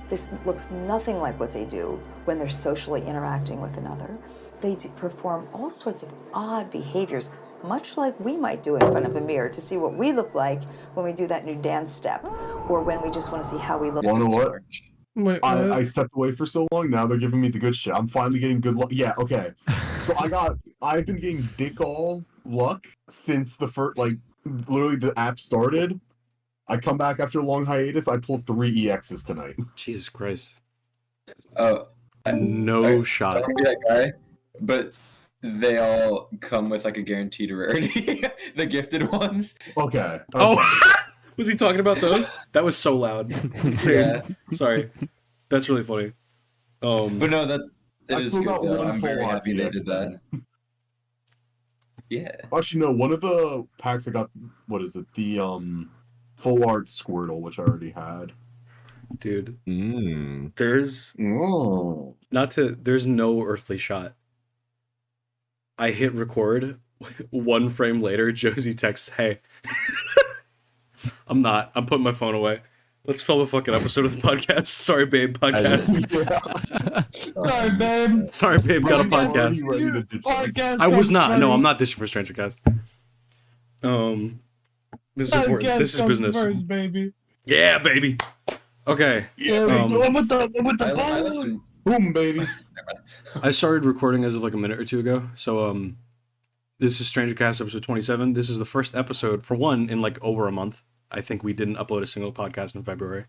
This looks nothing like what they do when they're socially interacting with another. They perform all sorts of odd behaviors, much like we might do in front of a mirror to see what we look like when we do that new dance step, or when we just want to see how we look. You know what? Wait, I stepped away for so long. Now they're giving me the good shit. I'm finally getting good luck. Yeah, okay. So I've been getting dick all luck since the first, like, literally the app started. I come back after a long hiatus. I pulled 3 EXs tonight. Jesus Christ. Oh, No shot. I don't be that guy, but they all come with like a guaranteed rarity. The gifted ones. Okay. Oh, was he talking about those? That was so loud. Yeah. Sorry. That's really funny. But no, that it I is still good got though. one I'm full very lot happy they EX did that. Yeah. Actually, no. One of the packs I got. What is it? The full art Squirtle, which I already had. Dude, Mm. there's there's no earthly shot. I hit record. 1 frame later, Josie texts, "Hey." I'm putting my phone away. Let's film a fucking episode of the podcast. Sorry, babe. Podcast. Sorry, babe. Sorry, babe. Got a podcast. Podcast. I was not. No, I'm not dishing for strangercast. This is important. This is business. First, baby. Yeah, baby. Okay. I'm with the I left ball. him. Boom, baby. I started recording as of like a minute or two ago. So this is strangercast episode 27. This is the first episode for one in like over a month. I think we didn't upload a single podcast in February.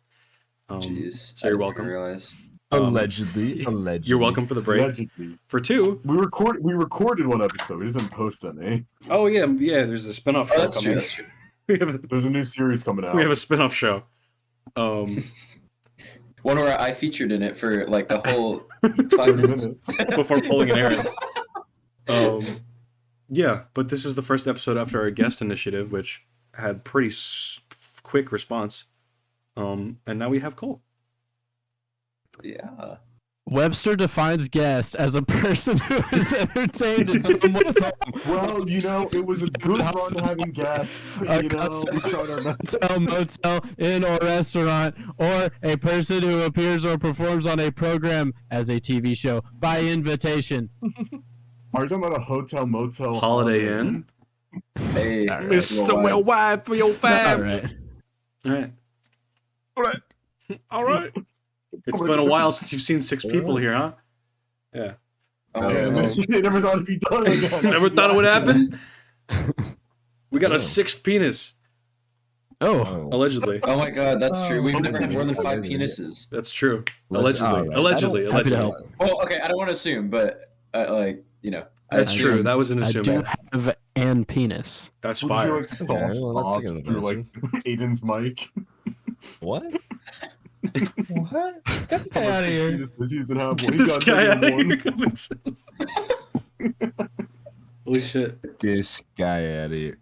Jeez. So you're I welcome. didn't realize. Allegedly. You're welcome for the break. Allegedly. For 2. We recorded one episode. We didn't post any. Oh yeah. There's a spinoff show That's coming. true. That's true. There's a new series coming out. We have a spinoff show. One where I featured in it for like the whole 5 minutes. Before pulling an errand. Yeah, but this is the first episode after our guest initiative, which had pretty quick response. And now we have Cole. Yeah. Webster defines guest as a person who is entertained in someone's home. Well, it was a good run having guests. A hotel, motel, inn, or restaurant, or a person who appears or performs on a program as a TV show by invitation. Are you talking about a hotel, motel, Holiday Inn? Hey, Mr. Well Wide 305. All right. All right. It's been a while since you've seen 6 people here, huh? Yeah. They never thought it'd be done again. Never thought it would happen? We got a 6th penis. Oh. Allegedly. Oh my god, that's true. We've never had more than 5 penises. That's true. Allegedly. Allegedly. Allegedly. Happy to Allegedly. help. Well, okay, I don't want to assume, but That's assume- true. That was an I do assuming. have an penis. That's Would you fire. like soft well, that's spots a good through like Aiden's mic? What? What? Get this guy out of here. He's using half Get one. this He's guy got out of one. here. Holy shit. This guy out of here.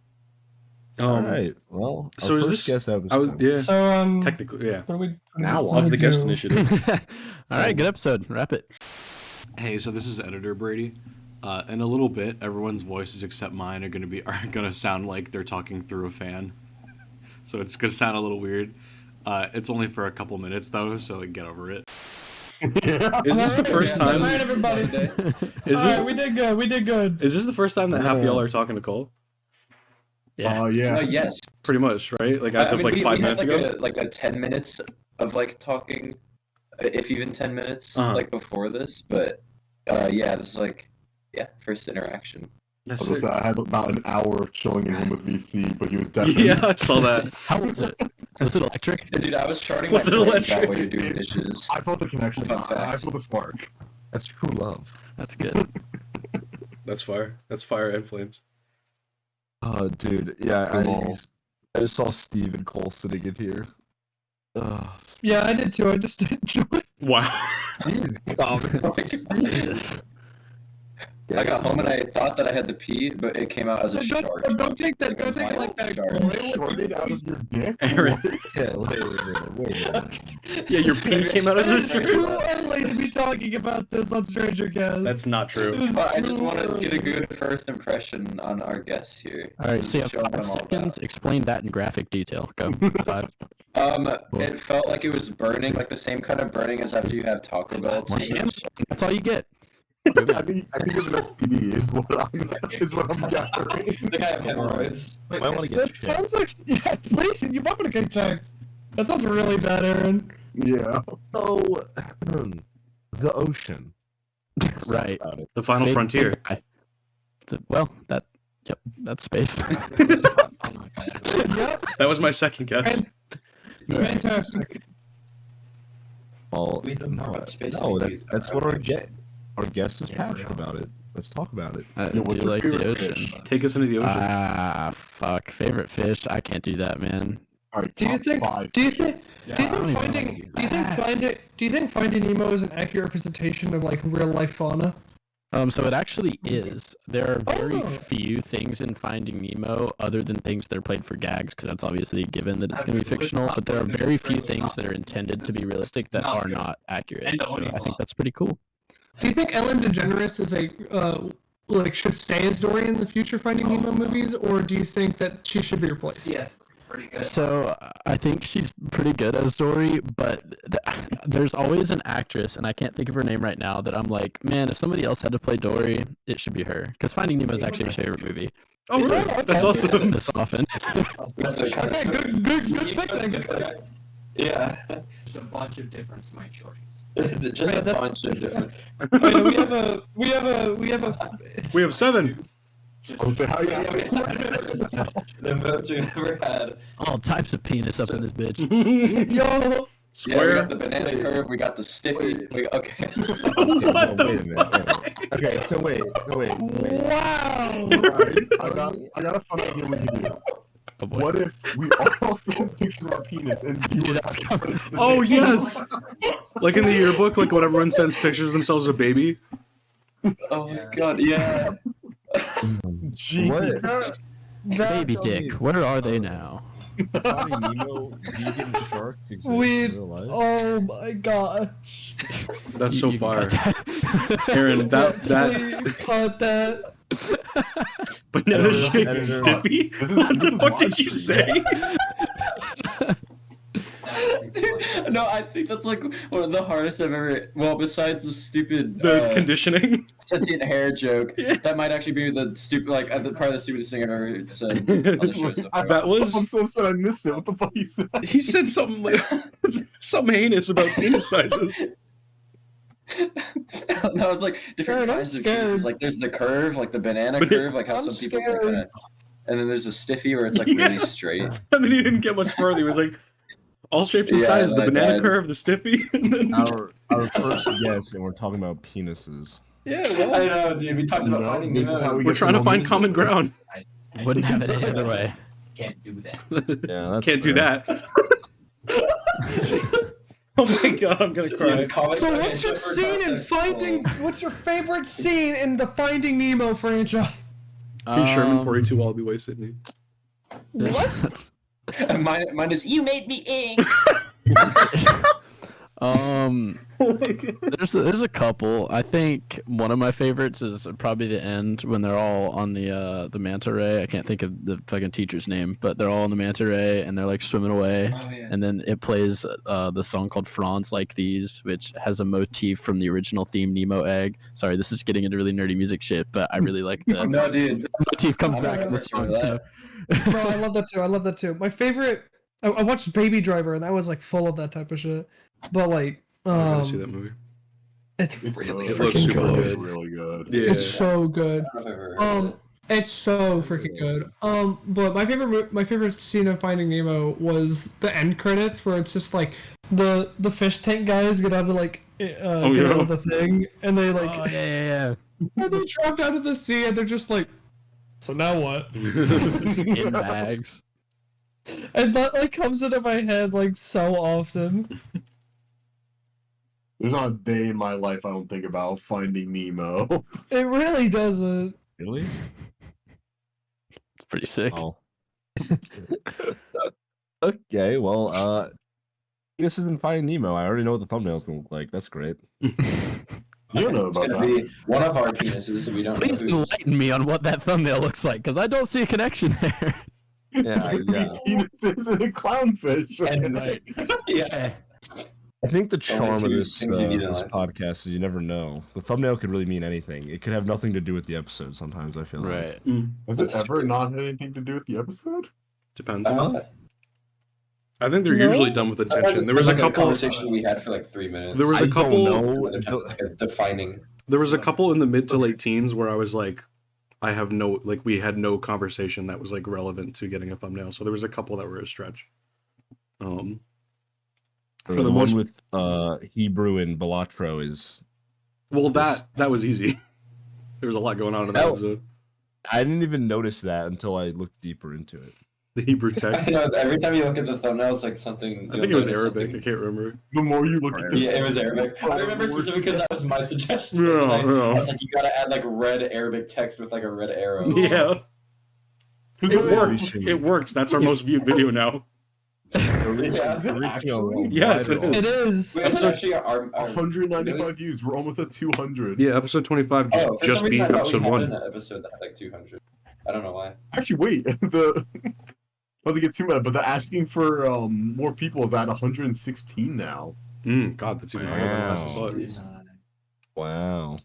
All right. Well, so our is first this- guest episode. I was, yeah. So Technically, yeah. what do we Now what do Of the we guest do? initiative. All right, good episode. Wrap it. Hey, so this is Editor Brady. In a little bit, everyone's voices except mine are gonna sound like they're talking through a fan. So it's gonna sound a little weird. It's only for a couple minutes though, so like, get over it. Is this the first time? All right, everybody. Is All this right, we did good. We did good. is this the first time that half y'all are talking to Cole? Yeah. Oh yeah. yes. Pretty much, right? Like as I of mean, like we 5 had minutes ago. like a 10 minutes of like talking, if even 10 minutes, like before this. But yeah, this is like first interaction. That's I had about an hour chilling in him with VC, but he was definitely yeah, I saw that. How was it? Was it electric? Dude, I was charting Was my it brain electric? that way you're doing dishes. I felt the connection. Fun fact. I felt the spark. That's true love. That's good. That's fire. That's fire and flames. Oh, dude. Yeah, I just saw Steve and Cole sitting in here. Yeah, I did too. I just enjoyed. Wow. Jesus. I got home and I thought that I had to pee, but it came out as a shard. Don't take that. Don't take it like that. Shard. Shorted out of your dick. Aaron. Yeah, wait a minute. Yeah, your pee came out as a Too early to be talking about this on strangercast. That's not true. But I just want to get a good first impression on our guests here. All right, so you have Show them 5 all seconds. that. Explain that in graphic detail. Go. 5. It felt like it was burning, like the same kind of burning as after you have Taco Bell. That's all you get. I think it's an STD is what I'm gathering. The guy have hemorrhoids. I want to get That sounds like yeah, please. You might want to get checked. That sounds really bad, Aaron. Yeah. Oh, the ocean. Right. About it. The Final Frontier. Well, that's space. Yep. That was my second guess. Fantastic. Well, We know more about space no, than we that's do. what our guest is passionate about it. Let's talk about it. I Yeah, what's do your like the favorite ocean. fish? Take us into the ocean. Fuck. Favorite fish? I can't do that, man. All right, Do you top think? 5. Do you think? Yeah, Do you I don't think even finding? know Do you think finding? Do you think Finding Nemo is an accurate representation of like real life fauna? So it actually is. There are very Oh. few things in Finding Nemo other than things that are played for gags, because that's obviously a given that it's going to be fictional. But there are very few things that are intended to be realistic that are not accurate. So I think that's pretty cool. Do you think Ellen DeGeneres is a like should stay as Dory in the future Finding Nemo movies, or do you think that she should be replaced? Yes, pretty good. So I think she's pretty good as Dory, but there's always an actress, and I can't think of her name right now, that I'm like, man, if somebody else had to play Dory, it should be her. Because Finding Nemo is actually my favorite movie. Oh, really? That's awesome. This often. Okay, good pick then. Good pick. Yeah. Just a bunch of different Smite shorties. Just Yeah, a that's- bunch of different. Oh, yeah, we have a. We have 7. Jose, how you The most we've ever had. All types of penis up in this bitch. Yo, Yeah, we Square. got the banana curve. We got the stiffy. Okay. Wait a minute. Okay, so wait. wow. I got a fun idea we can do. Oh boy. What if we all send pictures of our penis and viewers that's have to put it in the Oh, video? yes. Like in the yearbook, like when everyone sends pictures of themselves as a baby. Oh my god, yeah. Gee. What? Baby dick, where are they now? Finding Nemo vegan sharks exist We. in real life? Oh my gosh. That's so You can far. cut that. Aaron, that Please cut that. banana Editor, shaped editor. stiffy? This is What live did you stream. say? No, I think that's like one of the hardest I've ever. Well, besides the stupid The conditioning? sentient hair joke, Yeah. that might actually be the stupid, like probably the stupidest thing I've ever said on the show so far. That I'm was. so upset I missed it. What the fuck he said? He said something like something heinous about penis sizes. That was like different Aaron, I'm kinds of scared. pieces. Like there's the curve, like the banana But- curve, like how I'm some people scared. kind of. And then there's a stiffy where it's like Yeah. really straight. And then he didn't get much further. He was like, all shapes and Yeah, sizes, the my banana bad. curve, the stiffy. And then, Our first guess, and we're talking about penises. yeah, I well, know, dude. We talked about No, finding this is how Nemo. we we're get trying to more find music. common ground. Wouldn't have it any other way. Can't do that. Yeah, that's Can't do fair. that. Oh my god, I'm gonna cry. Dude, comment- So okay, what's your for scene in context, Finding? What's your favorite scene in the Finding Nemo franchise? P. Sherman, 42 Wallaby Way, Sydney. What? Mine is you made me ink. Oh my god. There's a couple. I think one of my favorites is probably the end when they're all on the manta ray. I can't think of the fucking teacher's name, but they're all on the manta ray and they're like swimming away. Oh yeah. And then it plays the song called Franz Like These, which has a motif from the original theme Nemo Egg. Sorry, this is getting into really nerdy music shit, but I really like the No, dude. motif comes I'm back not in the gonna song. listen So. Bro, I love that too. I love that too. My favorite. I watched Baby Driver and that was like full of that type of shit. But like, I gotta see that movie. it's It's really good. It looks freaking super good. It's good. really good. Yeah. It's so good. I don't know if I've ever heard of it. It's so freaking good. But my favorite scene of Finding Nemo was the end credits where it's just like the fish tank guys get out of like get yeah. out of the thing and they like Oh, yeah. and they dropped out of the sea and they're just like, so now what? In bags. And that like comes into my head like so often. There's not a day in my life I don't think about Finding Nemo. It really doesn't. Really? It's pretty sick. Oh. Okay, well, this isn't Finding Nemo. I already know what the thumbnail's gonna look like. That's great. You don't know It's about gonna that. be one of our penises. We don't Please know whose. enlighten me on what that thumbnail looks like, because I don't see a connection there. Yeah, yeah. Penises and a clownfish. And okay? Yeah. I think the charm of two this things you need in this life. podcast is you never know. The thumbnail could really mean anything. It could have nothing to do with the episode. Sometimes I feel like. Right. Has it That's ever true. not had anything to do with the episode? Depends. Uh, I think they're No? usually done with intention. There was a like couple. conversation we had for like 3 minutes. There was I a couple. don't know. Other times it's like a defining. There was a couple in the mid to late teens where I was like, I have no like we had no conversation that was like relevant to getting a thumbnail. So there was a couple that were a stretch. For For the the one most- with Hebrew and Balatro is. Well, that was easy. There was a lot going on in that Oh. episode. I didn't even notice that until I looked deeper into it. The Hebrew text. I know, every time you look at the thumbnail, it's like something. I think it was Arabic. I can't remember. The more you look at Yeah, it was Arabic. I remember specifically because that was my suggestion. Yeah, I yeah. was like, you gotta add like red Arabic text with like a red arrow. Yeah, it worked. Shit. It worked. That's our most viewed video now. Yeah. Is it actually? Yes, it It is. is. Wait, is it actually our 195 views. We're almost at 200. Yeah, episode 25 just, Oh, for just some beat reason I thought we episode had 1. an episode that had like 200. I don't know why. Actually, wait. The not to get too mad, but the asking for more people is at 116 now. God, that's even higher than the last I saw it. Wow.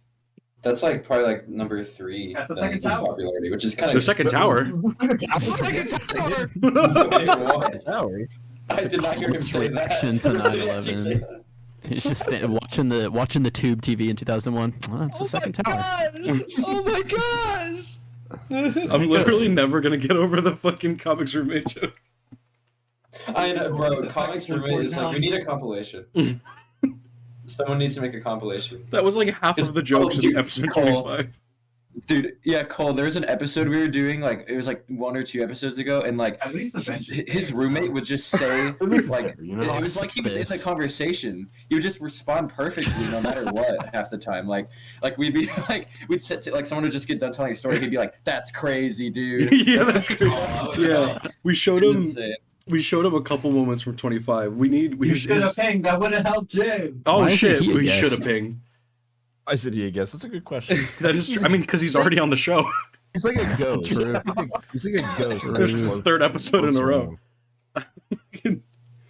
That's like probably like number 3. That's the then second in tower. popularity, which is kind The of second tower. Second tower. What? I did not hear him Its say that. reaction to Did he actually say 9/11. that? He's just watching the tube TV in 2001. Oh, it's the second tower. Gosh. Oh my gosh. I'm literally never gonna get over the fucking comics roommate joke. I know, bro. Comics roommate is like, we need a compilation. Someone needs to make a compilation. That was like half of the jokes in dude, episode Cole. 25. Dude, yeah, Cole, there was an episode we were doing, like, it was like 1 or 2 episodes ago, and like, At least the bench is his there. roommate would just say, At least it's like, there, you know? it was like he was in the conversation. He would just respond perfectly no matter what half the time. Like we'd be like, we'd sit to, like, someone would just get done telling a story. He'd be like, "That's crazy, dude." Yeah, that's good. Yeah, we showed him. Insane. We showed him a couple moments from 25. We You should have pinged. That would have helped Jay. Oh Why isn't shit, he a we guest? should have pinged. I said he, I guess. That's a good question. That is true. I mean, because he's already on the show. He's like a ghost. True. He's like a ghost. This is the third episode in a row.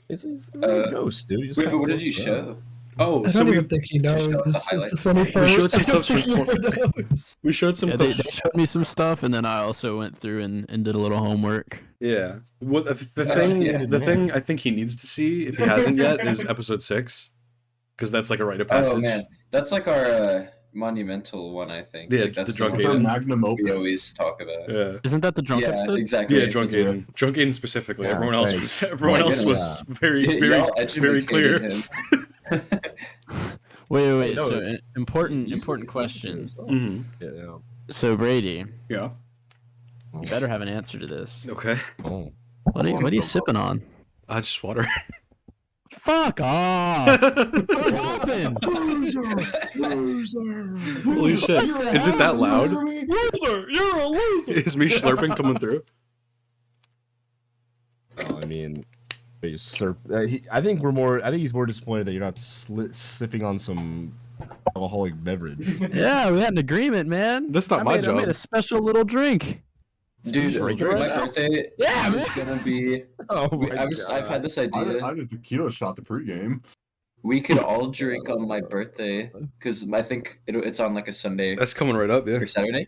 He's like a ghost, dude. He just Wait, kinda but what did you floats around. show? Oh, I so don't we even think he knows. Just show the This is the highlights. funny We part. showed some I don't clips from think he ever knows. we showed some Yeah, they clips. showed me some stuff, and then I also went through and did a little homework. Yeah. What the yeah. thing I think he needs to see if he hasn't yet is episode 6, because that's like a rite of passage. Oh man, that's like our monumental one, I think. Yeah, like, that's the drunk It's our one magnum opus. we always talk about. Yeah. Isn't that the drunk yeah, episode? exactly. Yeah, drunk That's Aiden. Drunk Aiden specifically. Yeah, everyone else thanks. was everyone Oh, else yeah. was very what- very y'all very clear. educated him. Wait. No, So important question. Mhm. Yeah. So Brady, Yeah. you better have an answer to this. Okay. Oh. What are you sipping on? Just water. Fuck off! What happened? Holy shit. Is it that loud? Loser, you're a loser. Is me slurping coming through? Oh, I mean, I think he's more disappointed that you're not sipping on some alcoholic beverage. Yeah, we had an agreement, man. That's not my I job. made a special little drink. Dude, Drink my it right now. birthday Yeah, is gonna be. Oh I've had this I idea. had a tequila shot the pregame. We could all drink on my birthday because I think it's on like a Sunday That's coming right up, yeah. or Saturday.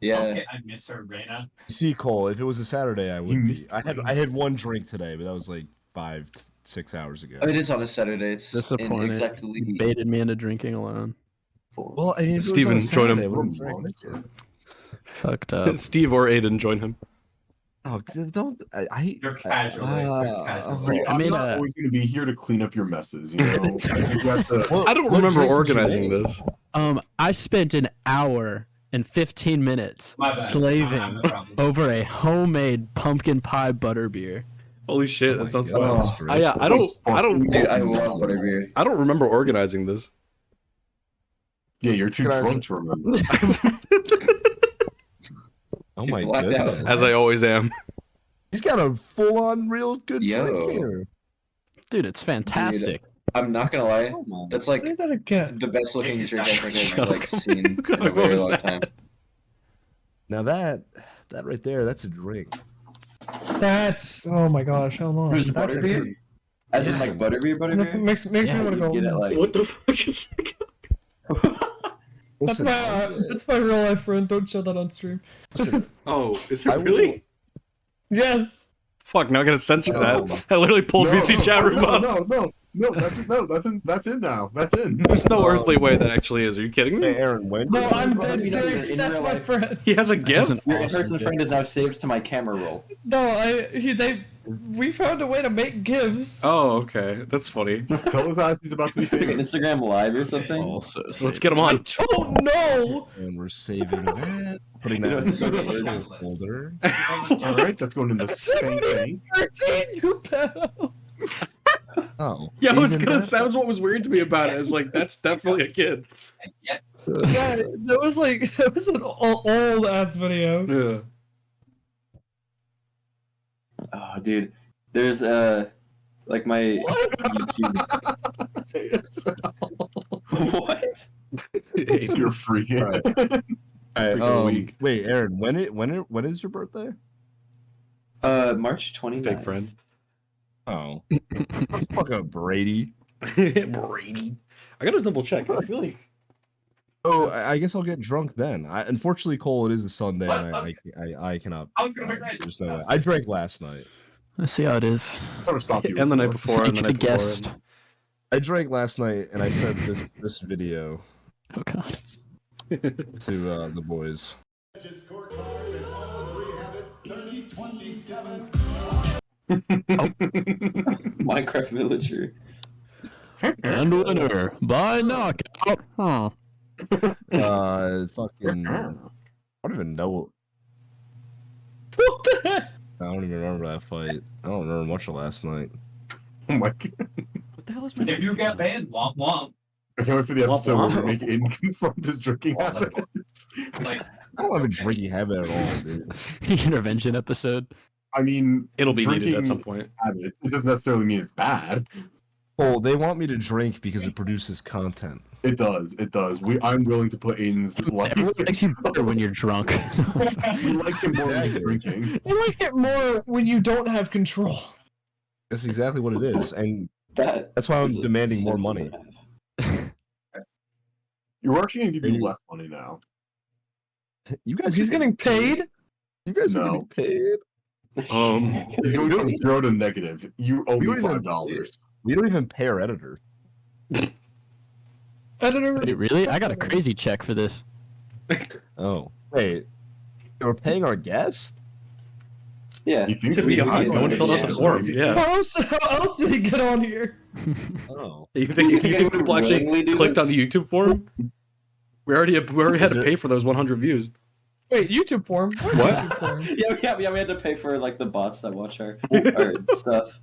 Yeah. Okay, I miss her right now. See, Cole, if it was a Saturday, I would You be. missed I had one drink today, but that was like 5-6 hours ago. Oh, it is on a Saturday. It's in Disappointed. exactly You baited me into drinking alone. 4. Well, I mean, if it was Steven, on a join him. Saturday, I would've drank. Fucked up. Steve or Aiden join him. Oh, don't. You're casual. You're casual. I'm made not a- always going to be here to clean up your messes, you know? I think you have to- Well, I don't what remember drink did you organizing make? this. I spent an hour and 15 minutes My bad. slaving I have no problem. over a homemade pumpkin pie butterbeer. Holy shit, Oh that my sounds God. fun. I don't Dude, I love butterbeer. I don't remember organizing this. Yeah, you're too Can I- drunk to remember. Oh You my blacked out. goodness. As I always am. He's got a full-on real good Yo. drink here. Dude, it's fantastic. I'm not gonna lie. That's like Say that again. the best looking Yeah, drink I think shut I've like up. seen in a What very was long that? time. Now that right there, that's a drink. That's oh my gosh, hold on. There's That's butterbeer? As in like butterbeer? makes Yeah, me want to you go. get it like. What the fuck is that? That's Listen, that's my real life friend. Don't show that on stream. listen, Oh, is I it will- really? Yes. Fuck, now I gotta censor No. that. I literally pulled VC chat room no, up. that's in now. That's in. There's no earthly way that actually is. Are you kidding Hey, me? Aaron, when? No, I'm Well, dead you know, you're serious. in That's real my life. friend. He has a That's gift? an Your awesome in-person friend is now saved to my camera roll. No, we found a way to make gifs. Oh, okay. That's funny. Tell his ass he's about to be Like famous. Instagram Live or something. Also, Let's get him I on. don't know. And we're saving that, putting that in the special folder. All right, that's going in the spank bank. 13, you pedo. Oh, Yeah, I was even gonna that- say, that was what was weird to me about it. I was like, that's definitely a kid. Yeah, that was an old ass video. Yeah. Oh, dude. There's like my YouTube. What? You're freaking. Wait, Aaron, when is your birthday? March 29th. Fake friend. Oh, fuck up, Brady. Brady. I gotta double check. I feel like Oh, I guess I'll get drunk then. Unfortunately, Cole, it is a Sunday, and I cannot. I was gonna make that. There's no way. I drank last night. Let's see how it is. Sort of stopped you. and the night before, and the Featured night before. guest. I drank last night, and I sent this video Oh god. to the boys. Minecraft villager. And winner by knockout. Huh. Fucking. I don't even know. What the heck? I don't even remember that fight. I don't remember much of last night. Oh my god. What the hell is my If you get banned, womp womp. I can't wait for the episode where we Womp make Aiden confront his drinking habits. Like, I don't have a drinking habit at all, dude. The intervention episode. I mean, It'll be needed drinking at some point. habit. It doesn't necessarily mean it's bad. Oh, they want me to drink because it produces content. It does. It does. I'm willing to put Aiden's life. Everyone likes you better when you're drunk. We like him more when he's Exactly. drinking. You like it more when you don't have control. That's exactly what it is, and That's why I'm demanding more money. You're actually gonna give you less money now. You guys, He's getting paid. You guys are No. getting paid. He's going from 0 to negative. You owe We me don't even- $5. We don't even pay our editor. Editor. Wait, really? I got a crazy check for this. Oh, wait. We're paying our guest? Yeah. You think To so? be honest, no one filled out the form. Yeah. How else did he get on here? Oh. You think people actually willingly do clicked on this? the YouTube forum? We already had Is to it- pay for those 100 views. Wait, YouTube form? What? What? YouTube form? Yeah, we had to pay for like the bots that watch our stuff.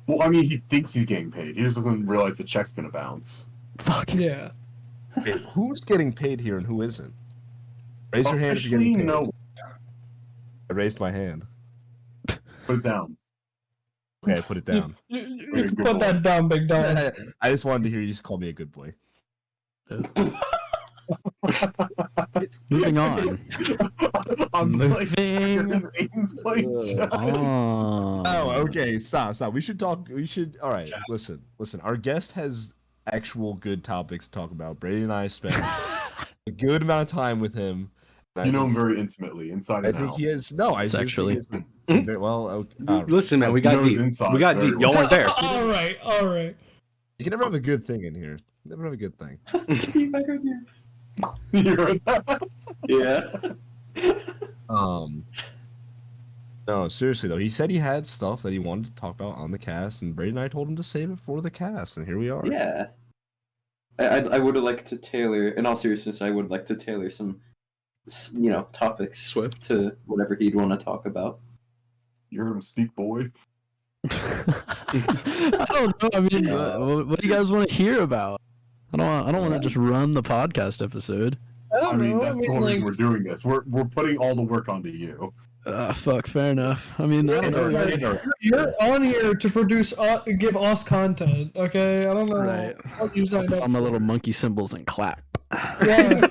Well, I mean, he thinks he's getting paid. He just doesn't realize the check's gonna bounce. Fuck. Yeah. Wait, who's getting paid here and who isn't? Raise your hand if you're Officially, getting paid. no. I raised my hand. Put it down. Okay, I put it down. Good Put boy. that down, big dog. I just wanted to hear you just call me a good boy. Moving on. I'm playing Moving checkers. Aiden's playing checkers. Oh, okay. Stop. We should talk. Alright, listen. Our guest has actual good topics to talk about. Brady and I spent a good amount of time with him. You know him very intimately, inside I and think out. he is. No, I just think Sexually. he is very well. Listen, man, we got He knows deep. inside We got very deep. Y'all well. weren't there. All right. You can never have a good thing in here. You never have a good thing. You heard that? Yeah. No, seriously though, he said he had stuff that he wanted to talk about on the cast, and Brady and I told him to save it for the cast, and here we are. Yeah. I would have liked to tailor, in all seriousness, I would like to tailor some, topics Swift. to whatever he'd want to talk about. You heard him speak, boy. I don't know. I mean, what do you guys want to hear about? I don't want to just run the podcast episode. I don't I mean, know. that's the whole reason we're doing this. We're putting all the work onto you. Fuck. Fair enough. I mean, I don't know. You're on here to produce, give us content, okay? I don't know. Right. I'll use that. Put on my little monkey symbols and clap. Yeah.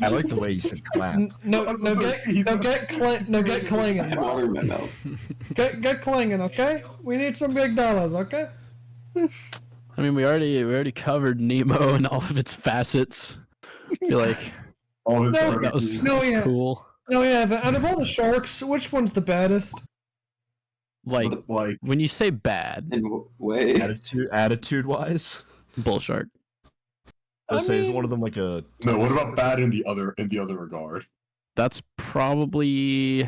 I like the way you said clap. Get clanging. Water in my mouth. Get clanging, okay? We need some big dollars, okay? I mean, we already covered Nemo and all of its facets. I feel like All his No, that was races. No, yeah. cool. No, yeah, but out of all the sharks, which one's the baddest? Like Like, when you say bad, In way. Attitude wise, bull shark. I would say is mean- one of them like a. no, what about bad in the other regard? That's probably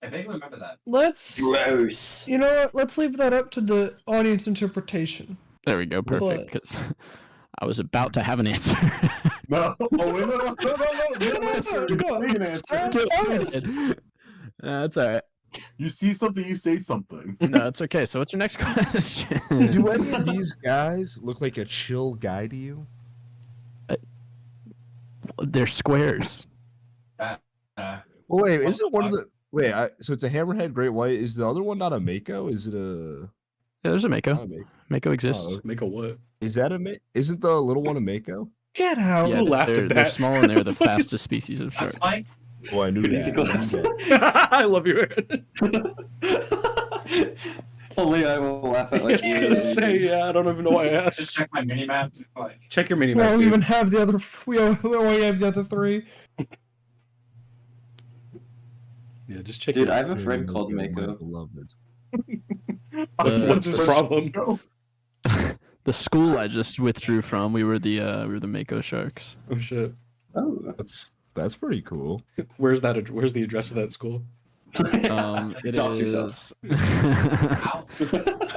I vaguely remember that. Let's. Gross. You know what? Let's leave that up to the audience interpretation. there we go, perfect. Because I was about to have an answer. No. Oh, wait, no. You don't answer. You No, can answer. That's all right. You see something, you say something. No, it's okay. So, what's your next question? Do any of these guys look like a chill guy to you? They're squares. Uh, Well, wait, isn't one of the wait? So it's a hammerhead great white. Is the other one not a mako? Is it a? Yeah, there's a Not mako. a mako. Mako exists. Oh, Make a what? is that a? Isn't the little one a mako? Get out. Yeah, Who laughed they're, at they're that? small and they're the fastest species of that's shark. fine. Oh, I knew I love you, Aaron. Only I will laugh at I like was gonna say, yeah, I don't even know why I Just asked. check my mini map. Like, Check your mini We map, don't dude. even have the other. We only have the other three. Yeah, just check Dude, your I have a friend called Mako. What's his problem? The school I just withdrew from, we were the Mako Sharks. Oh shit. Oh. That's pretty cool. Where's that? Where's the address of that school? It Dox is. yourself. ow.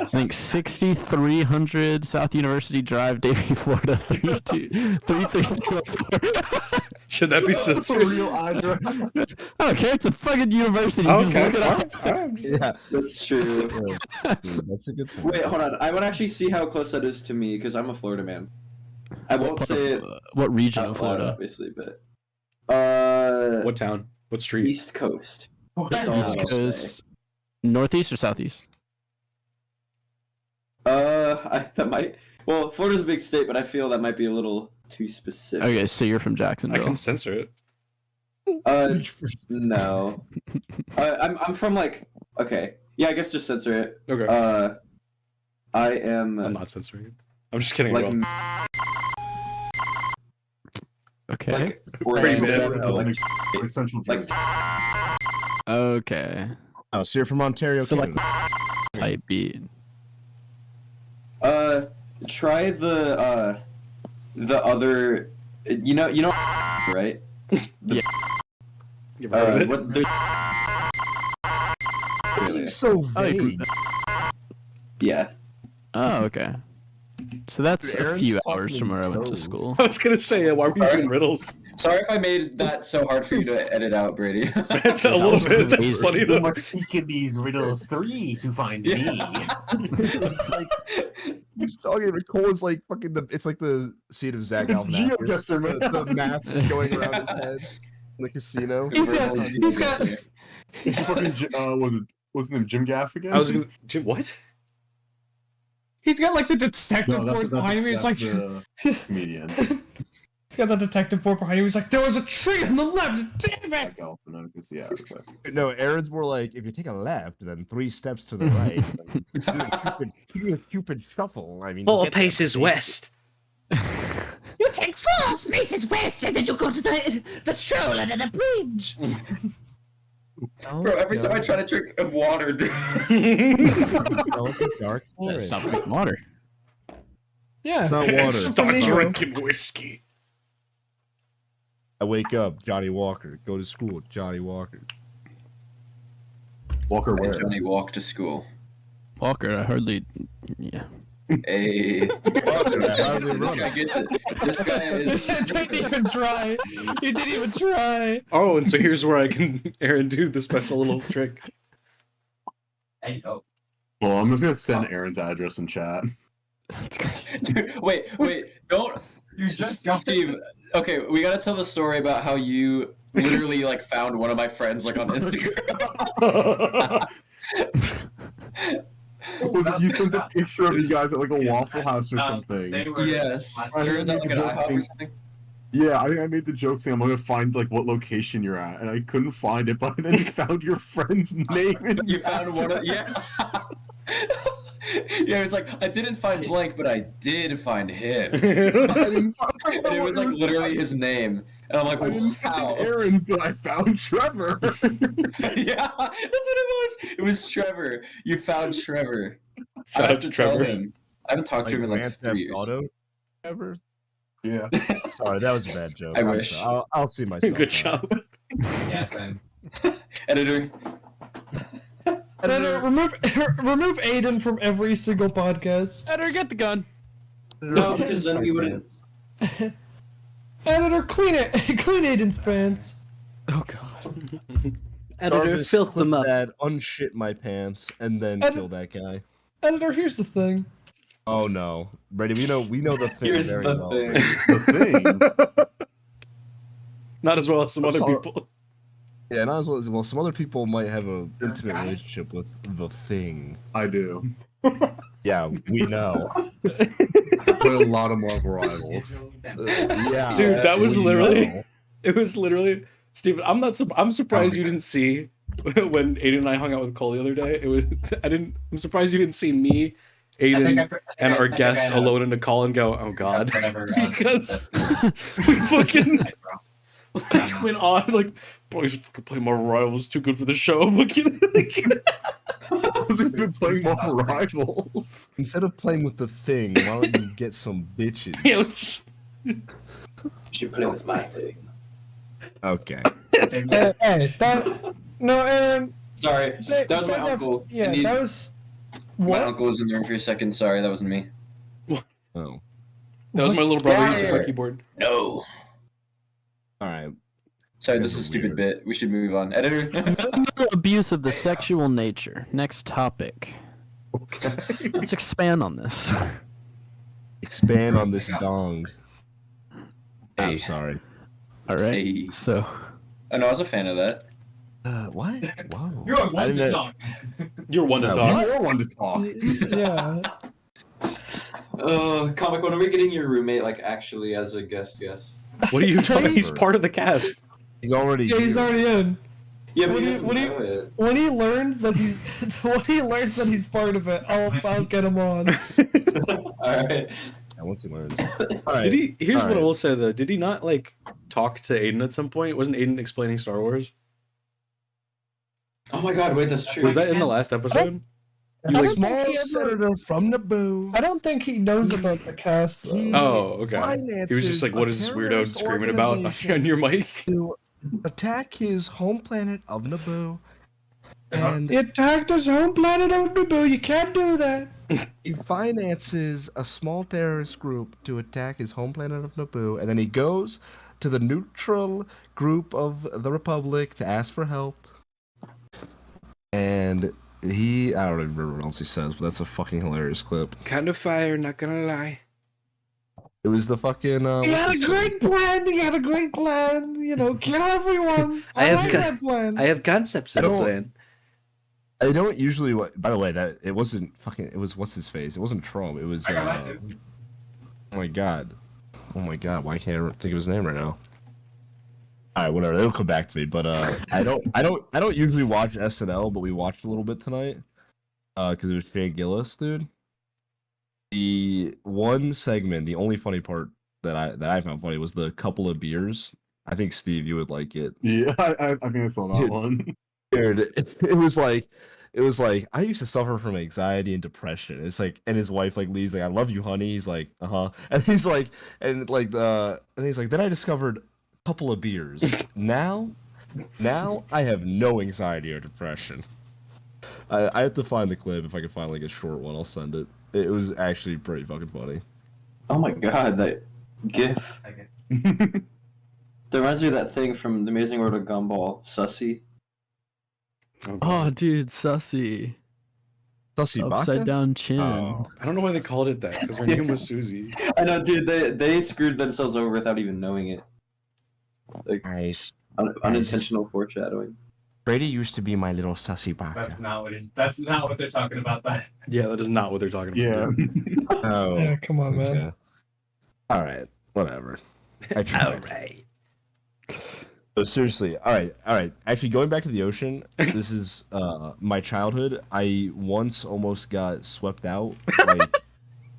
I think 6300 South University Drive, Davie, Florida 33304. Should that be That's a censored? real address. I don't care. It's a fucking university. You Okay. just look it up. Yeah, That's true. that's a good point. Wait, hold on. I want to actually see how close that is to me because I'm a Florida man. I won't say it What region out of loud, Florida? obviously, but What town? What street? East Coast. That's all East I'll say. Coast, northeast or southeast? That might. Well, Florida's a big state, but I feel that might be a little too specific. Okay, so you're from I Jacksonville. can censor it. No. I'm from like. Okay. Yeah, I guess just censor it. Okay. I am I'm not censoring it. I'm just kidding. like Like, Okay. like Pretty Orlando, bad. Like Central like Jersey. Okay. Oh, so you're from Ontario, So like Canada. type beat. try the other. You know, right? you ever heard of it? What the? Really? So I like- vague. Yeah. Oh, okay. So that's a Aaron's few talking hours from where I went to code. school. I was gonna say, why were you doing riddles? Sorry if I made that so hard for you to edit out, Brady. That's a little bit. That's amazing. funny though. speak in these riddles 3 to find Like, he's talking. Cole is like fucking the. It's like the scene of Zach It's Galifianakis. GeoGuessr, man. The math is going around his head in the casino. He's got- It's fucking, what's his name, Jim Gaff again? I was gonna. Jim, what? He's got like the detective No, board behind me. It's like the comedian. he's got the detective board behind him. He's like, there was a tree on the left. Damn it! Galifianakis, yeah, okay. No, Aaron's more like if you take a left, then 3 steps to the right. Do a Cupid shuffle. I mean, Four get there. paces west. You take 4 spaces west and then you go to the troll under the bridge. Bro, every time I try to drink of water, dude. Develop a dark Yeah, forest. stop drinking water. Yeah. It's not water. Start Nemo. drinking whiskey. I wake up, Johnny Walker. Go to school, Johnny Walker. Walker where? Johnny walked to school. Walker, I hardly. Yeah. Hey. This guy gets it. This guy is. didn't even try. He didn't even try. Oh, and so here's where I can, Aaron, do the special little trick. Hey, oh. Well, I'm just gonna send Aaron's address in chat. That's crazy. Dude, wait, don't. You just got Steve, okay, we gotta tell the story about how you literally like found one of my friends like on Instagram. Was it you sent a picture of you guys at like a Waffle House or something? They were Yes. last I Or year. is that like an Jokes IHOP or being- something? Yeah, I think I made the joke saying I'm gonna find like what location you're at, and I couldn't find it, but I then found your friend's name. And You found one of yeah. Yeah, it was like I didn't find blank, but I did find him. And it was like literally his name, and I'm like, I didn't find wow. Aaron, but I found Trevor. Yeah, that's what it was. It was Trevor. You found Trevor. Shout I have out to tell Trevor. him. I haven't talked to him in like Grand 3 Theft years. Auto ever? Yeah. Sorry, that was a bad joke. I I'm wish. sorry. I'll see myself. Good out. job. Yeah, same. Editor. Editor, remove Aiden from every single podcast. Editor, get the gun. No, because then we wouldn't. Editor, clean it. Clean Aiden's pants. Oh god. Editor, Jarvis, filth clip them up. that, unshit my pants, and then Edit- kill that guy. Editor, here's the thing. Oh no, Brady, we know the thing Here's very the well. thing. Brady. The thing. Not as well as some other Sorry. people. Yeah, not as well as some other people might have an intimate relationship with the thing. I do. Yeah, we know. But a lot of Marvel rivals. Yeah, Dude, that was we literally- know. It was literally Steven. I'm surprised you didn't see when Aiden and I hung out with Cole the other day. It was I'm surprised you didn't see me, Aiden, and our guest alone in a call and go, oh god, because we fucking went on like, boys, fucking play Marvel Rivals, too good for the show. Fucking I was even playing Marvel Rivals. Instead of playing with the thing, why don't you get some bitches? yeah, let's You should play with my thing. Okay. Hey, that... No, Aaron. Sorry, Say- that was say my uncle. Yeah, I need- that was... My What? uncle was in the room for a second. Sorry, that wasn't me. Oh. that was my little brother who took my Yeah. keyboard. No. All right. Sorry, You this guys is a are stupid weird. bit. We should move on. Editor. Abuse of the sexual nature. Next topic. Let's expand on this. Expand on this dong. Hey. I'm sorry. All right. Hey. So, Oh no, I was a fan of that. What? Wow. You're I one to didn't- talk. You're one to No, talk. You're one to talk. Yeah. Comic, when are we getting your roommate like actually as a guest? Yes. What are you talking? He's part of the cast. He's already Yeah, he's here. already in. Yeah, but What he do you- doesn't what do you- know it. When he learns that he's part of it, I'll get him on. All right. Yeah, once he learns. All right. Did he? Here's All what I right. will say though. Did he not like talk to Aiden at some point? Wasn't Aiden explaining Star Wars? Oh my God! Wait, that's true. Was that in the last episode? I don't Small think he ever- senator from Naboo. I don't think he knows about the cast though. He Oh, okay. finances He was just like, "What a is this weirdo terrorist screaming about organization on your mic?" to attack his home planet of Naboo, and He attacked his home planet of Naboo. You can't do that. he finances a small terrorist group to attack his home planet of Naboo, and then he goes to the neutral group of the Republic to ask for help. And I don't even remember what else he says, but that's a fucking hilarious clip. Kind of fire, not gonna lie. It was the fucking. He had a great plan. He had a great plan. You know, kill everyone. I have like co- that plan. I have concepts I in a don't- plan. I don't usually. By the way, that it wasn't fucking. It was what's his face. It wasn't Trump. It was. I got mine too. Oh my god. Oh my god. Why can't I think of his name right now? All right, whatever. It'll come back to me. But I don't usually watch SNL, but we watched a little bit tonight. Because it was Shane Gillis, dude. The one segment, the only funny part that I found funny was the couple of beers. I think Steve, you would like it. Yeah, I think I saw that Dude. one. Dude, it was like I used to suffer from anxiety and depression. It's like, and his wife like leaves like, I love you, honey. He's like, and he's like, and he's like, then I discovered a couple of beers. Now I have no anxiety or depression. I have to find the clip. If I can find like a short one, I'll send it. It was actually pretty fucking funny. Oh my God, that GIF. Okay. That reminds me of that thing from The Amazing World of Gumball, Sussy. oh, dude, sussy. Sussy Upside Baka? down chin. Oh. I don't know why they called it that because her name was Susie. I know, dude. They screwed themselves over without even knowing it. Like Nice. unintentional foreshadowing. Brady used to be my little sussy baka. That's not what they're talking about. That. Yeah, that is not what they're talking Yeah. about. dude. Oh, Yeah, come on, man. okay. All right, whatever. I tried. right. But seriously, all right. Actually, going back to the ocean, this is my childhood. I once almost got swept out, like,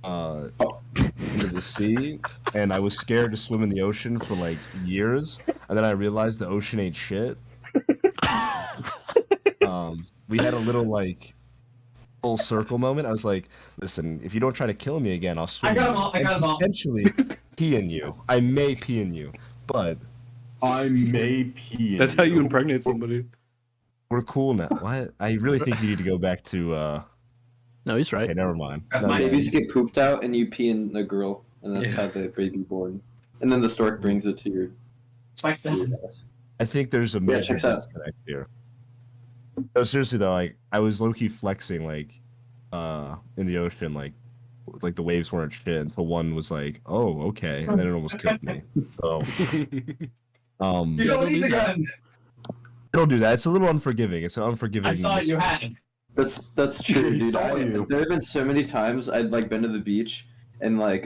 into the sea, and I was scared to swim in the ocean for like years, and then I realized the ocean ain't shit. We had a little like full circle moment. I was like, listen, if you don't try to kill me again, I'll swim. I got them all. Potentially pee in you. I may pee in you, but I may pee. That's how you impregnate somebody. we're cool now. What? I really think you need to go back to. No, he's right. Okay, never mind. That's No, my no, Babies get pooped out, and you pee in the girl, and that's Yeah. how the baby born. And then the stork brings it to your Spikes down. ass. I think there's a major check that. disconnect here. No, seriously though, like I was low key flexing like in the ocean, like the waves weren't shit until one was like, "Oh, okay," and then it almost killed me. So, You don't need the gun. don't do that. It's a little unforgiving. It's an unforgiving. I saw you had. That's true, He dude. saw you. There have been so many times I'd like been to the beach and like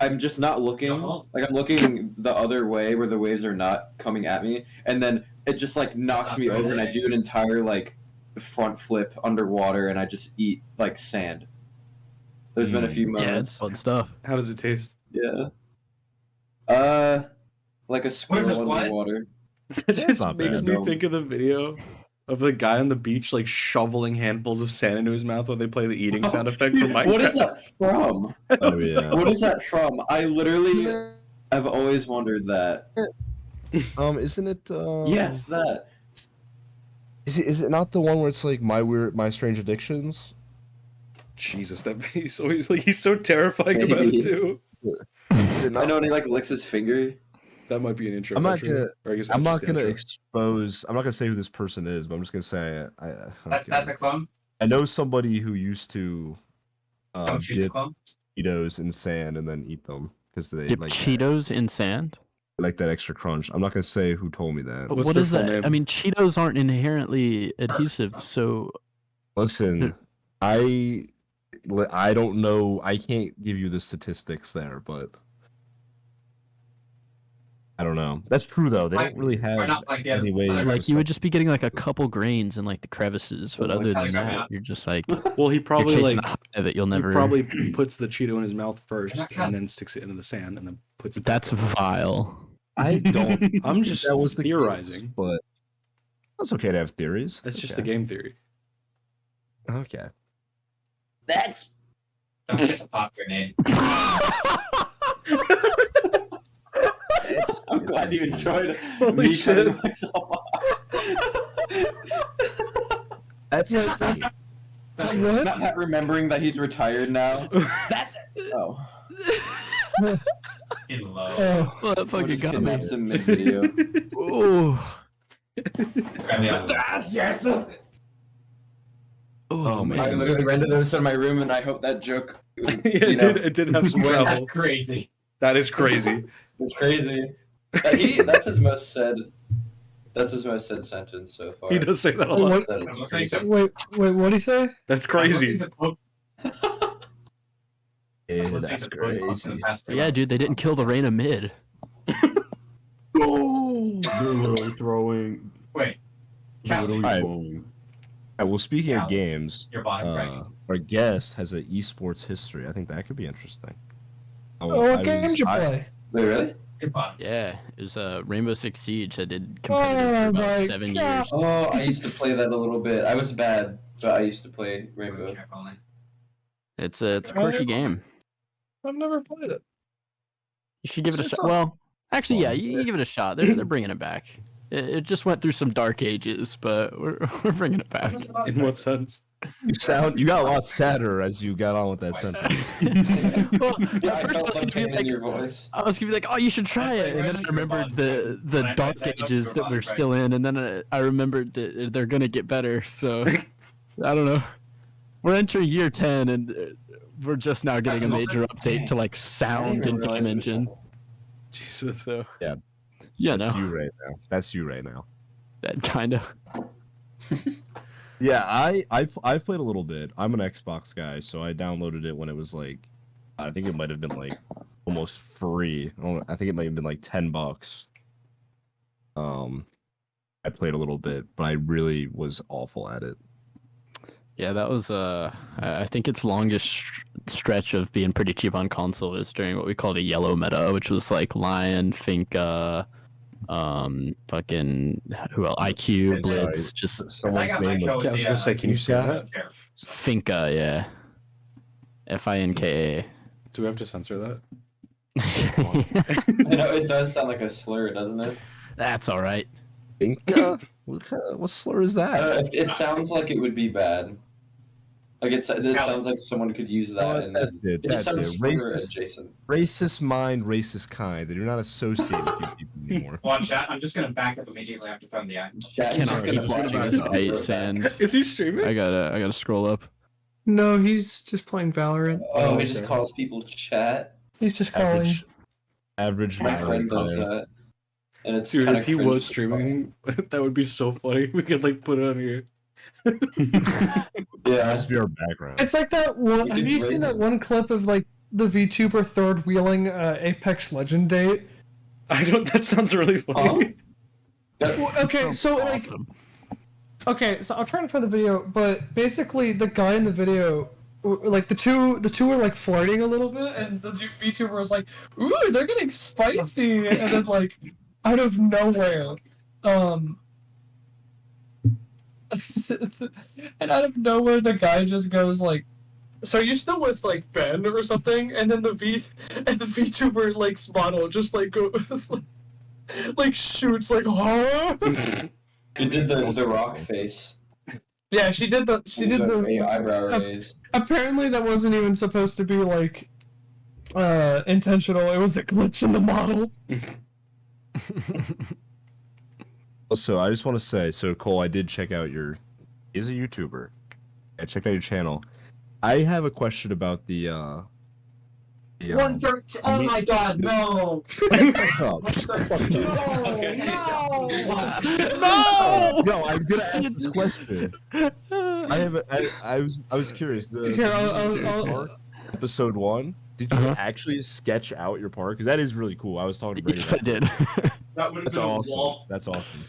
I'm just not looking. Like I'm looking the other way where the waves are not coming at me, and then it just like knocks me over, and I do an entire like front flip underwater, and I just eat like sand. There's been a few Yeah, it's moments. fun stuff. How does it taste? Yeah. Like a squirrel does what? underwater. It just not makes bad. me think of the video of the guy on the beach like shoveling handfuls of sand into his mouth while they play the eating sound effect from Minecraft. What is that from? Oh yeah. What is that from? I literally have always wondered that. Isn't it? Yes, that. Is it not the one where it's like my strange addictions? Jesus, that he's so terrifying about it too. Is it I not? know, and he like licks his finger. That might be an intro. I'm not intro. gonna. Or I guess I'm that's not just the gonna intro. expose. I'm not gonna say who this person is, but I'm just gonna say That's a clone. I know somebody who used to Don't shoot the dip clone. Cheetos in sand and then eat them because they Dip like Cheetos in sand? like that extra crunch. I'm not gonna say who told me that. What's What their is full that? name? I mean, Cheetos aren't inherently adhesive, so Listen, I don't know. I can't give you the statistics there, but I don't know. That's true though. They don't really We're have not like the any other- way. other- like you would just be getting like a couple grains in like the crevices, but Like other than that. that, you're just like Well, he you're probably chasing like the high of it. You'll he never. probably puts the Cheeto in his mouth first Can I cut? and then sticks it into the sand and then puts it. back That's in. vile. I don't. I'm think just that was the case, theorizing. but that's okay to have theories. That's just okay. the game theory. Okay. That's. Don't get the pop grenade. I'm glad you enjoyed Holy me shit. cutting myself off. That's Not remembering that he's retired now. That's. Oh. He's low. Oh, Well, that fucking Just got me. kidnaps him mid-video. Ooh. Grab me out. Yes. Oh, Oh man. I man. literally rented this in my room, and I hope that joke. Yeah, it did have some That's travel. crazy. That is crazy. It's crazy. That's his most said. That's his most said sentence so far. He does say that a Wait, lot. what? That it's I'm saying crazy. Wait, what'd he say? That's crazy. Yeah, that's crazy. Yeah, dude, they didn't kill the Reina mid. Oh, they're literally throwing. Wait. Literally Alright. throwing. Alright, well, speaking of Cal, games, Your bottom frag. our guest has an esports history. I think that could be interesting. Oh, what I game was- did you I- play? Wait, really? Your bottom. Yeah, it was Rainbow Six Siege. I did competitive for Oh about my 7 God. years. Oh, I used to play that a little bit. I was bad, but I used to play Rainbow. Careful, only. It's a quirky game. I've never played it. You should give it a It's shot. not Well, actually, yeah, fun. you give it a shot. They're bringing it back. It just went through some dark ages, but we're bringing it back. In what sense? You got a lot sadder as you got on with that sentence. Well, Yeah, at I first I felt was the gonna be pain in like, your voice. I was gonna be like, oh, you should try it, and then I remembered the dark ages that we're still in, and then I remembered that they're gonna get better. So I don't know. We're entering year 10, and we're just now getting a major update to like sound and game engine. Jesus. So Yeah. yeah, That's no. you right now. That's you right now. That kind of. Yeah, I played a little bit. I'm an Xbox guy, so I downloaded it when it was like, I think it might have been like almost free. I think it might have been like $10. I played a little bit, but I really was awful at it. Yeah, that was I think its longest stretch of being pretty cheap on console was during what we called a yellow meta, which was like Lion, Finka, fucking who else? IQ, Blitz, just Someone's name was. I was gonna say, can you say that? Finka, yeah. Finka. Do we have to censor that? I know it does sound like a slur, doesn't it? That's all right. Inca? What slur is that? It sounds like it would be bad. Like it sounds like someone could use that. Oh, and that's it. It just That's sounds it. slur adjacent. Racist mind, racist kind. They do not associate with these people anymore. Well, chat, I'm just gonna back up immediately after throwing the act. Chat I is cannot just keep gonna watching back this up fight, real Sand. fast. Is he streaming? I gotta scroll up. No, he's just playing Valorant. Oh, he just calls people chat. He's just calling. Average My friend Valorant does player. that. And it's Dude, kind if he was streaming, that would be so funny. We could like put it on here. Yeah. That's your background. It's like that one. You Have could you rate seen that him. one clip of like the VTuber third wheeling Apex Legend date? I don't. That sounds really funny. Well, okay, so like, Awesome. okay, so I'm trying to find the video, but basically the guy in the video, like the two were like flirting a little bit, and the VTuber was like, "Ooh, they're getting spicy," and then like, out of nowhere, and out of nowhere the guy just goes like, "So are you still with like Ben or something?" And then the VTuber like model just like go like shoots like, "Huh?" You did the rock face. Yeah, she did the eyebrow raise. Apparently that wasn't even supposed to be like intentional. It was a glitch in the model. Also, I just want to say, so Cole, I did check out he's a YouTuber. I checked out your channel. I have a question about the 113. Oh my god, no! No, I'm gonna ask this question. I was curious. Here, I'll Episode 1. Did you actually sketch out your park? Because that is really cool. I was talking to Brady. Yes, I did. That would have That's been awesome. a wall. That's awesome.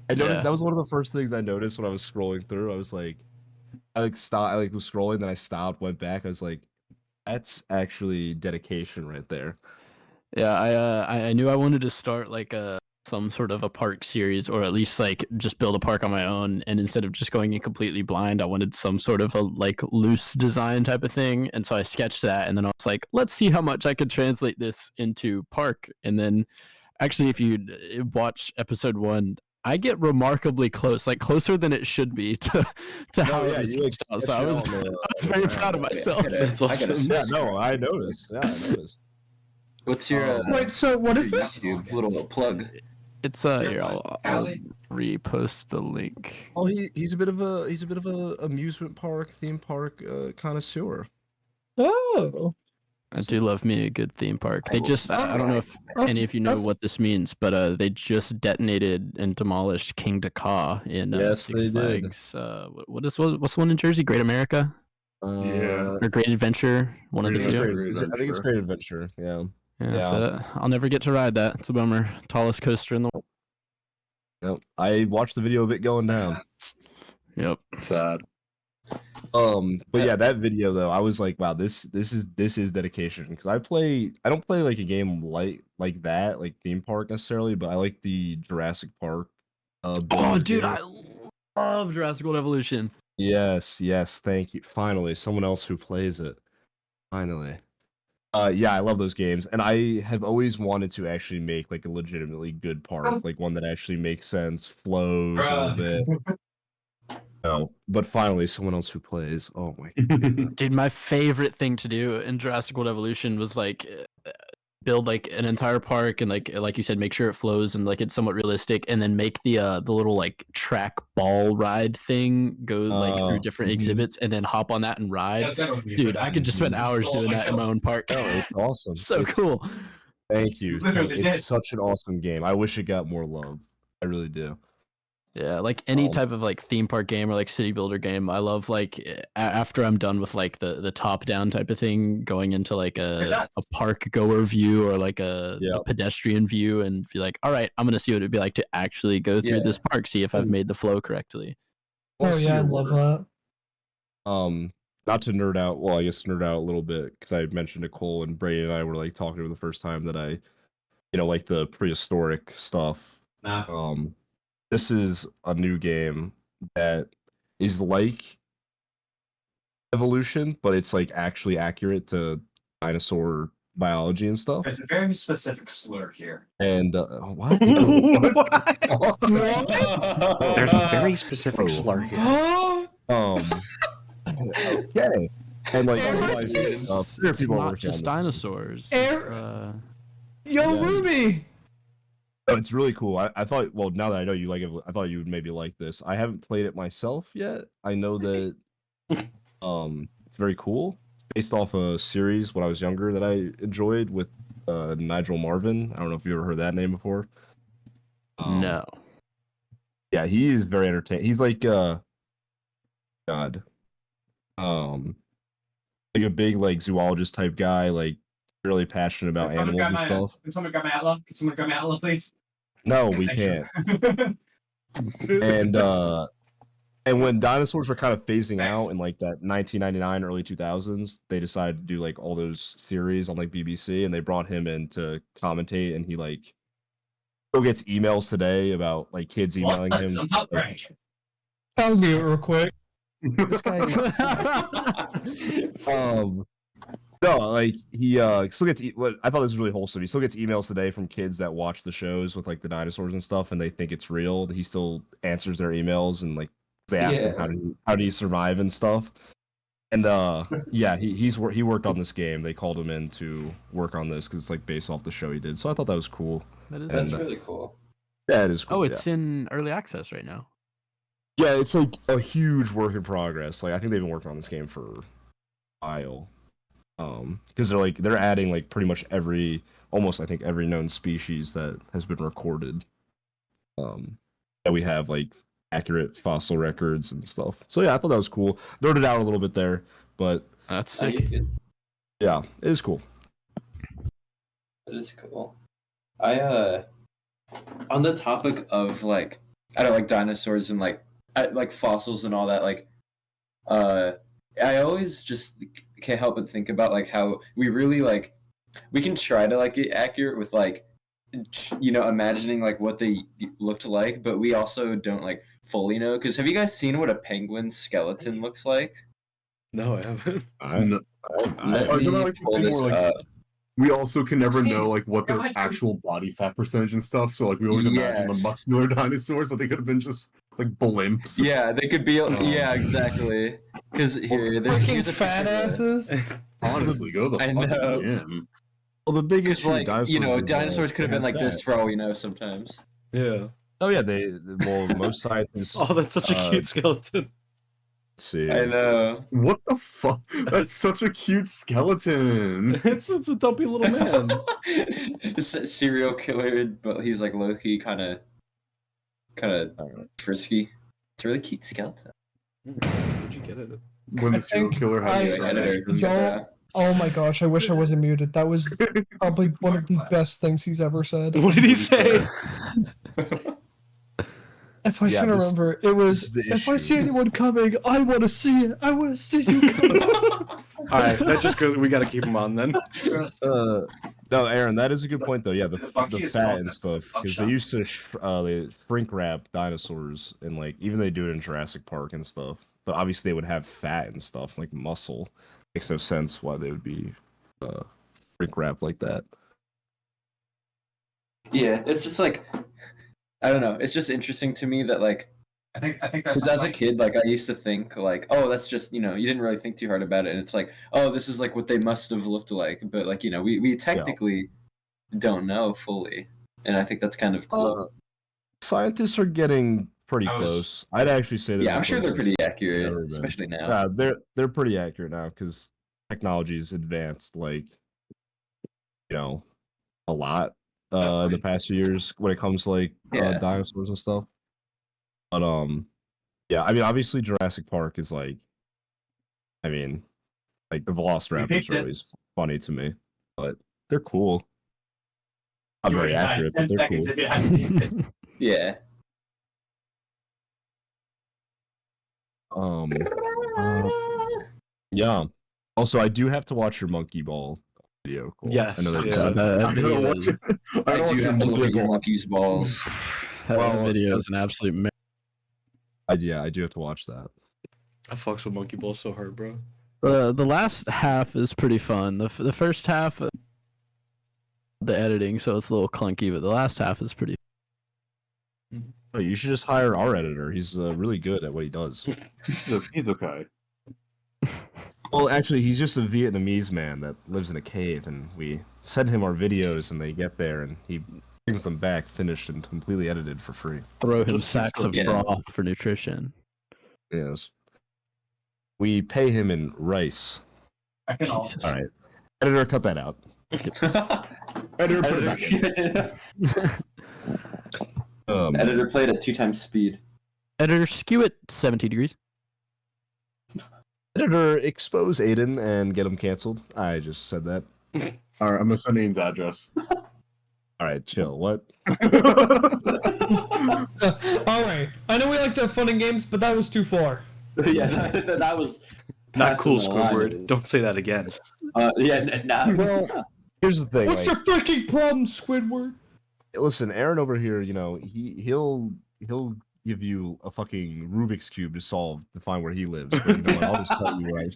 I noticed Yeah. that was one of the first things I noticed when I was scrolling through. I was like, I was scrolling, then I stopped, went back. I was like, that's actually dedication right there. Yeah, I knew I wanted to start like some sort of a park series, or at least like just build a park on my own. And instead of just going in completely blind, I wanted some sort of a like loose design type of thing. And so I sketched that, and then I was like, let's see how much I could translate this into park. And then, actually, if you watch episode 1, I get remarkably close, like closer than it should be to how it was sketched out. So I was very proud of myself. That's awesome. Yeah, no, I noticed. Yeah, I noticed. What's your Wait, so what is this? YouTube little plug? It's here, I'll repost the link. Oh, he's a bit of a amusement park, theme park connoisseur. Oh. I do love me a good theme park. They just, I don't know if any of you know what this means, but they just detonated and demolished King Dakar in Yes, Six they did. Flags. What's the one in Jersey? Great America? Yeah. Or Great Adventure? One of the Great two? Adventure. I think it's Great Adventure. Yeah. Yeah, so I'll never get to ride that. It's a bummer. Tallest coaster in the world. Yep. I watched the video of it going down. Yep. Sad. But yeah, that video though, I was like, wow, this is dedication, because I don't play like a game like that, like theme park necessarily, but I like the Jurassic Park. Oh, dude, game. I love Jurassic World Evolution. Yes, thank you. Finally, someone else who plays it. Finally. Yeah, I love those games, and I have always wanted to actually make like a legitimately good park, like one that actually makes sense, flows a little bit. No, but finally, someone else who plays. Oh my god. Dude, my favorite thing to do in Jurassic World Evolution was like build like an entire park and like you said, make sure it flows and like it's somewhat realistic, and then make the little like track ball ride thing go like through different exhibits, and then hop on that and ride. Dude, I could just spend hours doing that in my own park. Oh, it's awesome. So It's- cool. Thank you. Literally It's did. such an awesome game. I wish it got more love. I really do. Yeah, like any Um, type of like theme park game or like city builder game, I love like after I'm done with like the top down type of thing, going into like a park goer view or like Yeah. a pedestrian view, and be like, all right, I'm gonna see what it'd be like to actually go through Yeah. this park, see if I've made the flow correctly. Oh yeah, I love that. Not to nerd out. Well, I guess nerd out a little bit because I mentioned Nicole and Brady and I were like talking over the first time that I, like the prehistoric stuff. Nah. This is a new game that is like evolution, but it's like actually accurate to dinosaur biology and stuff. There's a very specific slur here. And what? There's a very specific slur here. Okay. And like, It's people are not working on just this. dinosaurs. Yo, Yeah. Ruby! Oh, it's really cool. I thought, well, now that I know you like it, I thought you would maybe like this. I haven't played it myself yet. I know that it's very cool. It's based off a series when I was younger that I enjoyed with Nigel Marvin. I don't know if you ever heard that name before. No. Yeah, he is very entertaining. He's like God. Like a big like zoologist type guy, like really passionate about animals and stuff. Can someone grab my outlaw? Can someone grab my outlaw, please? No, we Thank can't. you. And when dinosaurs were kind of phasing Thanks. out in like that 1999 early 2000s, they decided to do like all those series on like BBC, and they brought him in to commentate, and he like still gets emails today about like kids emailing him. I'm not Frank. I'll mute real quick. This guy no, like he still gets what I thought this was really wholesome. He still gets emails today from kids that watch the shows with like the dinosaurs and stuff, and they think it's real. He still answers their emails, and like they ask him how do you survive and stuff. And yeah, he worked on this game. They called him in to work on this because it's like based off the show he did. So I thought that was cool. That's really cool. Yeah, it is cool. Oh, it's in early access right now. Yeah, it's like a huge work in progress. Like I think they've been working on this game for a while. Because they're adding like pretty much almost I think every known species that has been recorded. That we have like accurate fossil records and stuff. So yeah, I thought that was cool. Nerded out a little bit there, but That's sick. yeah, it is cool. That is cool. I on the topic of like I don't like dinosaurs and like fossils and all that, like I always just can't help but think about like how we really like we can try to like get accurate with like imagining like what they looked like, but we also don't like fully know. Because have you guys seen what a penguin skeleton looks like? No, I haven't. We also can never know like what their actual body fat percentage and stuff. So like we always imagine the muscular dinosaurs, but they could have been just like blimps. Yeah, they could be. Yeah, exactly. Because here's a fat asses. Honestly, go to the I fucking know. gym. Well, the biggest Like dinosaurs, dinosaurs could have been like this for all we know. Sometimes. Yeah. Oh yeah, most scientists. Oh, that's such a cute skeleton. Let's see. I know. What the fuck? That's such a cute skeleton. It's a dumpy little man. It's a serial killer, but he's like low key, kind of frisky. It's a really cute skeleton. Where'd you get it? When the serial killer had Oh my gosh, I wish I wasn't muted. That was probably one of the best things he's ever said. What did he say? If I can remember, it was, if I see anyone coming, I want to see it. I want to see you coming. Alright, that just goes, we gotta keep him on then. No, Aaron, that is a good point though. Yeah, the fat and stuff, because they used to they shrink wrap dinosaurs, and like even they do it in Jurassic Park and stuff. But obviously they would have fat and stuff like muscle. Makes no sense why they would be shrink wrapped like that. Yeah, it's just like I don't know. It's just interesting to me that like I think that's because as a kid, like I used to think like, oh, that's just you didn't really think too hard about it, and it's like, oh, this is like what they must have looked like, but like we technically don't know fully, and I think that's kind of cool. Scientists are getting pretty close. I'd actually say that. Yeah, I'm sure they're pretty accurate, especially now. Yeah, they're pretty accurate now because technology is advanced, like a lot in the past few years when it comes to like dinosaurs and stuff. But yeah, I mean, obviously Jurassic Park is like, I mean, like the Velociraptors picked are it. always funny to me, but they're cool. Not You very already had accurate, 10 but they're seconds cool. if you hadn't picked it. Yeah. Yeah. Also, I do have to watch your Monkey Ball video. Cole. Yes, I know that. yeah. That I'm gonna video watch is, it. I watch do your have to look monkey at your ball. monkey's balls. that Well, video is an absolute. Yeah, I do have to watch that. I fucks with Monkey Ball so hard, bro. The last half is pretty fun. The first half, the editing, so it's a little clunky, but the last half is pretty. Oh, you should just hire our editor. He's really good at what he does. He's okay. Well, actually, he's just a Vietnamese man that lives in a cave, and we send him our videos, and they get there, and he brings them back finished and completely edited for free. Throw him Just sacks of yes. broth for nutrition. Yes. We pay him in rice. I can all. Jesus. All right. Editor, cut that out. Editor, put it back in. Editor played at 2 times speed. Editor, skew it 70 degrees. Editor, expose Aiden and get him canceled. I just said that. All right, I'm gonna send Ian's address. All right, chill. What? Alright, I know we like to have fun and games, but that was too far. Yes, that was Not cool, passing the line. Squidward. Don't say that again. Well, here's the thing. What's Like, your freaking problem, Squidward? listen, Aaron over here, you know, he'll give you a fucking Rubik's cube to solve to find where he lives. But you know what? I'll just tell you right.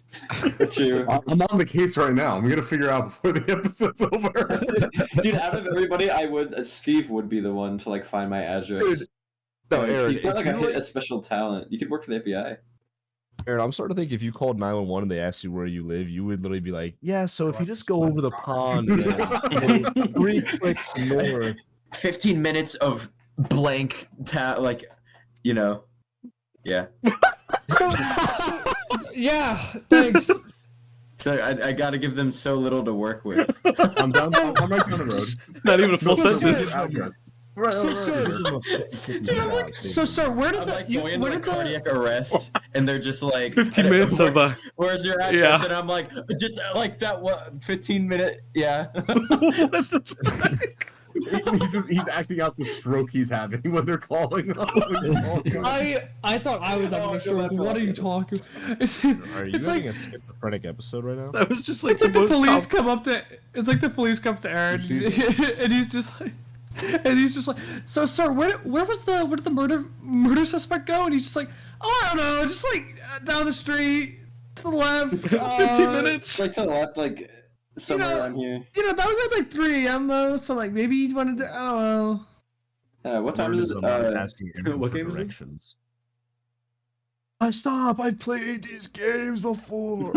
That's true. I'm on the case right now. I'm gonna figure out before the episode's over. Dude, out of everybody, Steve would be the one to like find my address. Dude, no, Like, Aaron, he's got if like you, a special talent. You could work for the FBI. Aaron, I'm starting to think if you called 911 and they asked you where you live, you would literally be like, "Yeah, so if you just go over the pond, and then 3 clicks more." 15 minutes of blank yeah. Yeah, thanks. So I got to give them so little to work with. I'm right down the road. Not even a full No, sentence. Address. So, sir, where did I'm the like you, going into where like did the cardiac arrest, and they're just like 15 minutes of where's your address? Yeah. And I'm like, just like that. What 15-minute? Yeah. He's acting out the stroke he's having when they're calling him. I thought I was having a stroke. What are you talking? Are you It's having like a schizophrenic episode right now? That was just like it's like the the most police come up to. It's like the police come to Aaron, and he's just like. And he's just like, so sir, where did the murder suspect go? And he's just like, oh, I don't know, just like down the street to the left. 15 minutes. Like to the left, like somewhere around here. You know, that was at like 3 a.m. though, so like maybe he wanted to. I don't know. What time is it? Asking Aaron what for game is it? directions. Stop! I've played these games before.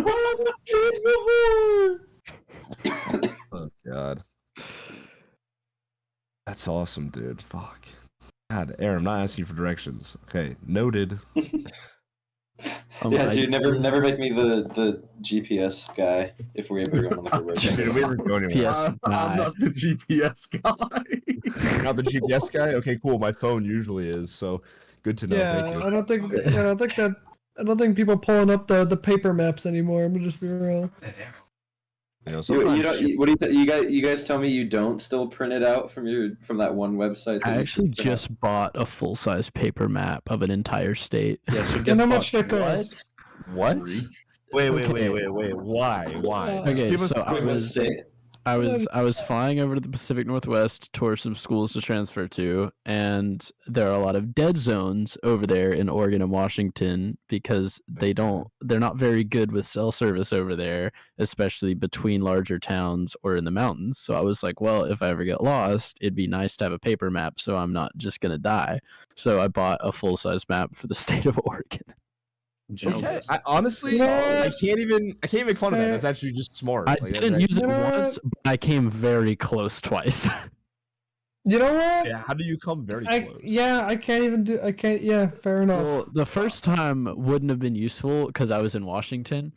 Oh God. That's awesome, dude. Fuck. God, Aaron, I'm not asking for directions. Okay, noted. Yeah, dude, never make me the GPS guy if we ever go on like a road trip. Did we ever go anywhere? PS I'm not the GPS guy. Not the GPS guy? Okay, cool. My phone usually is, so good to know. Yeah, Thank you. I don't think people pulling up the paper maps anymore. I'm gonna just be real. You know, You sometimes don't. shit- What do you guys tell me you don't still print it out from that one website? that I you actually should print just bought a full-size paper map of an entire state. Yeah, so And get how much fucked. that cost? What? Wait. Okay. Why? Just Okay, give us so a I out? was State? I was flying over to the Pacific Northwest towards some schools to transfer to, and there are a lot of dead zones over there in Oregon and Washington because they're not very good with cell service over there, especially between larger towns or in the mountains. So I was like, well, if I ever get lost, it'd be nice to have a paper map so I'm not just gonna die. So I bought a full-size map for the state of Oregon. Okay. I honestly, You know I what? can't even make fun of that. That's actually just smart. I Like, that's didn't use it You know what? once, but I came very close twice. You know what? Yeah, how do you come very I close? can't. Yeah, fair enough. Well, the first time wouldn't have been useful because I was in Washington,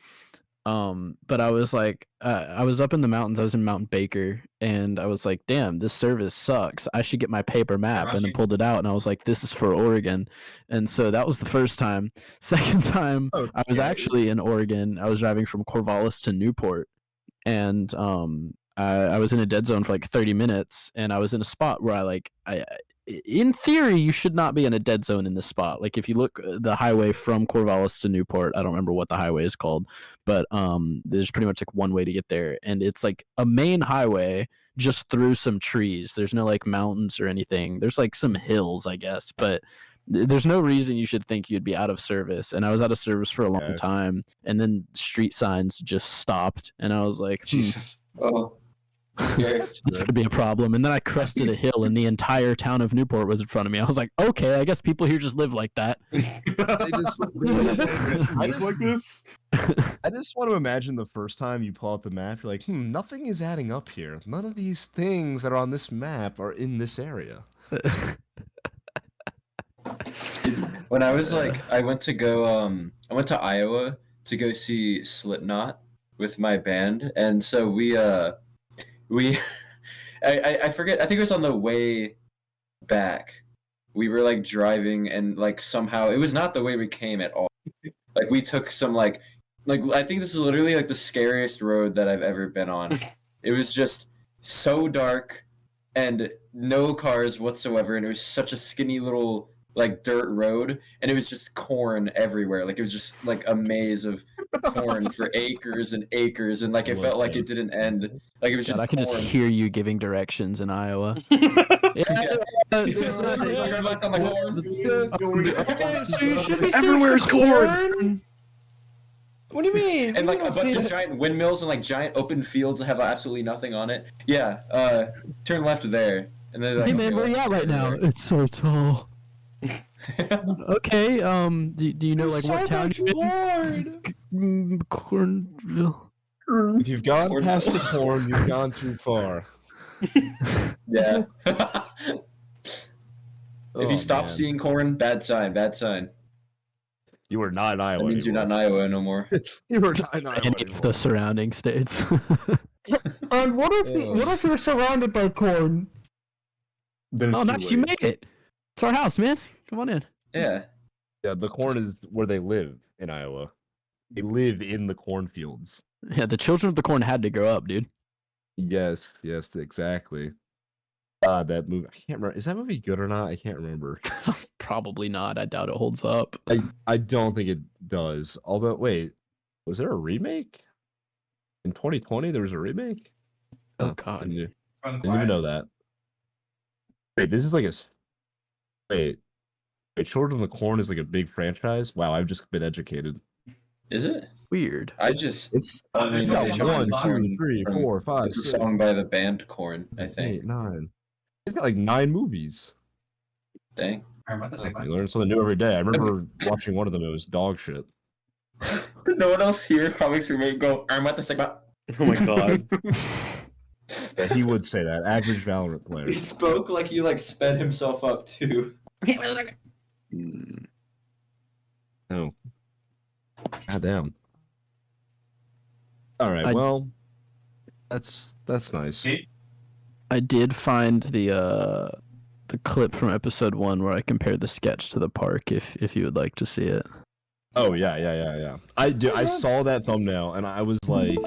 But I was like, I was up in the mountains. I was in Mount Baker, and I was like, damn, this service sucks. I should get my paper map, and then pulled it out, and I was like, this is for Oregon. And so that was the first time. Second time, I was actually in Oregon. I was driving from Corvallis to Newport, and I was in a dead zone for like 30 minutes, and I was in a spot where I in theory, you should not be in a dead zone in this spot. Like if you look the highway from Corvallis to Newport, I don't remember what the highway is called, but there's pretty much like one way to get there, and it's like a main highway just through some trees. There's no like mountains or anything. There's like some hills, I guess, but there's no reason you should think you'd be out of service. And I was out of service for a long time, and then street signs just stopped, and I was like, Jesus. Oh. This could be a problem. And then I crested a hill, and the entire town of Newport was in front of me. I was like, okay, I guess people here just live like that. I just want to imagine the first time you pull out the map, you're like, nothing is adding up here. None of these things that are on this map are in this area. When I was like, I went to Iowa to go see Slipknot with my band, and so we I forget, I think it was on the way back. We were like driving, and like somehow it was not the way we came at all. Like we took some like I think this is literally like the scariest road that I've ever been on. It was just so dark and no cars whatsoever, and it was such a skinny little like dirt road, and it was just corn everywhere. Like it was just like a maze of corn for acres and acres, and like it felt like it didn't end. Like it was just I can just corn. hear you giving directions in Iowa. So you should be Everywhere's corn. What do you mean? And like You a don't bunch see of this- giant windmills and like giant open fields that have absolutely nothing on it. Yeah, turn left there. And then like, Hey man, okay, where you let's at right go now? there. It's so tall. Okay, do you know like what town you're in? Cornville. If you've gone Corn- past the corn, you've gone too far. Yeah. If you Oh, stop man. seeing corn, bad sign, bad sign. You are not in Iowa. That means you're not in Iowa no more. You are not in Iowa Any of anymore. the surrounding states. And what if you're surrounded by corn? Then it's Oh, too nice, you late. made it. It's our house, man. Come on in. Yeah. Yeah, the corn is where they live in Iowa. They live in the cornfields. Yeah, the children of the corn had to grow up, dude. Yes, exactly. That movie. I can't remember. Is that movie good or not? I can't remember. Probably not. I doubt it holds up. I don't think it does. Although, wait, was there a remake? In 2020, there was a remake? Oh, God. Didn't even know that. Wait, this is like Wait, Children of the Corn is like a big franchise? Wow, I've just been educated. Is it? Weird. I just It's I mean, it's got it's 1, Corn 2, 3, from- 4, 5, It's a 6, song by the band Corn, I think. 8, 9. It's got like 9 movies. Dang. You learn something new every day. I remember watching one of them. It was dog shit. Did no one else hear comics remake go, I'm at the segment? Oh my god. Yeah, he would say that. Average Valorant player. He spoke like he like sped himself up too. Oh. Goddamn. All right. I- Well, that's nice. I did find the clip from episode 1 where I compared the sketch to the park. If you would like to see it. Oh yeah. I saw that thumbnail and I was like,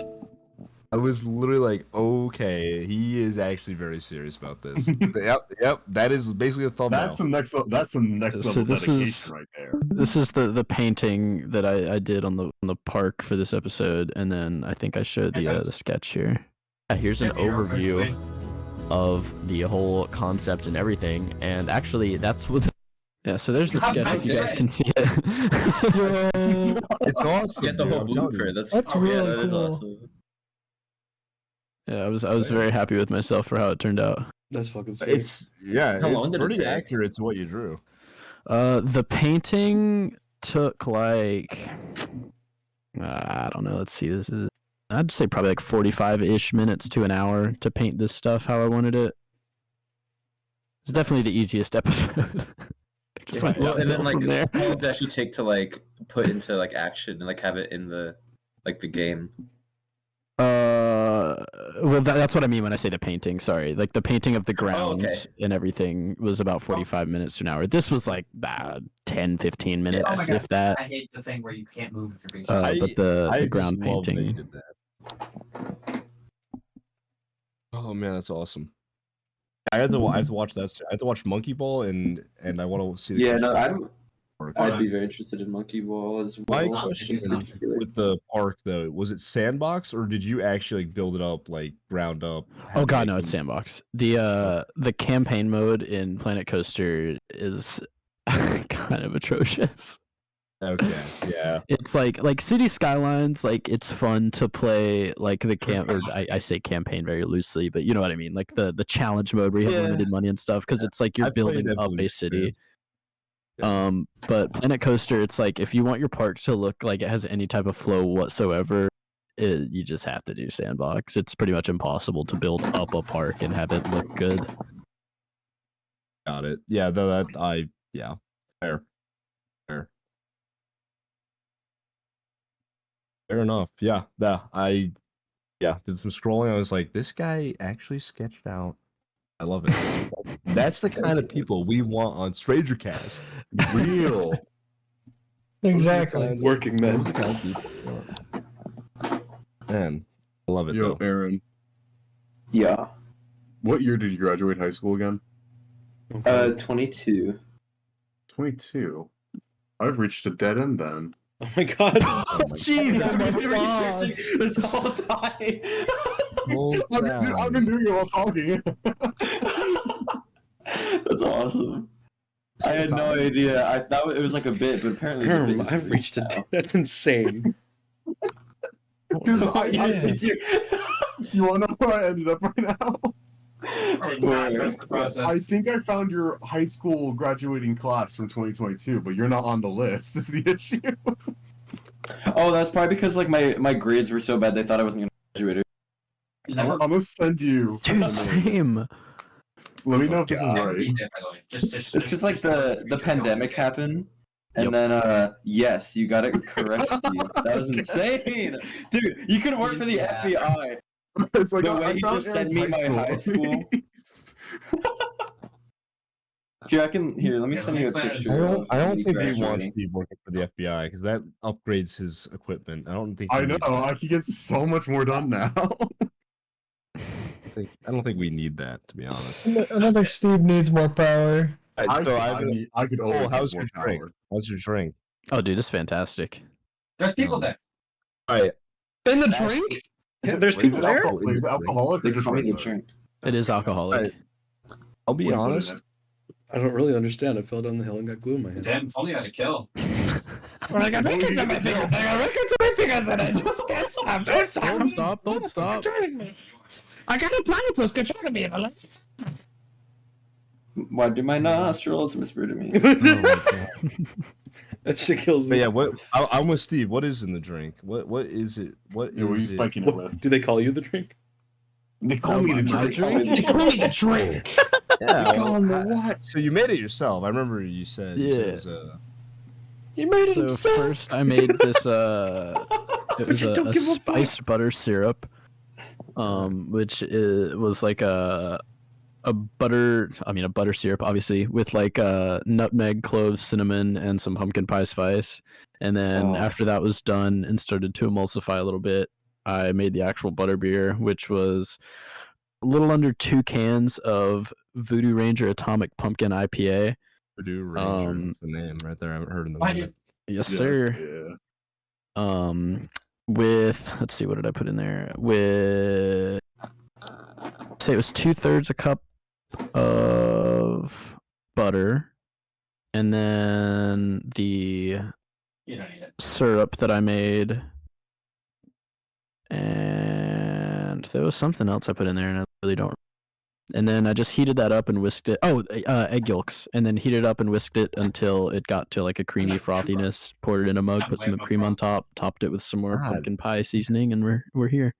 I was literally like, okay, he is actually very serious about this. Yep. That is basically a thumbnail. That's some next So level this dedication is- right there. This is the painting that I did on the park for this episode, and then I think I showed the sketch here. Yeah, here's an overview of the whole concept and everything, and actually that's what. Yeah, so there's the sketch if you guys can see it. It's awesome. Get the dude, whole I'm telling you. blueprint. That's That's yeah, really that is cool. awesome. Yeah, I was very happy with myself for how it turned out. That's fucking sick. It's How it's long did it pretty take? accurate to what you drew. The painting took like I don't know. Let's see. This is I'd say probably like 45-ish minutes to an hour to paint this stuff how I wanted it. It's definitely the easiest episode. Just went Well, and then downhill like from there. how long did it actually take to like put into like action and like have it in the like the game. Well, that's what I mean when I say the painting. Sorry, like the painting of the grounds okay. and everything was about 45 minutes to an hour. This was like 10, 15 minutes, Oh my God. if that. I hate the thing where you can't move if you're being But the I ground just love that you painting. did that. Oh man, that's awesome. I have to watch that. I have to watch Monkey Ball and I want to see the Yeah, no, construction park. I'd be very interested in Monkey Ball as My well. question with the park though, was it sandbox or did you actually like build it up like ground up? Oh have, god, like, no, it's sandbox. The campaign mode in Planet Coaster is kind of atrocious. Okay, yeah. It's like City Skylines, like it's fun to play like the I say campaign very loosely, but you know what I mean, like the challenge mode where you have limited money and stuff, because it's like you're I've played building up a Evolution, city. yeah. But Planet Coaster, it's like if you want your park to look like it has any type of flow whatsoever, you just have to do sandbox. It's pretty much impossible to build up a park and have it look good. Got it. Yeah, though yeah. Fair. Fair enough. Yeah. Did some scrolling. I was like, this guy actually sketched out. I love it. That's the kind of people we want on strangercast. Real. Exactly. Working men. Those are the kind of people we want. Man, I love it Yo, though. Aaron, Yeah. what year did you graduate high school again? 22. 22. I've reached a dead end then. Oh my god. Jesus, I've my been God. researching this whole time. I've been doing it while talking. That's awesome. I had no idea. I thought it was like a bit, but apparently the bit is I've real reached now. That's insane. Because Yeah. you want to know where I ended up right now? I did not trust the process. I think I found your high school graduating class from 2022, but you're not on the list. Is the issue? Oh, that's probably because like my grades were so bad they thought I wasn't gonna graduate. I'm gonna send you. Dude, same. Let me know if this is Never right. beat that, by the way. Just It's because like the pandemic happened, and Yep. then yes, you got it correct, Steve. That was insane, dude. You could work for the FBI. It's like The I way you found just sent Aaron's me my high school. Here, let me send you a picture. I don't of think me he wants graduating. Steve working for the FBI because that upgrades his equipment. I don't think. I he know. needs that. I can get so much more done now. I don't think we need that, to be honest. I don't think Steve needs more power. I could always how's use your more drink? power. How's your drink? Oh, dude, it's fantastic. There's people there. All right. In the drink? Yeah, there's Is people it there. Is it alcoholic or They just call me the regular? drink. It is alcoholic. Right. I'll be What do you put in honest. it? I don't really understand. I fell down the hill and got glue in my hand. Damn, if only I had a kill. Well, I got records on my fingers. I got records on my fingers, and I just can't stop. Just stop. Don't stop! Don't stop! Controlling me. I got a platypus controlling me, Evelyn. Why do my nostrils whisper to me? Oh my God. That shit kills But me. yeah, I'm with Steve. What is in the drink? What is it? What Yeah, what are you is it? spiking it with? Do they call you the drink? They call me the my drink. They call me the drink. Yeah. They call him the what? So you made it yourself. I remember you said. Yeah. It was, You made it So himself. first, I made this. It was you a don't give a fuck. spiced butter syrup, which was like a butter. I mean, a butter syrup, obviously, with like nutmeg, cloves, cinnamon, and some pumpkin pie spice. And then Oh. after that was done and started to emulsify a little bit, I made the actual butter beer, which was a little under 2 cans of Voodoo Ranger Atomic Pumpkin IPA. Purdue Ranger. That's the name right there. I haven't heard in the Why moment. Yes, Yes, sir. Yeah. With let's see, what did I put in there? With say it was 2/3 a cup of butter, and then the You don't need it. syrup that I made, and there was something else I put in there, and I really don't. And then I just heated that up and whisked it. Oh, egg yolks, and then heated up and whisked it until it got to like a creamy frothiness. Poured it in a mug, put some whipped cream on top, topped it with some more God. pumpkin pie seasoning, and we're here.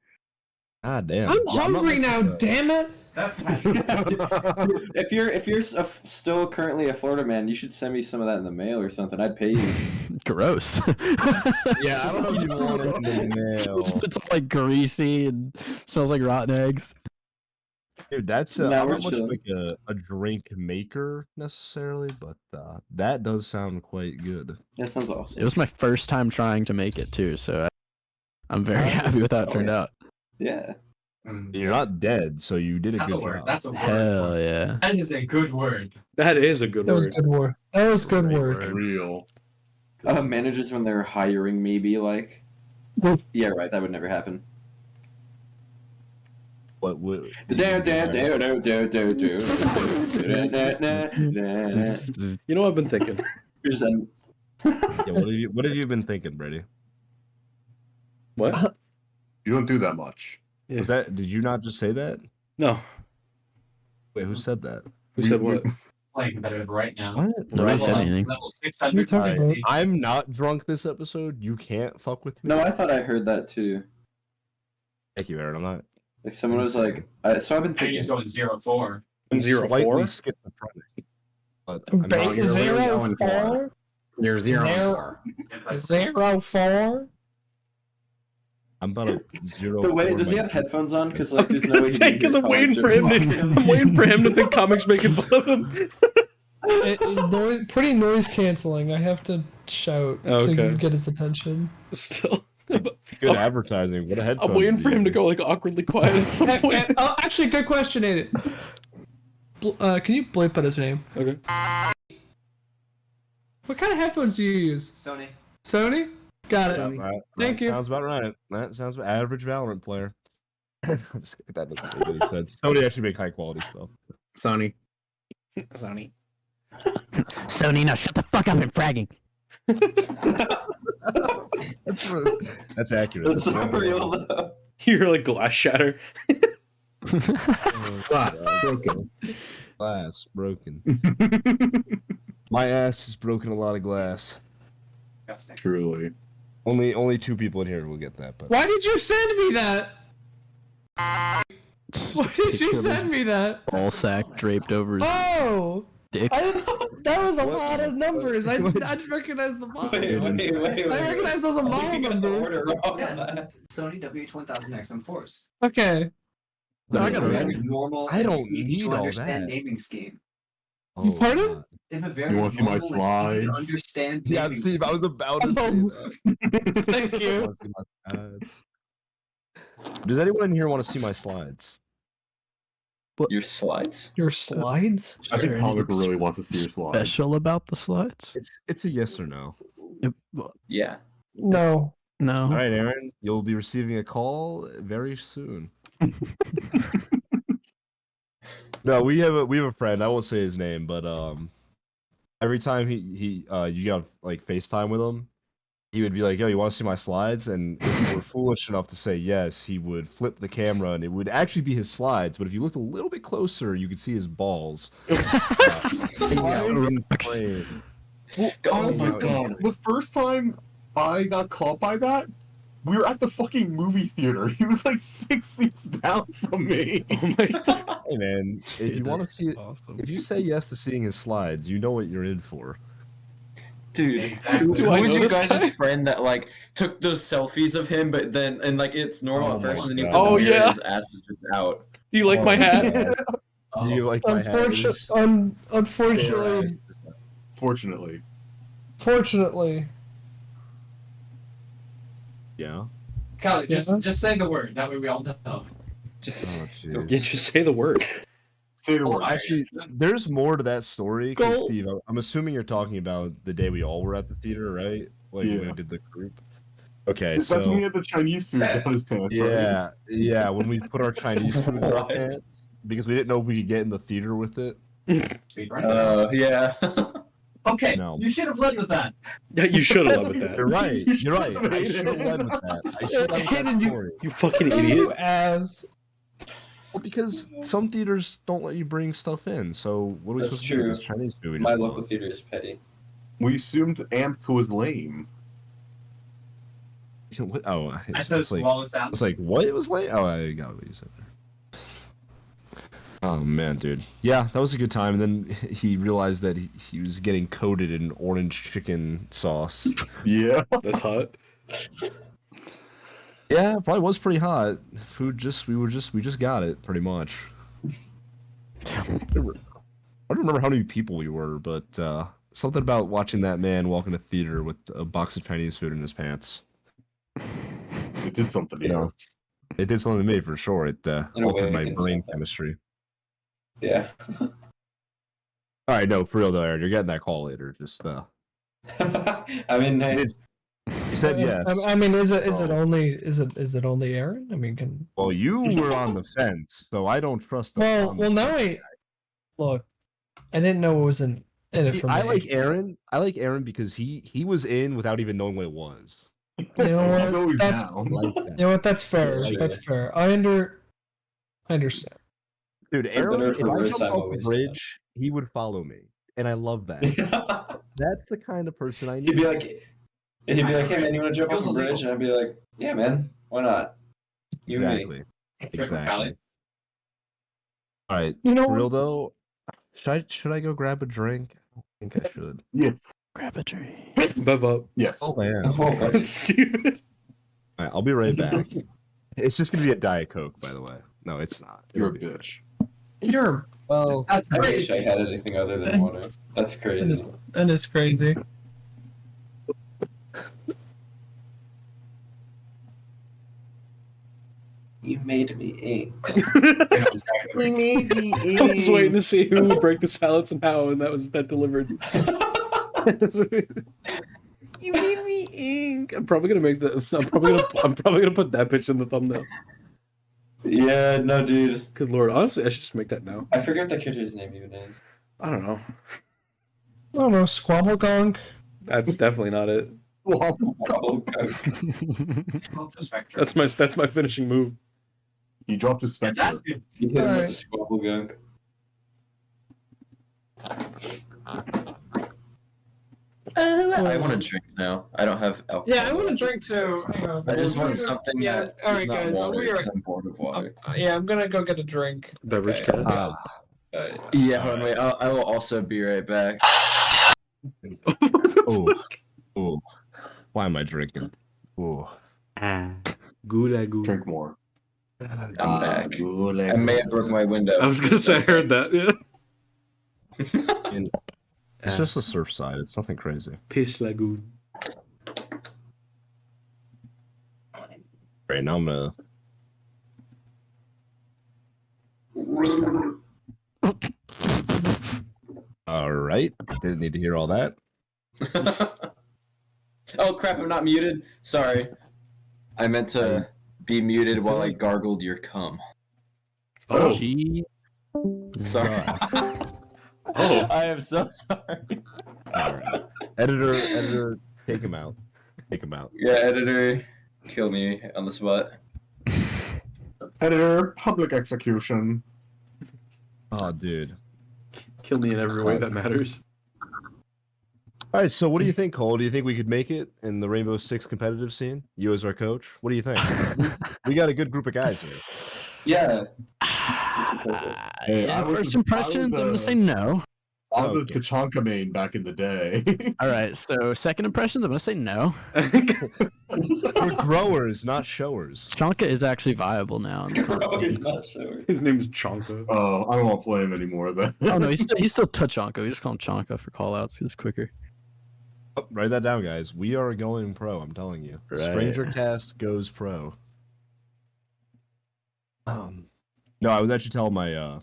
Ah, damn. I'm Yeah, not hungry much now, of a- damn it. That's If you're still currently a Florida man, you should send me some of that in the mail or something. I'd pay you. Gross. Yeah, I don't know if you want it in the mail. It's all like greasy and smells like rotten eggs. Dude, that's Nah, I'm we're not much chilling. like a drink maker necessarily, but that does sound quite good. That sounds awesome. It was my first time trying to make it too, so I'm very happy with how it turned out. Yeah. You're not dead, so you did a That's good a word. job. That's a word. Hell yeah. That is a good word. That is a good That was word. good work. That was good Great work. word. Real. Managers when they're hiring maybe like. Well- Yeah, right. That would never happen. What would You You know what I've been thinking? Yeah, what have you been thinking, Brady? What? You don't do that much. Yeah. Was that did you not just say that? No. Wait, who said that? Who said what? Playing competitive right now. What? Nobody said anything. Level 600. You're talking about- I'm not drunk this episode. You can't fuck with me. No, I thought I heard that too. Thank you, Aaron. I'm not. Like someone was like, so I've been And he's thinking. going 0-4. Zero slightly four? skip the front. But I'm Ba- not, you're zero going for four. You're Zero. 0-4. I'm about a 0. But wait, does he have headphones on? Because like, there's no way he can Because hear I'm waiting for Colin him just to. walking. I'm waiting for him to think comics making fun of him. Pretty noise canceling. I have to shout Okay. to get his attention. Still. good advertising. What a headphones. I'm waiting for him to do. go like awkwardly quiet at some point. Actually, good question, Aiden. Can you bleep out his name? Okay. What kind of headphones do you use? Sony. Sony? Got it. That Thank you. Sounds about right. That sounds about average Valorant player. I'm just kidding. That doesn't make any sense. Sony actually make high quality stuff. Sony. Sony. Sony, now shut the fuck up and fragging. That's accurate. That's not real though. You're like glass shatter. Glass broken. Glass broken. My ass has broken a lot of glass. Truly. Only 2 people in here will get that. But Why did you send me that? Why did you send me that? Ball sack draped over his Oh! dick. That was a What? lot of numbers. I What? didn't recognize the model. Wait. I recognize those a You model got the number. order wrong. Yes, the Sony WH-1000X M4s. Okay. No, I got it Very right. normal. I don't and easy need to all understand that. naming scheme. oh, Pardon? God. They have a very You wanna see my normal and easy to slides? understand Yeah, naming Steve, I was about to say Oh. that. Thank I you. wanna see my slides. Does anyone in here want to see my slides? Your slides? Your slides? I think there Comic anything really wants to see your slides. Special about the slides? It's a yes or no. Yeah. No. No. All right, Aaron, you'll be receiving a call very soon. No, we have a friend. I won't say his name, but every time you got like FaceTime with him, he would be like, "Yo, you want to see my slides?" And if you were foolish enough to say yes, he would flip the camera, and it would actually be his slides. But if you looked a little bit closer, you could see his balls. In frame. Honestly, Oh my God. the first time I got caught by that, we were at the fucking movie theater. He was like 6 seats down from me. Oh my god. Hey man, if you want to see it, awesome. if you say yes to seeing his slides, you know what you're in for. Dude, Exactly. Do who I was know your this guys' guy? friend that like took those selfies of him, but then and like it's normal Oh at first, my and then you God. put Oh, the mirror, yeah. his ass is just out. Do you like my hat? Do you like my hat? It is- Unfortunately, fortunately, Yeah. Callie, Yeah. just say the word. That way we all know. Just Oh, jeez. Yeah, just say the word. Say the word. Actually, there's more to that story. Because Go. Steve, I'm assuming you're talking about the day we all were at the theater, right? Like when we Yeah. did the group. Okay, That's so when he had the Chinese food on his pants, right? yeah, when we put our Chinese food in our What? pants because we didn't know if we could get in the theater with it. Speed right Yeah. Okay, No. you should have led with that. Yeah, you should have led with You're that. right. You're right. I made should have it. led with that. I should have Hayden, that you- story. You fucking you idiot. as Well, because some theaters don't let you bring stuff in. So what are we That's supposed to do with true. this Chinese food? We My just local bought? theater is petty. We assumed Amp was lame. What? Oh, I it's said like, swallow sound. it's like what? It was late. Oh, I got what you said. Oh man, dude. Yeah, that was a good time. And then he realized that he was getting coated in orange chicken sauce. Yeah. That's hot. Yeah, it probably was pretty hot. Food we just got it pretty much. I don't remember how many people we were, but something about watching that man walk in a theater with a box of Chinese food in his pants. It did something to You you. know, it did something to me for sure. It In a altered way, my it did brain something. chemistry. Yeah. All right, no, for real though, Aaron, you're getting that call later. Just I mean, hey, you said yes. I mean, is it Oh. only Aaron? I mean, can Well, you were on the fence, so I don't trust the well now look. I didn't know it was in it for me. I like Aaron. I like Aaron because he was in without even knowing what it was. You know what? He's always That's down. Like that. you know what? That's fair. That's That's true. fair. I understand. Dude, For Aaron, better or if for I worse, jumped I'm off the always bridge, he would follow me, and I love that. That's the kind of person I he'd need. be like, hey man, you want to jump off a bridge? And I'd be like, yeah, man, why not? You and me. Exactly. Exactly. All right. You know For real what? though, should I go grab a drink? I think I should. Yeah. Grab a drink. Bev up. Yes. Oh man. Oh, that's- Stupid. All right, I'll be right back. It's just gonna be a Diet Coke, by the way. No, it's not. You're a It'll be- bitch. You're Well, that's I wish I crazy. had anything other than water. That's crazy. That is crazy. You made me ink. You made me I was waiting to see who would break the silence and how, and that delivered. You made me ink. I'm probably gonna make the. I'm probably gonna put that bitch in the thumbnail. Yeah, no, dude. Good lord, honestly, I should just make that now. I forget the character's name even is. I don't know. I don't know, Squabble Gong. That's definitely not it. Oh, Coke. That's my finishing move. He dropped his spectre. You hit him with Alright. the squabble gunk. I want to drink now. I don't have alcohol. Yeah, I want to drink too. Hang on. I just want something Yeah, that all is right, not guys. water, We are. 'cause I'm bored of water. Yeah, I'm gonna go get a drink. Beverage Okay. can. Yeah, hold on, wait. I will also be right back. oh, oh. Why am I drinking? Oh. Gulagu. Drink more. I'm back. Gulag. I may have broke my window. I was gonna say I heard that. Yeah. And it's just a surf side. It's nothing crazy. Piss lagoon. Right now I'm gonna. All right. Didn't need to hear all that. Oh crap! I'm not muted. Sorry. I meant to be muted while I gargled your cum. Oh. Gee. Sorry. Oh. I am so sorry. All right. Editor, take him out. Take him out. Yeah, editor, kill me on the spot. Editor, public execution. Oh, dude. Kill me in every way that matters. All right. So, what do you think, Cole? Do you think we could make it in the Rainbow Six competitive scene? You as our coach. What do you think? we got a good group of guys here. Yeah. Hey, I was First a- impressions, I was I'm gonna a- say no. I was Okay. a Tachanka main back in the day. All right, so second impressions, I'm gonna say no. We're growers, not showers. Chanka is actually viable now. Oh, he's not sure. His name is Chonka. Oh, I don't want to play him anymore then. Oh no, he's still Tachanka. We just call him Chanka for callouts. It's quicker. Oh, write that down, guys. We are going pro. I'm telling you. Right. Strangercast goes pro. No, I was actually telling I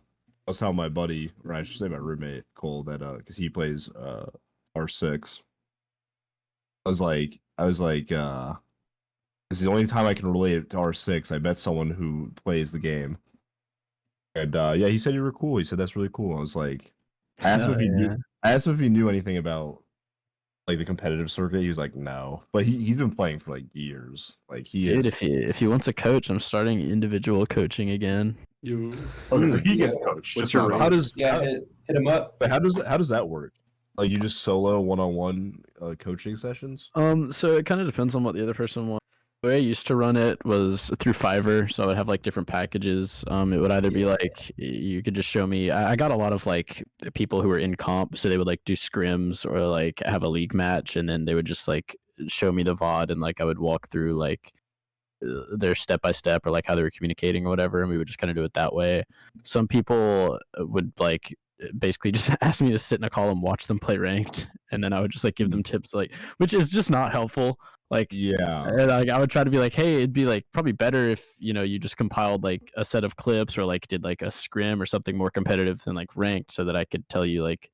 was telling my buddy, or I should say my roommate Cole, that because he plays R6. I was like, this is the only time I can relate it to R6. I met someone who plays the game, and yeah, he said you were cool. He said that's really cool. I was like, I asked him if he knew. I asked him if he knew anything about like the competitive circuit. He was like, no, but he's been playing for like years. Like he Dude, is. if he wants a coach, I'm starting individual coaching again. You. Okay, so he gets coached. What's just your not How us. does Yeah, hit him up. but how does that work? Like you just solo one-on-one coaching sessions? So it kind of depends on what the other person wants. The way I used to run it was through Fiverr, so I would have like different packages. It would either be like you could just show me. I got a lot of like people who were in comp, so they would like do scrims or like have a league match, and then they would just like show me the VOD, and like I would walk through like their step by step or like how they were communicating or whatever, and we would just kind of do it that way. Some people would like basically just ask me to sit in a call and watch them play ranked, and then I would just like give them tips, like, which is just not helpful. Like, Yeah. and like I would try to be like, hey, it'd be like probably better if you just compiled like a set of clips or like did like a scrim or something more competitive than like ranked, so that I could tell you like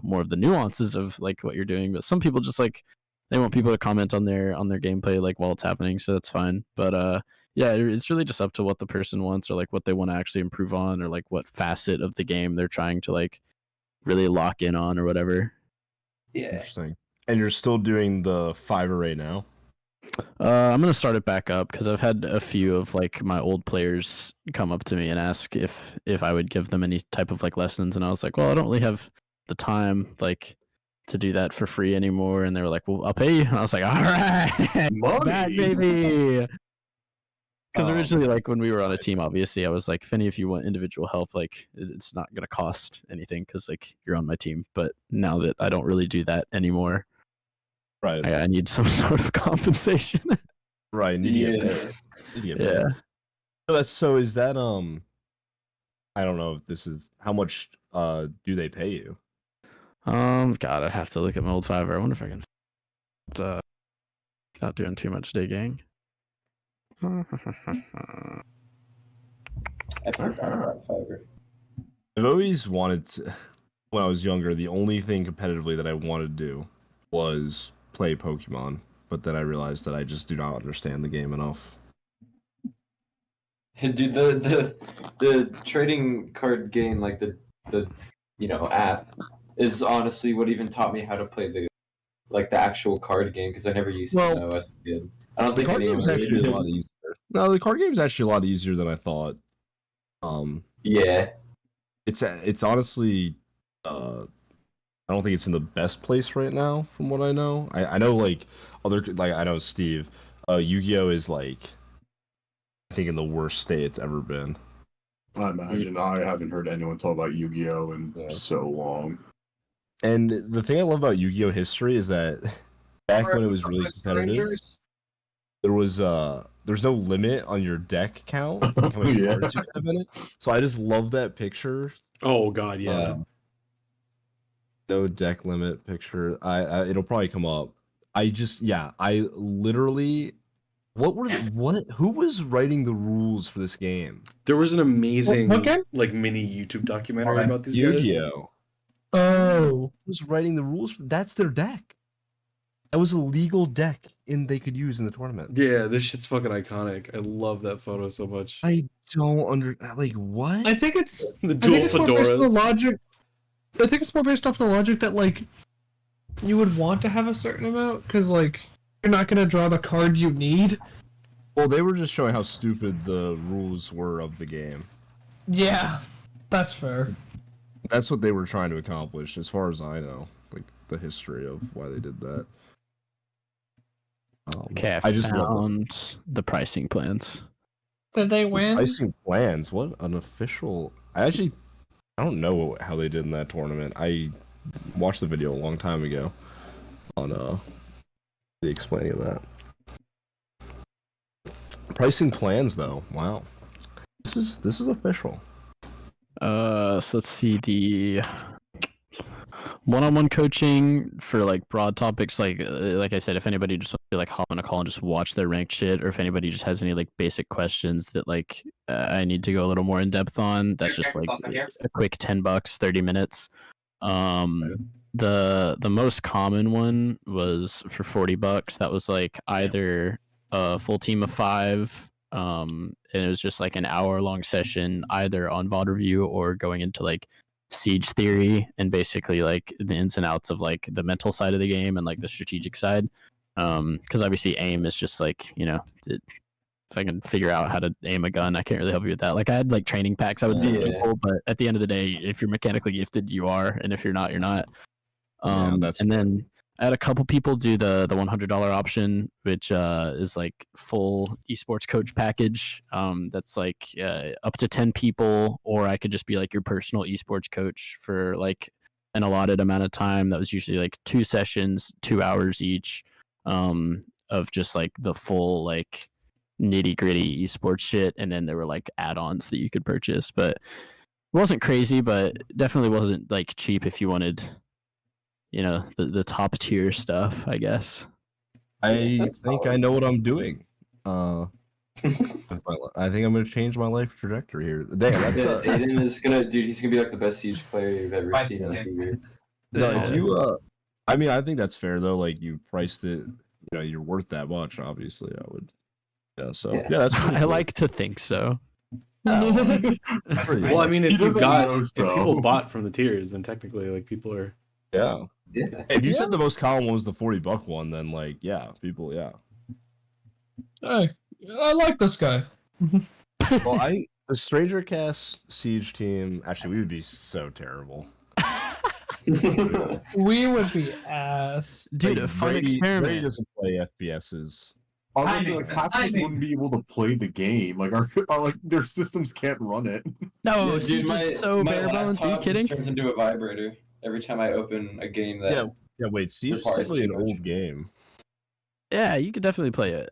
more of the nuances of like what you're doing. But some people just like they want people to comment on their gameplay like while it's happening, so that's fine. But yeah, it's really just up to what the person wants or like what they want to actually improve on or like what facet of the game they're trying to like really lock in on or whatever. Yeah. Interesting. And you're still doing the Fiverr right now? I'm gonna start it back up because I've had a few of like my old players come up to me and ask if I would give them any type of like lessons, and I was like, well, I don't really have the time like to do that for free anymore, and they were like, well, I'll pay you, and I was like, all right, Money. back baby. Because originally, like when we were on a team, obviously I was like, if any of you want individual help, like it's not gonna cost anything because like you're on my team. But now that I don't really do that anymore, Right. I need some sort of compensation. Right. Need to get paid. Need to get paid. So is that I don't know if this is how much do they pay you? God, I have to look at my old Fiverr. I wonder if I can. Not doing too much digging. I forgot about Fiverr. I've always wanted to. When I was younger, the only thing competitively that I wanted to do was play Pokemon, but then I realized that I just do not understand the game enough. Dude, the trading card game, like the app, is honestly what even taught me how to play the actual card game, because I never used to know as a kid. I don't The think card anyone game's really actually did. a lot easier. No, the card game's actually a lot easier than I thought. Yeah. It's honestly I don't think it's in the best place right now, from what I know. I know like I know Steve, Yu-Gi-Oh is like I think in the worst state it's ever been. I imagine. I haven't heard anyone talk about Yu-Gi-Oh in so long. And the thing I love about Yu-Gi-Oh history is that back when it was really competitive, there's no limit on your deck count, like how many cards you have in it. So I just love that picture. Oh god, yeah. No deck limit picture. I it'll probably come up. I literally who was writing the rules for this game? There was an amazing What game? like mini YouTube documentary about these guys. Yu-Gi-Oh. Oh. Who was writing the rules that's their deck. That was a legal deck they could use in the tournament. Yeah, this shit's fucking iconic. I love that photo so much. I don't what? I think it's the dual fedoras. I think it's more based off the logic that like you would want to have a certain amount because like you're not gonna draw the card you need. Well, they were just showing how stupid the rules were of the game. Yeah, that's fair. That's what they were trying to accomplish, as far as I know. Like the history of why they did that. Okay, I just found the pricing plans. Did they win? Pricing plans? What an official! I don't know how they did in that tournament. I watched the video a long time ago on the explaining of that. Pricing plans, though. Wow, this is official. So let's see the one-on-one coaching for like broad topics. Like I said, if anybody just wants to like hop on a call and just watch their ranked shit, or if anybody just has any like basic questions that like I need to go a little more in depth on, that's just like a quick $10, 30 minutes. The most common one was for $40. That was like either a full team of 5. And it was just like an hour-long session, either on VOD review or going into like siege theory and basically like the ins and outs of like the mental side of the game and like the strategic side. Because obviously aim is just like if I can figure out how to aim a gun, I can't really help you with that. Like I had like training packs I would send people, but at the end of the day, if you're mechanically gifted, you are, and if you're not, you're not. And then I had a couple people do the $100 option, which is like full esports coach package. That's like up to 10 people, or I could just be like your personal esports coach for like an allotted amount of time. That was usually like 2 sessions, 2 hours each, of just like the full like nitty gritty esports shit. And then there were like add-ons that you could purchase, but it wasn't crazy, but definitely wasn't like cheap if you wanted, the top tier stuff, I guess. I think I know what I'm doing. I think I'm gonna change my life trajectory here. Damn, that's Aiden is gonna, dude. He's gonna be like the best Siege player you've ever seen in a year. no, if you I mean, I think that's fair though. Like you priced it, you're worth that much. Obviously, I would. Yeah. So yeah, that's. I like to think so. Well, I mean, if people bought from the tiers, then technically, like, people are. Yeah. If you said the most common one was the $40 one, then like, yeah, people, yeah. Hey, I like this guy. Well, the strangercast Siege team, actually, we would be so terrible. We would be ass. Dude, a fun experiment. Brady doesn't play FPSs. Honestly, like half of us wouldn't be able to play the game. Like our like their systems can't run it. No, Yeah, dude, just so bare bones. Are you kidding? Turns into a vibrator every time I open a game that. Yeah. Wait, Siege is technically an old game. Yeah, you could definitely play it.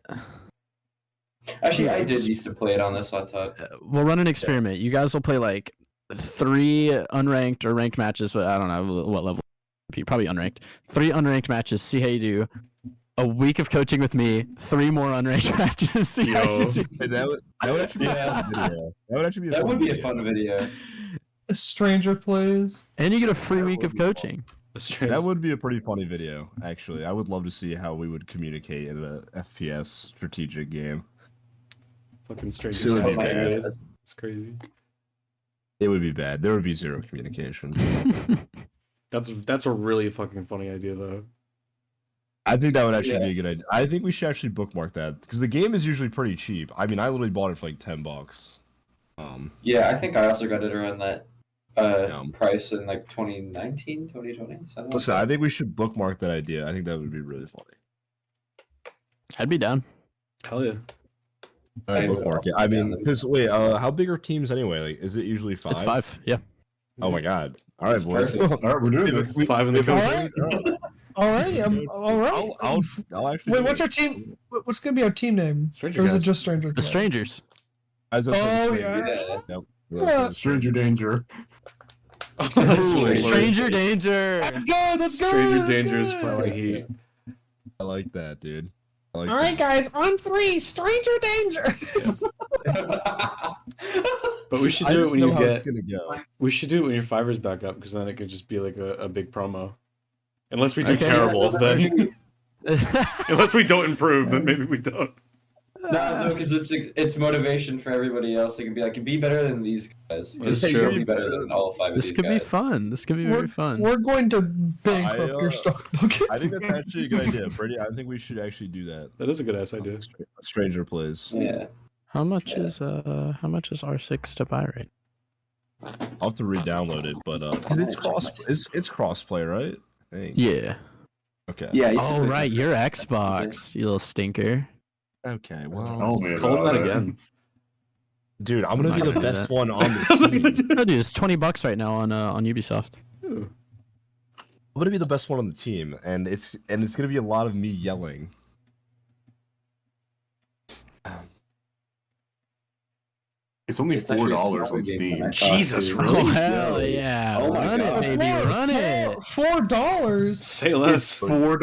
Actually, I did used to play it on this laptop. We'll run an experiment. You guys will play like 3 unranked or ranked matches, but I don't know what level. Probably unranked. 3 unranked matches. See how you do. A week of coaching with me. 3 more unranked matches. See how you do. That would actually be a fun video. That would actually be. That would be a fun video. A stranger plays. And you get a free week of coaching. That would be a pretty funny video, actually. I would love to see how we would communicate in a FPS strategic game. Fucking strange. It's crazy. It would be bad. There would be zero communication. That's a really fucking funny idea, though. I think that would actually be a good idea. I think we should actually bookmark that because the game is usually pretty cheap. I mean, I literally bought it for like $10. Yeah, I think I also got it around that price in like 2019, 2020. Listen, I think we should bookmark that idea. I think that would be really funny. I'd be down. Hell yeah. All right, bookmark it. I mean, because wait, how big are teams anyway? Like, is it usually 5? It's 5. Yeah. Oh my god. All right, boys. All right, we're doing this. 5 in the coach. All right. All right. I'll actually. Wait, what's our team? What's gonna be our team name? Stranger or is it Cast. just Stranger? The Strangers. Yeah. Stranger danger. Stranger danger. Let's go. Let's go. Stranger danger is probably heat. I like that, dude. All right, guys. On 3, stranger danger. But we should do it when you get. Go. We should do it when your Fiverr's back up, because then it could just be like a big promo. Unless we do terrible, then. Unless we don't improve, then maybe we don't. No, because it's motivation for everybody else. It can be like, be better than these guys. That's Because true. you'll be better than all 5 of This these could guys. be fun. This could be very fun. We're going to bankrupt your stockbook. I think that's actually a good idea, Brady. I think we should actually do that. That is a good ass idea. Stranger plays. Yeah. How much is R6 to buy right? I'll have to re-download it, but it's crossplay, right? I think. Yeah. Okay. Yeah. Oh right, your Xbox, you little stinker. Okay. Well. Oh man. Call him that again. Dude, I'm gonna be the best one on the team. No, dude, it's $20 right now on Ubisoft. Ooh. I'm gonna be the best one on the team, and it's gonna be a lot of me yelling. It's only It's actually a $4 smaller on game Steam. than I thought, Jesus, too. really? Oh hell yeah! Oh my run God. it, baby, run it! $4. Say less. $4,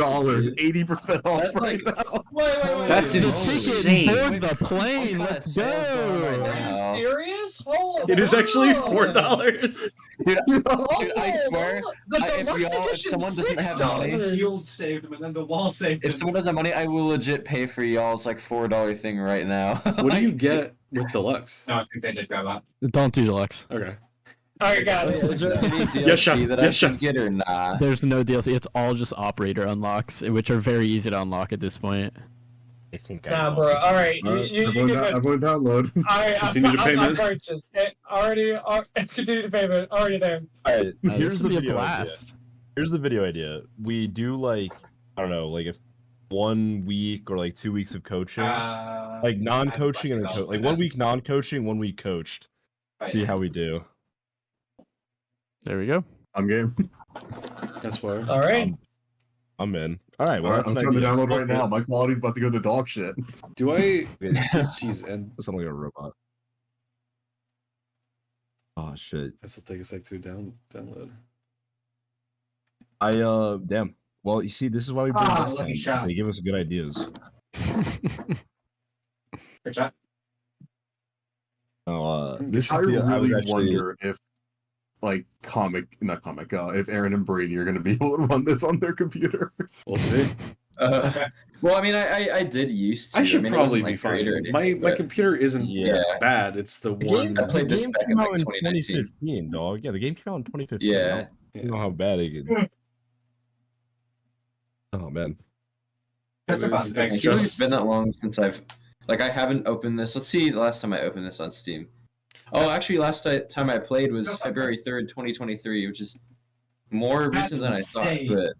80% off That's right like- now. Wait. That's The insane. ticket, board the plane. Let's go! Are you serious? Hold It is actually on. $4. Dude, Oh, I swear, the if deluxe y'all- if edition's someone doesn't have money, $6. Shield saved him, and then the wall saved if him. someone doesn't have money, I will legit pay for y'all's like $4 thing right now. What do you get with deluxe? No, I think they did grab that. Don't do deluxe. Okay. Alright, got it. Is there any DLC Yes, chef. that Yes, I should chef. get or nah? There's no DLC. It's all just operator unlocks, which are very easy to unlock at this point. I think Nah, bro. Alright, you Everyone download. Alright, Continue to payment. I purchased it. Already, continue to payment. Already there. All right, This here's the would be a video idea. blast. Here's the video idea. We do like I don't know, like if 1 week or like 2 weeks of coaching, like non-coaching and then like 1 week non-coaching, 1 week coached. See how we do. There we go. I'm game. That's fine. All right. I'm in. All right, well, All right, that's I'm an starting to idea. download right now. My quality's about to go to dog shit. Do I? Jeez, and That's only a robot. Oh shit. I still take a sec to download. Damn. Well, you see, this is why we bring guests lucky on. shot. They give us good ideas. Good shot. This I is the. I was really actually. wonder if, like, if Aaron and Brady are going to be able to run this on their computers. We'll see. Well, I mean, I did used to. I should mean, it probably wasn't, be like, great or fine. anything, My but- computer isn't Yeah. bad. It's the The one. game, I played the this game back came in, like, out in 2019. 2015, dog. Yeah, the game came out in 2015. Yeah. I don't know how bad it could. Oh man. That's about It's big. Actually, it's been that long since I haven't opened this. Let's see the last time I opened this on Steam. Oh, actually, last time I played was February 3rd, 2023, which is more That's recent than I thought. insane. But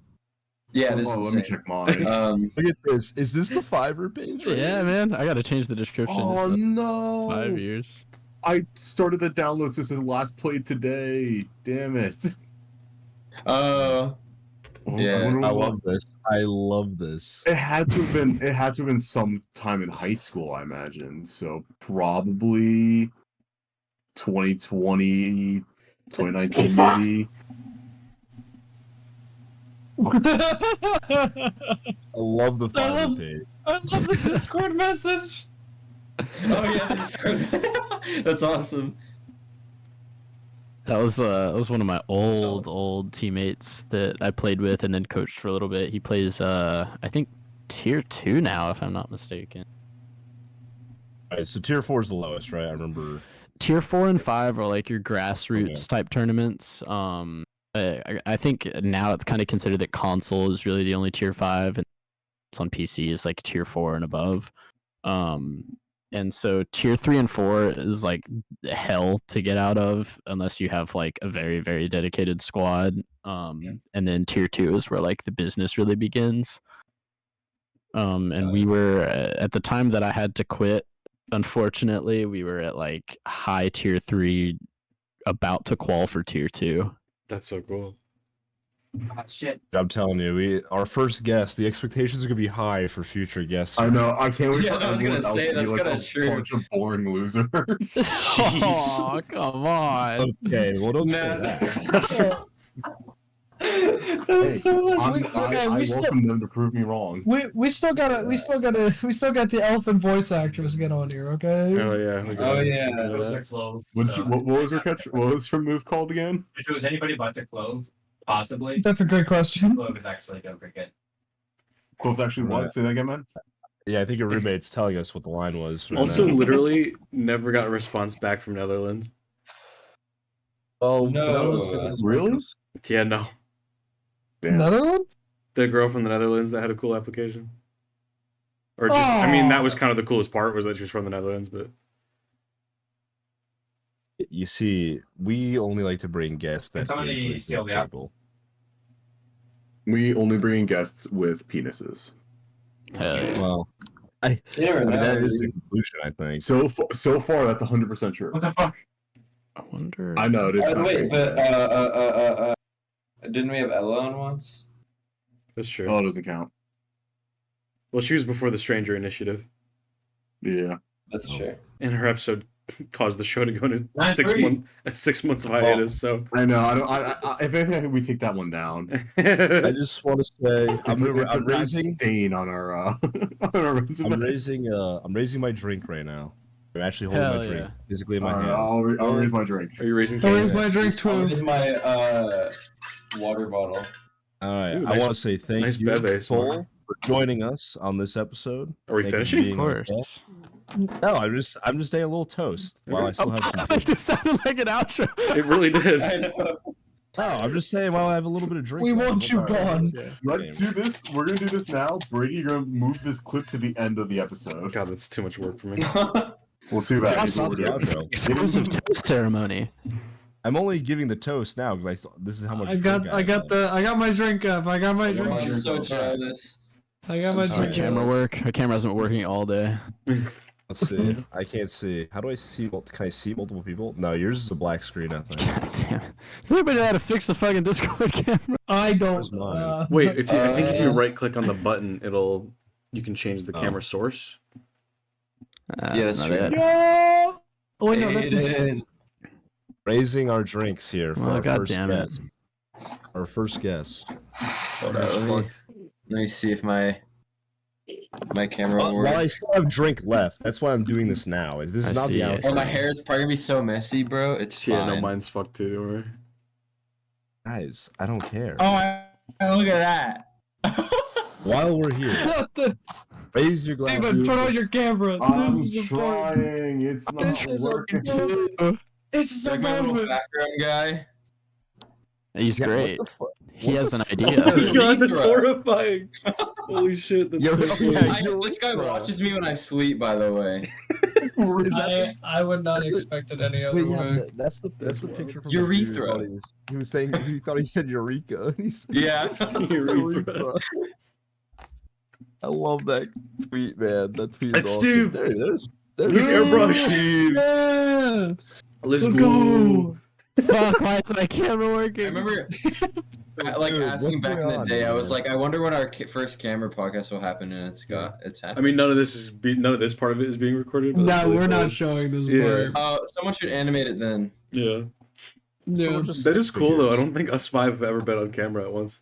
yeah, this is Let me insane. check mine. Look at this. Is this the Fiverr page? right Yeah, here? man. I gotta change the description. Oh It's no! 5 years. I started the download so it says last played today. Damn it. Oh, yeah. wonder I what- love this. I love this. It had to have been some time in high school, I imagine. So probably 2020, 2019 maybe. I love the I love- Fiverr page. I love the Discord message. Oh yeah, Discord. That's awesome. That was one of my old teammates that I played with and then coached for a little bit. He plays I think tier 2 now, if I'm not mistaken. Alright, so tier 4 is the lowest, right? I remember. Tier 4 and 5 are like your grassroots type tournaments. I think now it's kind of considered that console is really the only tier 5, and it's on PC is like tier 4 and above. And so tier 3 and 4 is like hell to get out of unless you have like a very, very dedicated squad. And then tier 2 is where like the business really begins. And we were at the time that I had to quit, unfortunately, we were at like high tier 3, about to qual for tier 2. That's so cool. Shit. I'm telling you, our first guest, the expectations are gonna be high for future guests. I know. I can't wait Yeah, for I was everyone gonna else say, to be that's like kinda a true. bunch of boring losers. Oh, come on. Okay, well, don't say Nah. that. That's That's so like, I we still welcome them to prove me wrong. we still got the elephant voice actress get on here, okay? Oh yeah. we got Oh it. yeah. Those are clove. What was her catch? What was her move called again? If it was anybody but the clove, possibly. That's a great question. Clove is actually doing pretty good. Close actually what? Say that again, man. Yeah, I think your roommate's telling us what the line was. right Also, now. literally never got a response back from Netherlands. well, No. Really? Yeah, no. Damn. Netherlands? The girl from the Netherlands that had a cool application. Or just, I mean, that was kind of the coolest part was that she was from the Netherlands, but You see, we only like to bring guests that Somebody seriously to steal the the app. table. We only bring in guests with penises. Hell yeah. Well, You never I mean, know, that is the dude. conclusion, I think. So far, that's 100% true. What the fuck? I wonder. I know it is. kinda Wait, crazy. but didn't we have Ella on once? that's true. Oh, it doesn't count. Well, she was before the Stranger Initiative, Yeah. That's true. and her episode caused the show to go into I agree. 6 months of hiatus. So, I know. If anything, I think we take that one down. I just want to say, It's a I'm bad raising, stain on our on our resume. I'm raising my drink right now. I'm actually holding Hell my drink yeah. physically in my Alright, hand. I'll raise my drink. are you raising? So here's Cain? my drink too. Here's my water bottle. All right, Ooh, I nice- want to say thank nice you, bebe, Cole, Smart. for joining us on this episode. Are we Thank you for finishing? being Of our guest. course. No, I'm just saying a little toast while I still have some drink. This sounded like an outro. It really did. I know. No, I'm just saying while I have a little bit of drink. We left. want you All right. gone. Yeah. Let's do this. We're gonna do this now. Brady, you're gonna move this clip to the end of the episode. God, that's too much work for me. Well, too bad. I'll That's what stop we're the doing. outro. Exclusive toast ceremony. I'm only giving the toast now because this is how much. I got my drink up. I got my drink. I'm so up. jealous. I got my Does my drink. camera work? Her camera hasn't been working all day. Let's see. I can't see. How do I see? Can I see multiple people? No, yours is a black screen. I think. God damn it. Does anybody know how to fix the fucking Discord camera? I Where's don't. mine? Wait, I think if you right click on the button, you can change the Oh. camera source. Yeah, that's not true. it. Yeah. Oh wait, no, that's Aiden. Raising our drinks here for Well, our God first damn it. guest. Our first guest. Hold on, let me see if my camera will Well, work. I still have drink left. That's why I'm doing this now. This is I not see, the I outro. Oh, my hair is probably gonna be so messy, bro. It's fine. Yeah, no, mine's fucked too. Guys, I don't care. Oh, look at that. While we're here, What the? raise your glass. Steven, put on your camera. I'm This is important. trying. It's This not is working. important. This is Like my little important. background guy. He's Yeah, what great. the fuck? He has an idea. God, that's Urethra. horrifying. Holy shit, that's so cool. This guy watches me when I sleep, by the way. Is that I would not That's the- expect it any other Wait, yeah, way. that's the picture from Urethra. The dude. He was saying he thought he said Eureka. He said Yeah. Urethra. I love that tweet, man. That tweet is It's awesome. Steve. There's He's airbrushed. Yeah. Let's go. Fuck, why is my camera working? I remember, like, Dude, asking what's back in going the on, day. I was man? like, I wonder when our first camera podcast will happen, and it's I happening. mean, none of this part of it is being recorded. But that's No, really we're cool. not showing this Yeah. part. Someone should animate it then. Yeah, Yeah. that is cool though. I don't think us five have ever been on camera at once.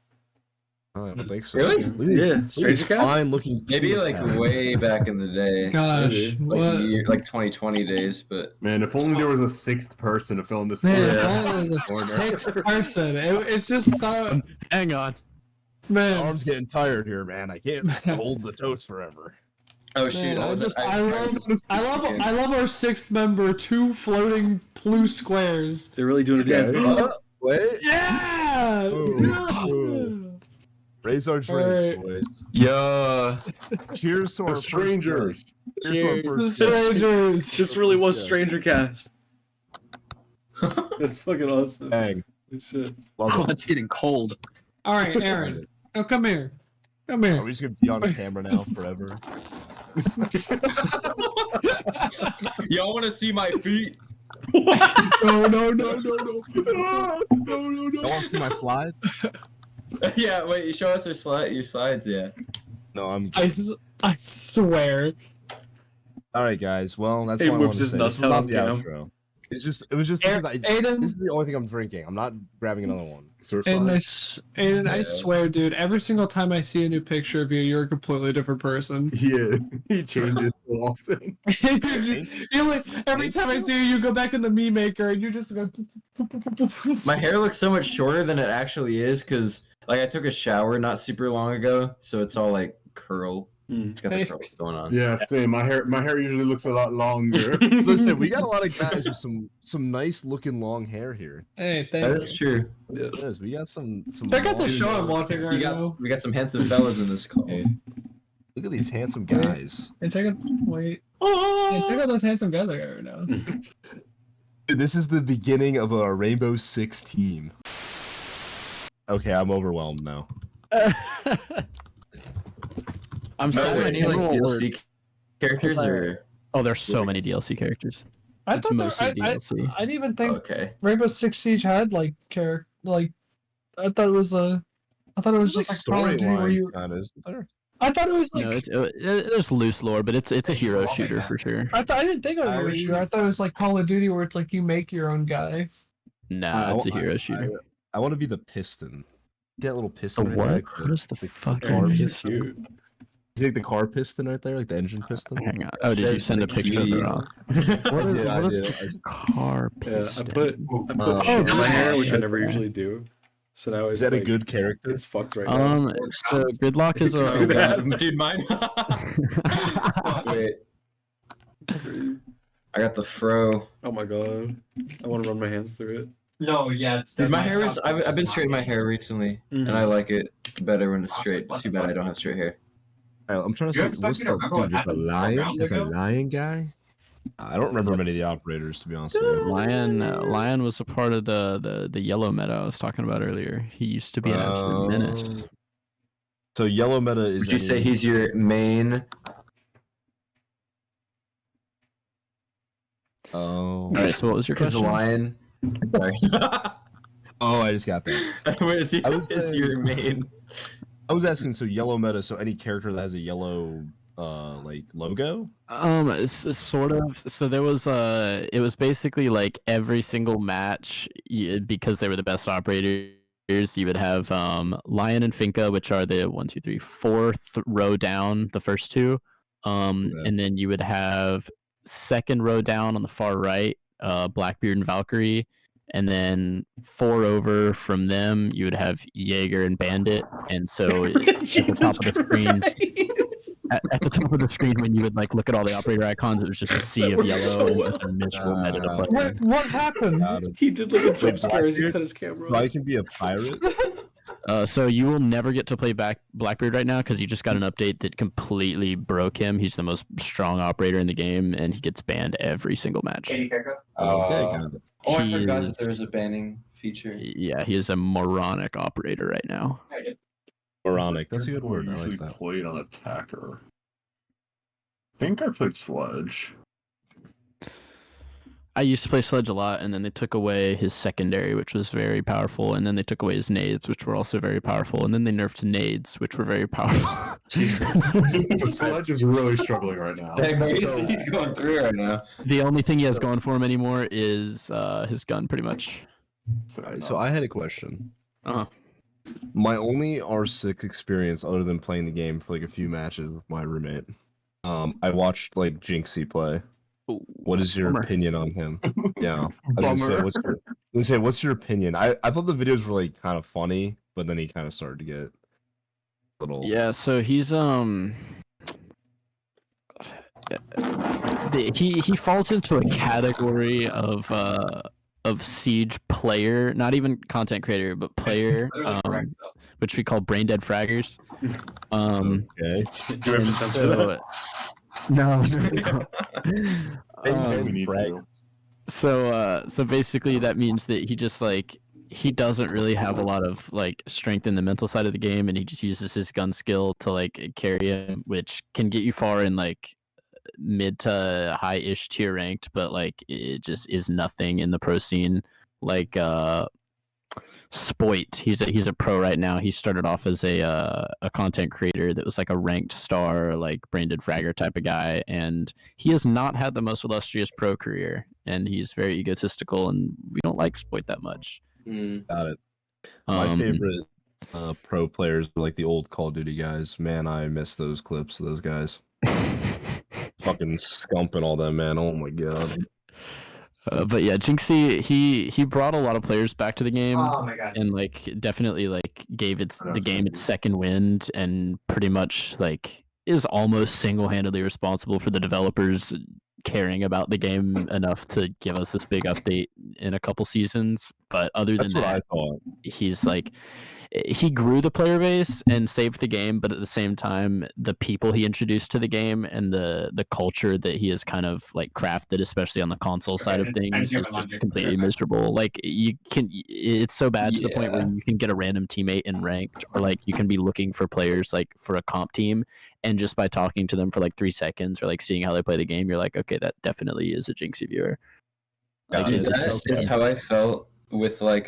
I don't think so. Really? Look at these, Yeah, look at these strangercast? fine looking. Maybe like way back in the day, Gosh, Maybe. what? like 2020 days. But Man, if only there was a sixth person to film this. Man, podcast. if only there's a sixth person. It's just so. Hang on. My Man, arm's getting tired here, man. I can't hold the toast forever. oh shoot, man, I love our sixth member. Two floating blue squares. They're really doing a dance. Wait. Yeah. Ooh. Raise our drinks, Alright. boys. Yeah. Cheers to our The first strangers. guest. Cheers to our The first guest. strangers. This really was Yeah. Stranger Cast. That's fucking awesome. Bang. Good shit. Love it. it's getting cold. All right, Aaron. Oh, come here. Come Are here. we just gonna be on camera now forever? Y'all want to see my feet? No. Don't want to see my slides? Yeah. Wait. You show us your slides. Yeah. No, I'm. I swear. All right, guys. Well, that's He what I whips wanted to his say. nuts This is out not on the cam. outro. It was just because Aiden, this is the only thing I'm drinking. I'm not grabbing another one. Aiden, I Yeah. swear, dude, every single time I see a new picture of you, you're a completely different person. Yeah, he changes so often. You're like, every time I see you, you go back in the meme maker and you just go. My hair looks so much shorter than it actually is because, like, I took a shower not super long ago, so it's all like curl. It's got the curls going on. Yeah, same. My hair usually looks a lot longer. Listen, we got a lot of guys with some nice looking long hair here. Hey, That thank is true. Yes, we got some. Check out the long- show I'm watching right now. We got some handsome fellas in this call. Look at these handsome guys. Hey, check out. Wait. Hey, check out those handsome guys I got right now. Dude, this is the beginning of a Rainbow Six team. Okay, I'm overwhelmed now. I'm Are sad there that any like everyone DLC characters or? Oh, there's so many DLC characters. I It's thought mostly I DLC. didn't even think Okay. Rainbow Six Siege had like I thought it was There's just like Call of Duty where you. kind of, isn't there? I thought it was like. No, there's loose lore, but it's a hero shooter for sure. I didn't think it was a shooter. I thought it was like Call of Duty where it's like you make your own guy. Nah, it's a hero shooter. I want to be the piston. That little The piston. what? Right there, What is the the fucking car piston? piston. You take the car piston right there, like the engine piston. Hang on. Oh, did you Says send the a picture of key. it? What I is, did, I what is did. the car Yeah, piston? I put Oh, shit in my hair, which I nice. never usually do. So now it's Is that a like, good character? It's fucked right now. So Gridlock is a. Do that. Dude, mine. Wait, I got the fro. Oh my god, I want to run my hands through it. No, yeah. Dude, my hair is. I've been straightening my hair recently, and I like it better when it's straight. Too bad I don't have straight hair. I'm trying to You see. What's expect me to the remember what dude? There's a happened 4 lion. rounds There's a ago? lion guy. I don't remember many of the operators, to be honest with you. Lion was a part of the yellow meta I was talking about earlier. He used to be an absolute menace. So yellow meta is. Would you say he's your main? Oh. All right. So what was your Because question? Lion. Sorry. Oh, I just got that. Where is he? Is your main? I was asking, so yellow meta, so any character that has a yellow like logo? It's sort of. So there was it was basically like every single match, because they were the best operators. You would have Lion and Finka, which are the 1, 2, 3, 4th row down, the first two, and then you would have second row down on the far right, Blackbeard and Valkyrie. And then 4 over from them, you would have Jaeger and Bandit. And so at the top of the screen, at the top of the screen, when you would like look at all the operator icons, it was just a sea of yellow. And it was a miserable meta to play. Wait, what happened? He did like a jump scare as he cut his camera So I off. can be a pirate? So you will never get to play Blackbeard right now because you just got an update that completely broke him. He's the most strong operator in the game, and he gets banned every single match. Okay, got it. I He forgot is- that there was a banning feature. Yeah, he is a moronic operator right now. Moronic. That's a good word. I Usually like that. played on attacker. I think I played Sledge. I used to play Sledge a lot, and then they took away his secondary, which was very powerful, and then they took away his nades, which were also very powerful, and then they nerfed nades, which were very powerful. So Sledge is really struggling right now. Dang, he's going through right now. The only thing he has going for him anymore is his gun, pretty much. Alright, so I had a question. Uh-huh. My only R6 experience, other than playing the game for like a few matches with my roommate, I watched like Jinxie play. What is your Bummer. opinion on him? Yeah. I was gonna say, what's your opinion? I thought the videos were like kind of funny, but then he kind of started to get a little. Yeah, so he's he falls into a category of Siege player, not even content creator, but player, which we call brain dead fraggers. Okay. Do we have to censor that? No. We need to. So basically that means that he just like he doesn't really have a lot of like strength in the mental side of the game, and he just uses his gun skill to like carry him, which can get you far in like mid to high-ish tier ranked, but like it just is nothing in the pro scene. Like Spoit, he's a pro right now. He started off as a content creator that was like a ranked star, like branded fragger type of guy, and he has not had the most illustrious pro career, and he's very egotistical, and we don't like Spoit that much. Got it. My favorite pro players were like the old Call of Duty guys. Man, I miss those clips of those guys. Fucking Scump and all that, man. Oh my god. But yeah, Jinxie, he brought a lot of players back to the game, Oh my god. and like definitely like gave the game its second wind, and pretty much like is almost single-handedly responsible for the developers caring about the game enough to give us this big update in a couple seasons. But other That's than what that, I thought. he's like he grew the player base and saved the game, but at the same time the people he introduced to the game and the culture that he has kind of like crafted, especially on the console side of things, is just completely miserable. Like it's so bad to the point where you can get a random teammate in ranked, or like you can be looking for players like for a comp team, and just by talking to them for like 3 seconds or like seeing how they play the game, you're like, okay, that definitely is a Jinxie viewer. Like, Dude, it's that's how I felt with like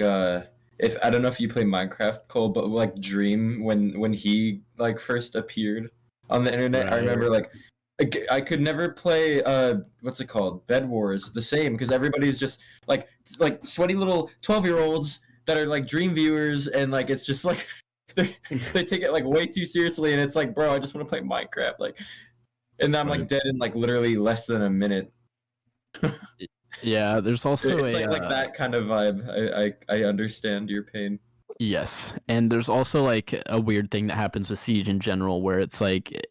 if I don't know if you play Minecraft, Cole, but like Dream when he like first appeared on the internet, I remember like I could never play what's it called, Bed Wars the same, because everybody's just like sweaty little 12-year-olds that are like Dream viewers, and like it's just like they take it like way too seriously, and it's like, bro, I just want to play Minecraft, like, and I'm like dead in like literally less than a minute. Yeah, there's also it's like that kind of vibe. I understand your pain. Yes, and there's also like a weird thing that happens with Siege in general, where it's like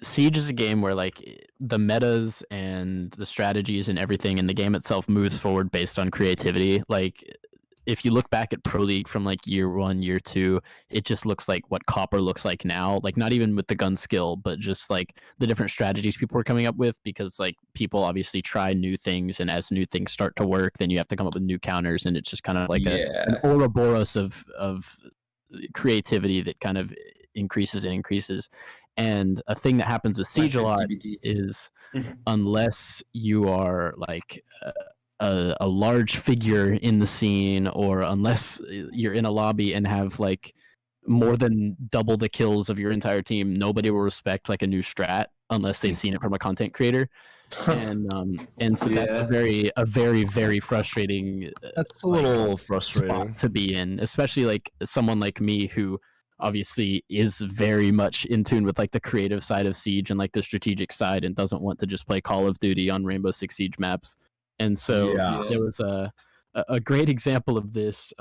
Siege is a game where like the metas and the strategies and everything in the game itself moves forward based on creativity. Like if you look back at Pro League from like year 1, year 2, it just looks like what Copper looks like now. Like not even with the gun skill, but just like the different strategies people are coming up with, because like people obviously try new things, and as new things start to work, then you have to come up with new counters, and it's just kind of like an Ouroboros of creativity that kind of increases and increases. And a thing that happens with Siege a lot is unless you are like a large figure in the scene, or unless you're in a lobby and have like more than double the kills of your entire team, nobody will respect like a new strat unless they've seen it from a content creator. And so that's a very frustrating That's a little frustrating spot to be in, especially like someone like me who obviously is very much in tune with like the creative side of Siege and like the strategic side, and doesn't want to just play Call of Duty on Rainbow Six Siege maps. And so there was a great example of this.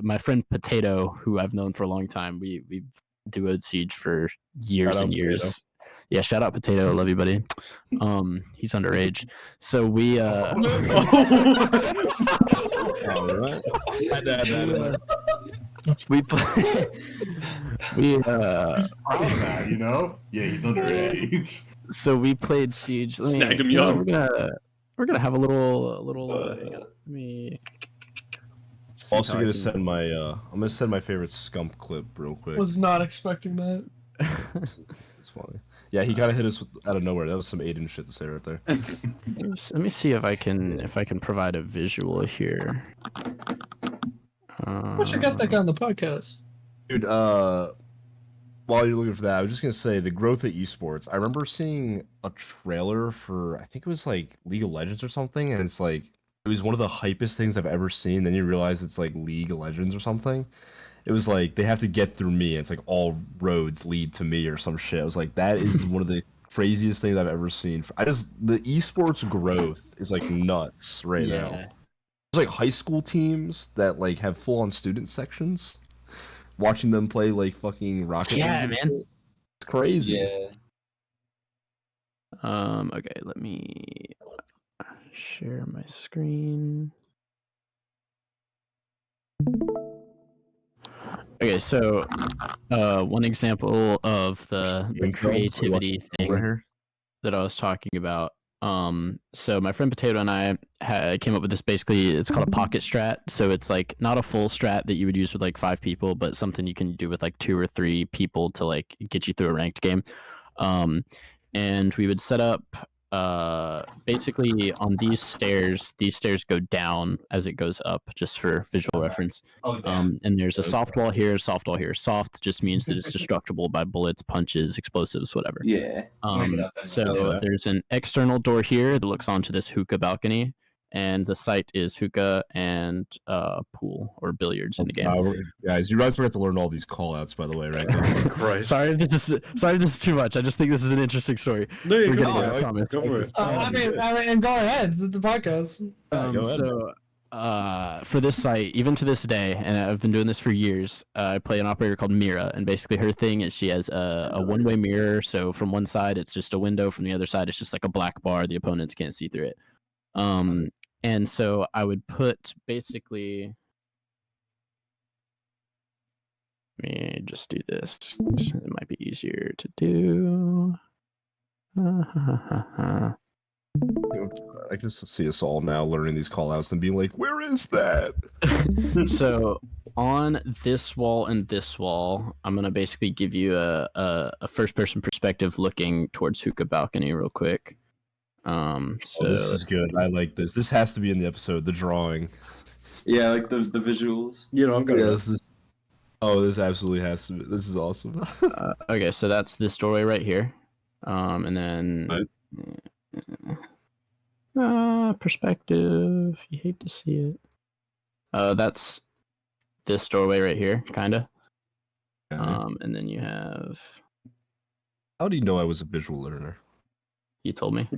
My friend Potato, who I've known for a long time, we duoed Siege for years and years. Potato. Yeah, shout out Potato, love you, buddy. He's underage, so we. All right. We play. We. He's proud of that, you know. Yeah, he's underage. So we played Siege. Snagged him young. We're gonna have a little. Let me. Also gonna send my I'm gonna send my favorite Scump clip real quick. Was not expecting that. It's funny. Yeah, he kind of hit us out of nowhere. That was some Aiden shit to say right there. Let me see if I can provide a visual here. We should get that guy on the podcast. Dude, while you're looking for that, I was just gonna say the growth of esports. I remember seeing a trailer for, I think it was like League of Legends or something, and it's like it was one of the hypest things I've ever seen. Then you realize it's like League of Legends or something. It was like they have to get through me. It's like all roads lead to me or some shit. I was like, that is one of the craziest things I've ever seen. The esports growth is like nuts right now. There's like high school teams that like have full on student sections. Watching them play like fucking Rocket League. Yeah, man. It's crazy. Yeah. Okay, let me share my screen. Okay, so one example of the creativity thing that I was talking about. So my friend Potato and I came up with this. Basically, it's called a pocket strat. So it's like not a full strat that you would use with like 5 people, but something you can do with like 2 or 3 people to like get you through a ranked game. And we would set up basically on these stairs go down as it goes up, just for visual reference. And there's a soft wall here, soft wall here. Soft just means that it's destructible by bullets, punches, explosves, whatever. So there's an external door here that looks onto this hookah balcony, and the site is hookah and pool or billiards in the game. Guys, you guys forgot to learn all these call outs, by the way, right? Christ. Sorry if this is too much. I just think this is an interesting story. No, you go for it. I mean, go ahead. It's the podcast. So for this site, even to this day, and I've been doing this for years, I play an operator called Mira, and basically her thing is she has a one-way mirror. So from one side it's just a window, from the other side it's just like a black bar. The opponents can't see through it. And so I would put basically. Let me just do this. It might be easier to do. I can just see us all now learning these call outs and being like, where is that? So on this wall and this wall, I'm going to basically give you a first person perspective looking towards hookah balcony real quick. So this is good. I like this. This has to be in the episode, the drawing. Yeah, like the visuals. You know, I'm gonna. This absolutely has to be. This is awesome. Okay, so that's this doorway right here. And then perspective. You hate to see it. That's this doorway right here, kinda. And then you have. How do you know I was a visual learner? You told me.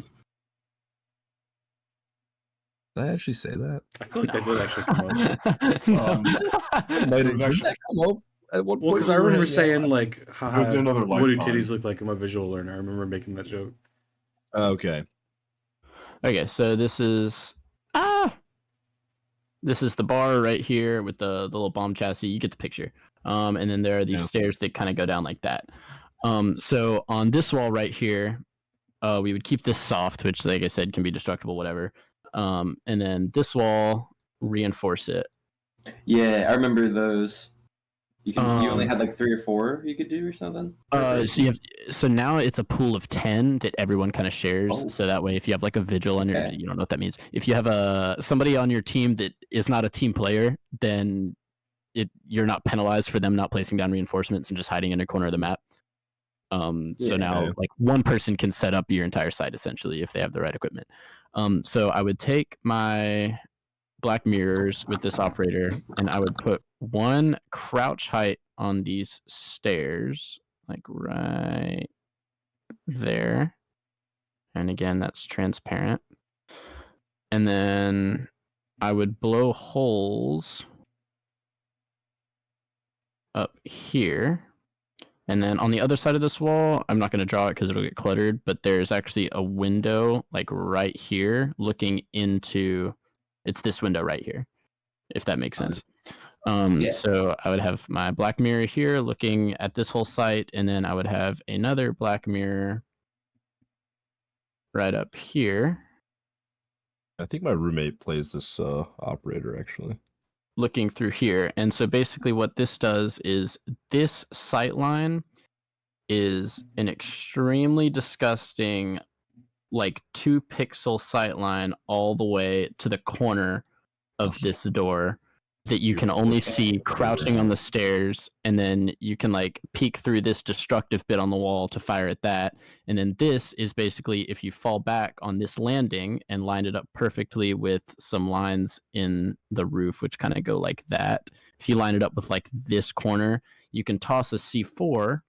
Did I actually say that? I feel like that did actually come up. Well, because I remember saying like, haha, what do titties look like in my visual learner? I remember making that joke. Okay. Okay, so this is This is the bar right here with the little bomb chassis. You get the picture. And then there are these stairs that kind of go down like that. So on this wall right here, we would keep this soft, which, like I said, can be destructible, whatever. And then this wall, reinforce it. Yeah, I remember those. You only had like 3 or 4 you could do or something. So now it's a pool of 10 that everyone kind of shares. Oh. So that way, if you have like a vigil on your, you don't know what that means. If you have somebody on your team that is not a team player, then you're not penalized for them not placing down reinforcements and just hiding in a corner of the map. So now like one person can set up your entire site essentially if they have the right equipment. So I would take my black mirrors with this operator and I would put one crouch height on these stairs, like right there. And again, that's transparent. And then I would blow holes up here. And then on the other side of this wall, I'm not going to draw it because it'll get cluttered, but there's actually a window like right here looking into, it's this window right here, if that makes sense. So I would have my black mirror here looking at this whole site, and then I would have another black mirror right up here. I think my roommate plays this operator actually. Looking through here. And so basically what this does is this sight line is an extremely disgusting like 2 pixel sight line all the way to the corner of this door that you can only see crouching on the stairs, and then you can like peek through this destructive bit on the wall to fire at that. And then this is basically if you fall back on this landing and line it up perfectly with some lines in the roof which kind of go like that. If you line it up with like this corner, you can toss a C4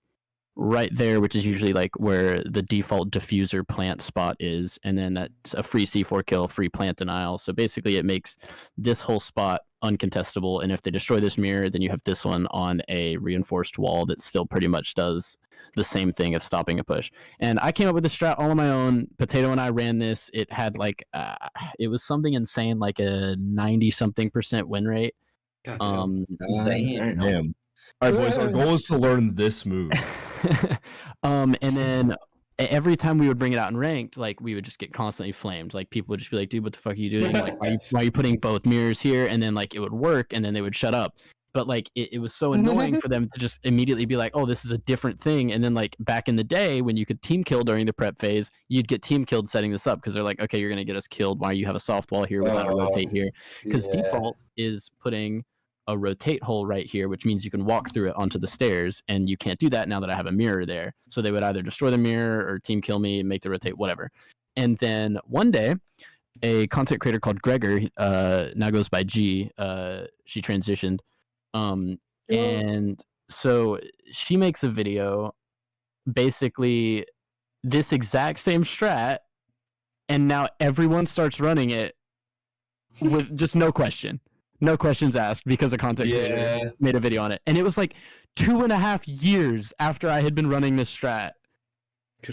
right there, which is usually like where the default diffuser plant spot is, and then that's a free C4 kill, free plant denial. So basically it makes this whole spot uncontestable, and if they destroy this mirror, then you have this one on a reinforced wall that still pretty much does the same thing of stopping a push. And I came up with the strat all on my own. Potato and I ran this. It had like it was something insane, like a 90-something% win rate. Damn. Damn. All right, boys, our goal is to learn this move. And then every time we would bring it out in ranked, like we would just get constantly flamed. Like people would just be like, "Dude, what the fuck are you doing? Like, why are you putting both mirrors here?" And then like it would work, and then they would shut up. But like it was so annoying for them to just immediately be like, "Oh, this is a different thing." And then like back in the day when you could team kill during the prep phase, you'd get team killed setting this up because they're like, "Okay, you're gonna get us killed. Why you have a soft wall here without a rotate here?" Because default is putting a rotate hole right here, which means you can walk through it onto the stairs, and you can't do that now that I have a mirror there. So they would either destroy the mirror or team kill me and make the rotate, whatever. And then one day, a content creator called Gregor, now goes by G, she transitioned. And so she makes a video, basically this exact same strat, and now everyone starts running it with just no question. No questions asked because a content creator made a video on it. And it was like 2.5 years after I had been running this strat.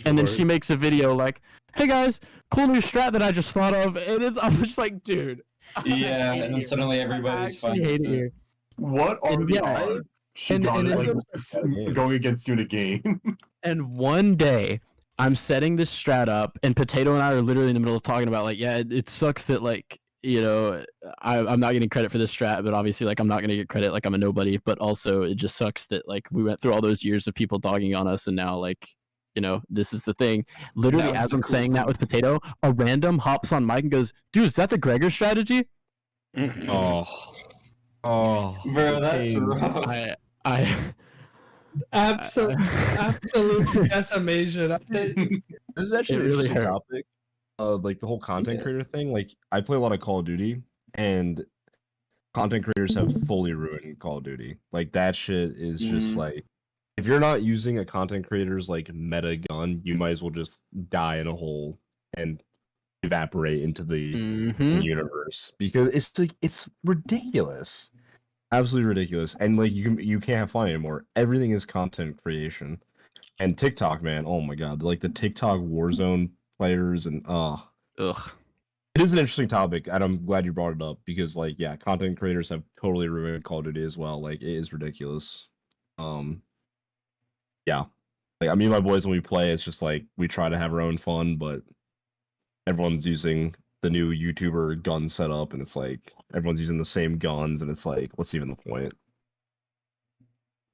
And then she makes a video like, "Hey guys, cool new strat that I just thought of." And I'm just like, dude. Yeah, and then suddenly everybody's fine. Hate it here. What are the odds? She got it, like, going against you in a game. And one day, I'm setting this strat up, and Potato and I are literally in the middle of talking about like, yeah, it sucks that like, you know, I'm not getting credit for this strat, but obviously like I'm not gonna get credit, like I'm a nobody, but also it just sucks that like we went through all those years of people dogging on us, and now like, you know, this is the thing. Literally as I'm saying that with Potato, a random hops on mic and goes, "Dude, is that the Gregor strategy?" Oh, Bro, that's rough. Absolute decimation. this is actually It a really interesting hurt. topic. Like the whole content creator thing. Like I play a lot of Call of Duty, and content creators have fully ruined Call of Duty. Like that shit is just like, if you're not using a content creator's like meta gun, you might as well just die in a hole and evaporate into the universe, because it's like it's ridiculous, absolutely ridiculous. And like you can't have fun anymore. Everything is content creation. And TikTok, man, oh my god, like the TikTok Warzone players and Ugh. It is an interesting topic, and I'm glad you brought it up because, like, yeah, content creators have totally ruined Call of Duty as well. Like, it is ridiculous. Yeah, like I mean, my boys when we play, it's just like we try to have our own fun, but everyone's using the new YouTuber gun setup, and it's like everyone's using the same guns, and it's like, what's even the point?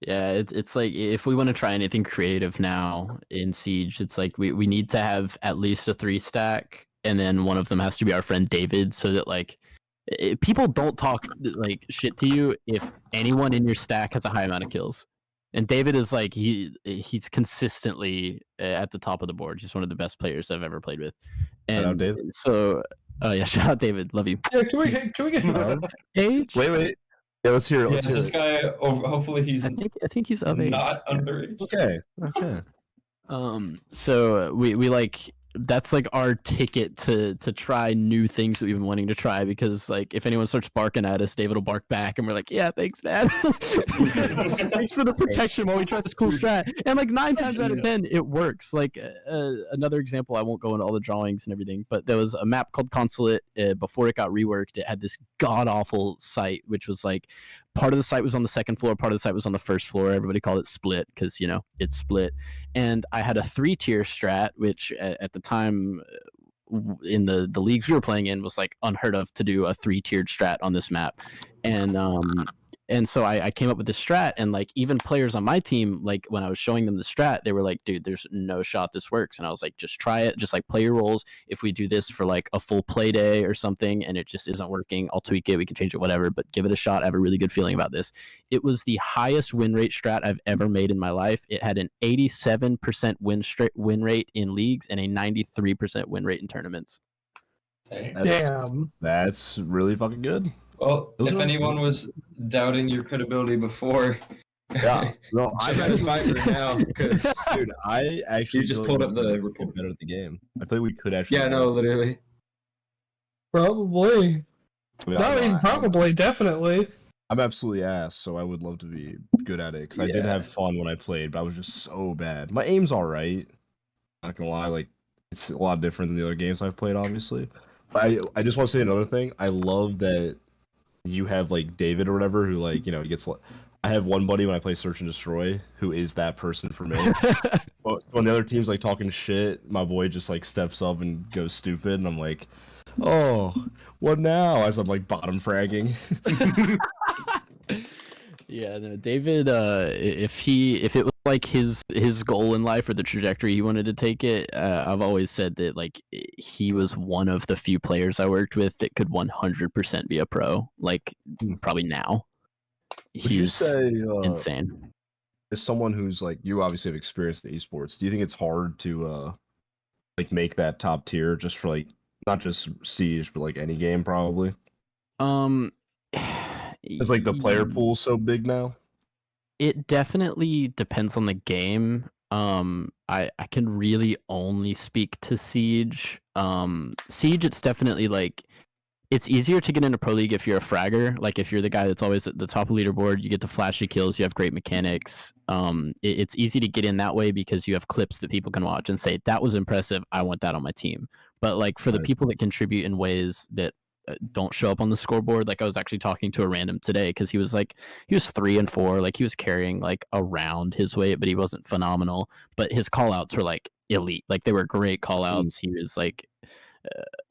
Yeah, it's like if we want to try anything creative now in Siege, it's like we need to have at least a 3 stack, and then one of them has to be our friend David, so that like people don't talk like shit to you if anyone in your stack has a high amount of kills. And David is like he's consistently at the top of the board. He's one of the best players I've ever played with. Shout out And David. so, yeah, shout out David, love you. Yeah, can we get Love. Age? Wait. Yeah, let's hear it. Yeah, Let's hear this it. guy. Hopefully, he's I think he's of age. not underage. Okay. So we like that's like our ticket to try new things that we've been wanting to try, because like if anyone starts barking at us, David will bark back, and we're like, yeah, thanks, Dad. Thanks for the protection while we try this cool strat. And like 9 times out of 10, it works. Like another example, I won't go into all the drawings and everything, but there was a map called Consulate. Before it got reworked, it had this god awful site, which was like part of the site was on the second floor, part of the site was on the first floor. Everybody called it split because, you know, it's split. And I had a 3-tier strat, which at the time in the leagues we were playing in was like unheard of to do a 3-tiered strat on this map. And so I came up with this strat, and like even players on my team, like when I was showing them the strat, they were like, dude, there's no shot this works. And I was like, just try it, just like play your roles. If we do this for like a full play day or something and it just isn't working, I'll tweak it, we can change it, whatever, but give it a shot. I have a really good feeling about this. It was the highest win rate strat I've ever made in my life. It had an 87% win rate in leagues and a 93% win rate in tournaments. Hey. That's really fucking good. Well, Those if are- anyone was doubting your credibility before, Yeah, no, I got fired now because dude, I actually you just feel pulled like up we the could report. get better at the game. I feel like we could actually. Yeah, no, literally. Probably. I mean, Not even probably, definitely. I'm absolutely ass, so I would love to be good at it because I did Yeah. have fun when I played, but I was just so bad. My aim's all right. Not gonna lie, like it's a lot different than the other games I've played, obviously. But I just want to say another thing. I love that you have like David or whatever who like gets. I have one buddy when I play Search and Destroy who is that person for me. But when the other team's like talking shit, my boy just like steps up and goes stupid, and I'm like, oh, what now? As I'm like bottom fragging. Yeah, no, David, if it was like his goal in life or the trajectory he wanted to take it, I've always said that like he was one of the few players I worked with that could 100% be a pro. Like probably now. Would you He's say insane. as someone who's like you obviously have experience in esports, do you think it's hard to like make that top tier just for like not just Siege but like any game probably? It's like the player pool's so big now. It definitely depends on the game. I can really only speak to Siege. Siege, it's definitely like it's easier to get into Pro League if you're a fragger. Like if you're the guy that's always at the top of the leaderboard, you get the flashy kills, you have great mechanics. It's easy to get in that way because you have clips that people can watch and say, that was impressive, I want that on my team. But like for the people that contribute in ways that don't show up on the scoreboard, like I was actually talking to a random today because he was 3 and 4, like he was carrying like around his weight, but he wasn't phenomenal. But his call outs were like elite, like they were great call outs. He was like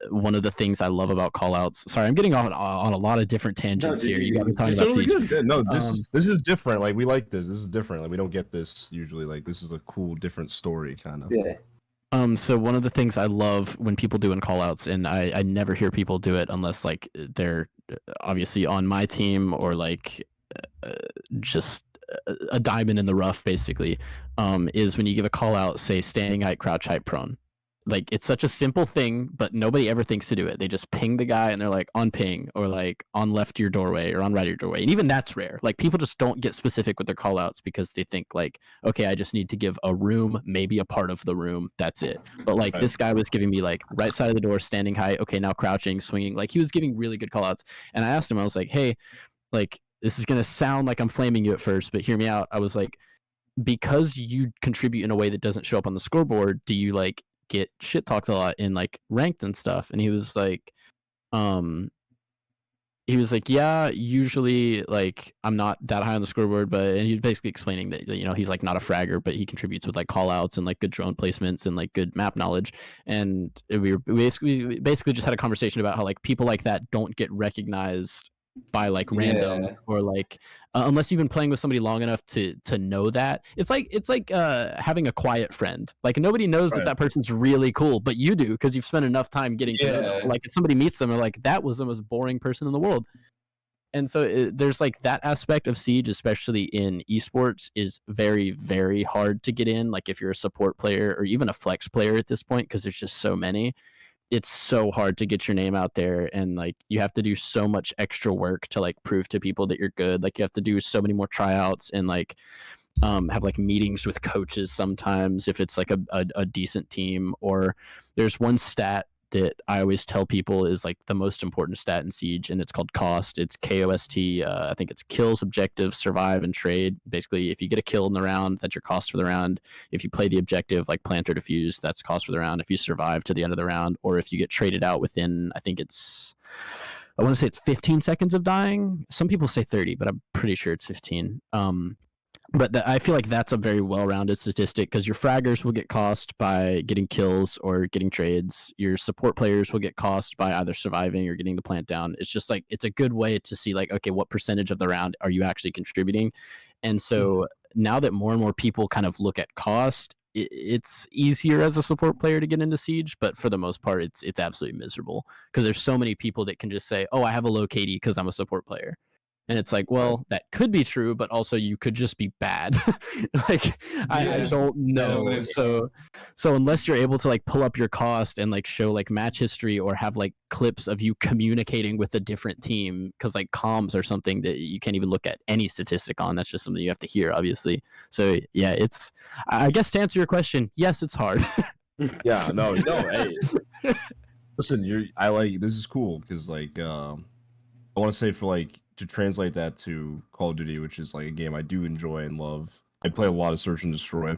one of the things I love about callouts. Sorry, I'm getting on a lot of different tangents here. You got me talking about totally Siege. good. No, this is different. Like we like this. This is different. Like we don't get this usually. Like this is a cool, different story, kind of. Yeah. So one of the things I love when people do in callouts, and I never hear people do it unless like they're obviously on my team or like just a diamond in the rough, basically, is when you give a call out, say standing height, crouch height, prone. Like it's such a simple thing, but nobody ever thinks to do it. They just ping the guy and they're like on ping or like on left of your doorway or on right of your doorway. And even that's rare. Like people just don't get specific with their call outs because they think like, okay, I just need to give a room, maybe a part of the room. That's it. But like this guy was giving me like right side of the door, standing height. Okay, now crouching, swinging. Like he was giving really good call outs. And I asked him, I was like, hey, like this is going to sound like I'm flaming you at first, but hear me out. I was like, because you contribute in a way that doesn't show up on the scoreboard, do you like get shit talked a lot in like ranked and stuff? And he was like, he was like, yeah, usually like I'm not that high on the scoreboard, but and he was basically explaining that he's like not a fragger, but he contributes with like call outs and like good drone placements and like good map knowledge. And we basically just had a conversation about how like people like that don't get recognized by like randoms or like unless you've been playing with somebody long enough to know that. It's like having a quiet friend. Like nobody knows that person's really cool, but you do because you've spent enough time getting to know them. Like if somebody meets them, they're like, that was the most boring person in the world. And so there's like that aspect of Siege, especially in esports, is very, very hard to get in. Like if you're a support player or even a flex player at this point, because there's just so many. It's so hard to get your name out there, and like you have to do so much extra work to like prove to people that you're good. Like you have to do so many more tryouts and like have like meetings with coaches sometimes if it's like a decent team. Or there's one stat that I always tell people is like the most important stat in Siege, and it's called cost. It's KOST. I think it's kills, objective, survive, and trade. Basically, if you get a kill in the round, that's your cost for the round. If you play the objective, like plant or defuse, that's cost for the round. If you survive to the end of the round, or if you get traded out within, I want to say it's 15 seconds of dying. Some people say 30, but I'm pretty sure it's 15. But I feel like that's a very well-rounded statistic because your fraggers will get cost by getting kills or getting trades. Your support players will get cost by either surviving or getting the plant down. It's just like it's a good way to see like, okay, what percentage of the round are you actually contributing? And so now that more and more people kind of look at cost, it's easier as a support player to get into Siege, but for the most part, it's absolutely miserable because there's so many people that can just say, oh, I have a low KD because I'm a support player. And it's like, well, that could be true, but also you could just be bad. Like, I don't know. So unless you're able to like pull up your cost and like show like match history or have like clips of you communicating with a different team, because like comms are something that you can't even look at any statistic on. That's just something you have to hear, obviously. So yeah, I guess to answer your question, yes, it's hard. Yeah, no, hey. Listen, this is cool because like I want to say for like to translate that to Call of Duty, which is like a game I do enjoy and love. I play a lot of Search and Destroy.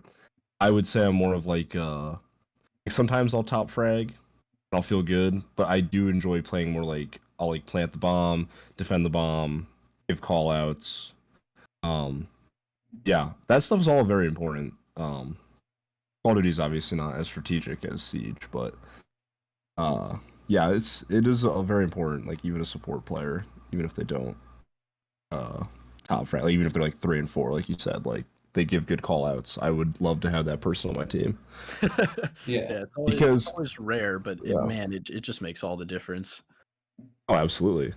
I would say I'm more of like sometimes I'll top frag and I'll feel good, but I do enjoy playing more like I'll like plant the bomb, defend the bomb, give call outs. Yeah, that stuff is all very important. Call of Duty is obviously not as strategic as Siege, but yeah, it is a very important, like even a support player, even if they don't top frag, like even if they're like 3 and 4, like you said, like they give good call outs. I would love to have that person on my team. It's always rare, but it just makes all the difference. Oh, absolutely.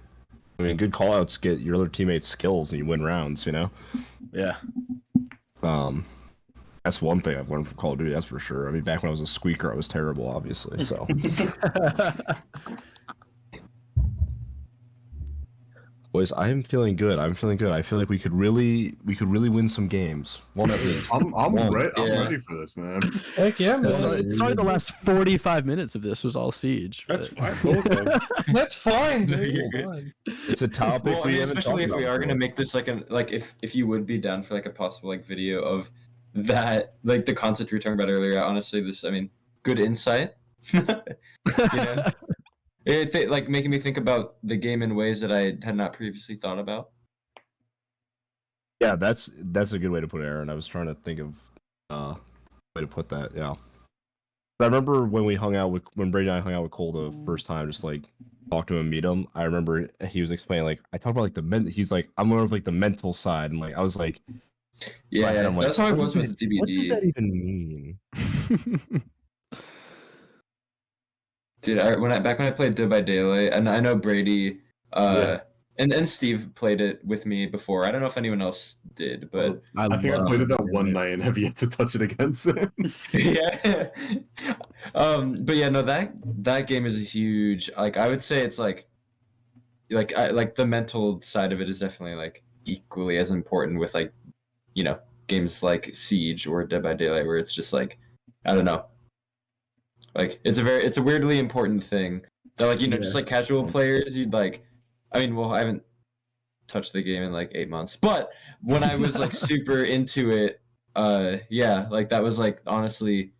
I mean, good call outs get your other teammates skills and you win rounds, you know? Yeah. That's one thing I've learned from Call of Duty, that's for sure. I mean, back when I was a squeaker, I was terrible, obviously, so. Boys, I am feeling good. I feel like we could really win some games. One at least. I'm ready for this, man. Heck yeah, man. Sorry, the last 45 minutes of this was all Siege. That's fine. That's fine, dude. It's fine. It's a topic well, especially if we are gonna make this like if you would be down for like a possible like video of that, like the concept you were talking about earlier. Honestly, good insight. You know? It like making me think about the game in ways that I had not previously thought about. Yeah, that's a good way to put it, Aaron. I was trying to think of way to put that. Yeah, but I remember when Brady and I hung out with Cole the first time, just like talk to him and meet him. I remember he was explaining like I talked about like he's like I'm more of like the mental side, and like I was like, yeah, like, that's how it was with DBD. What does that even mean? Dude, back when I played Dead by Daylight, and I know Brady, and Steve played it with me before. I don't know if anyone else did, but I think I played it that one night and have yet to touch it again since. Yeah. But yeah, no, that game is a huge. Like, I would say it's like the mental side of it is definitely like equally as important with like, you know, games like Siege or Dead by Daylight, where it's just like, I don't know. Like it's a weirdly important thing that like, you know, just like casual players, you'd like, I mean, well, I haven't touched the game in like 8 months, but when I was like super into it, like that was like honestly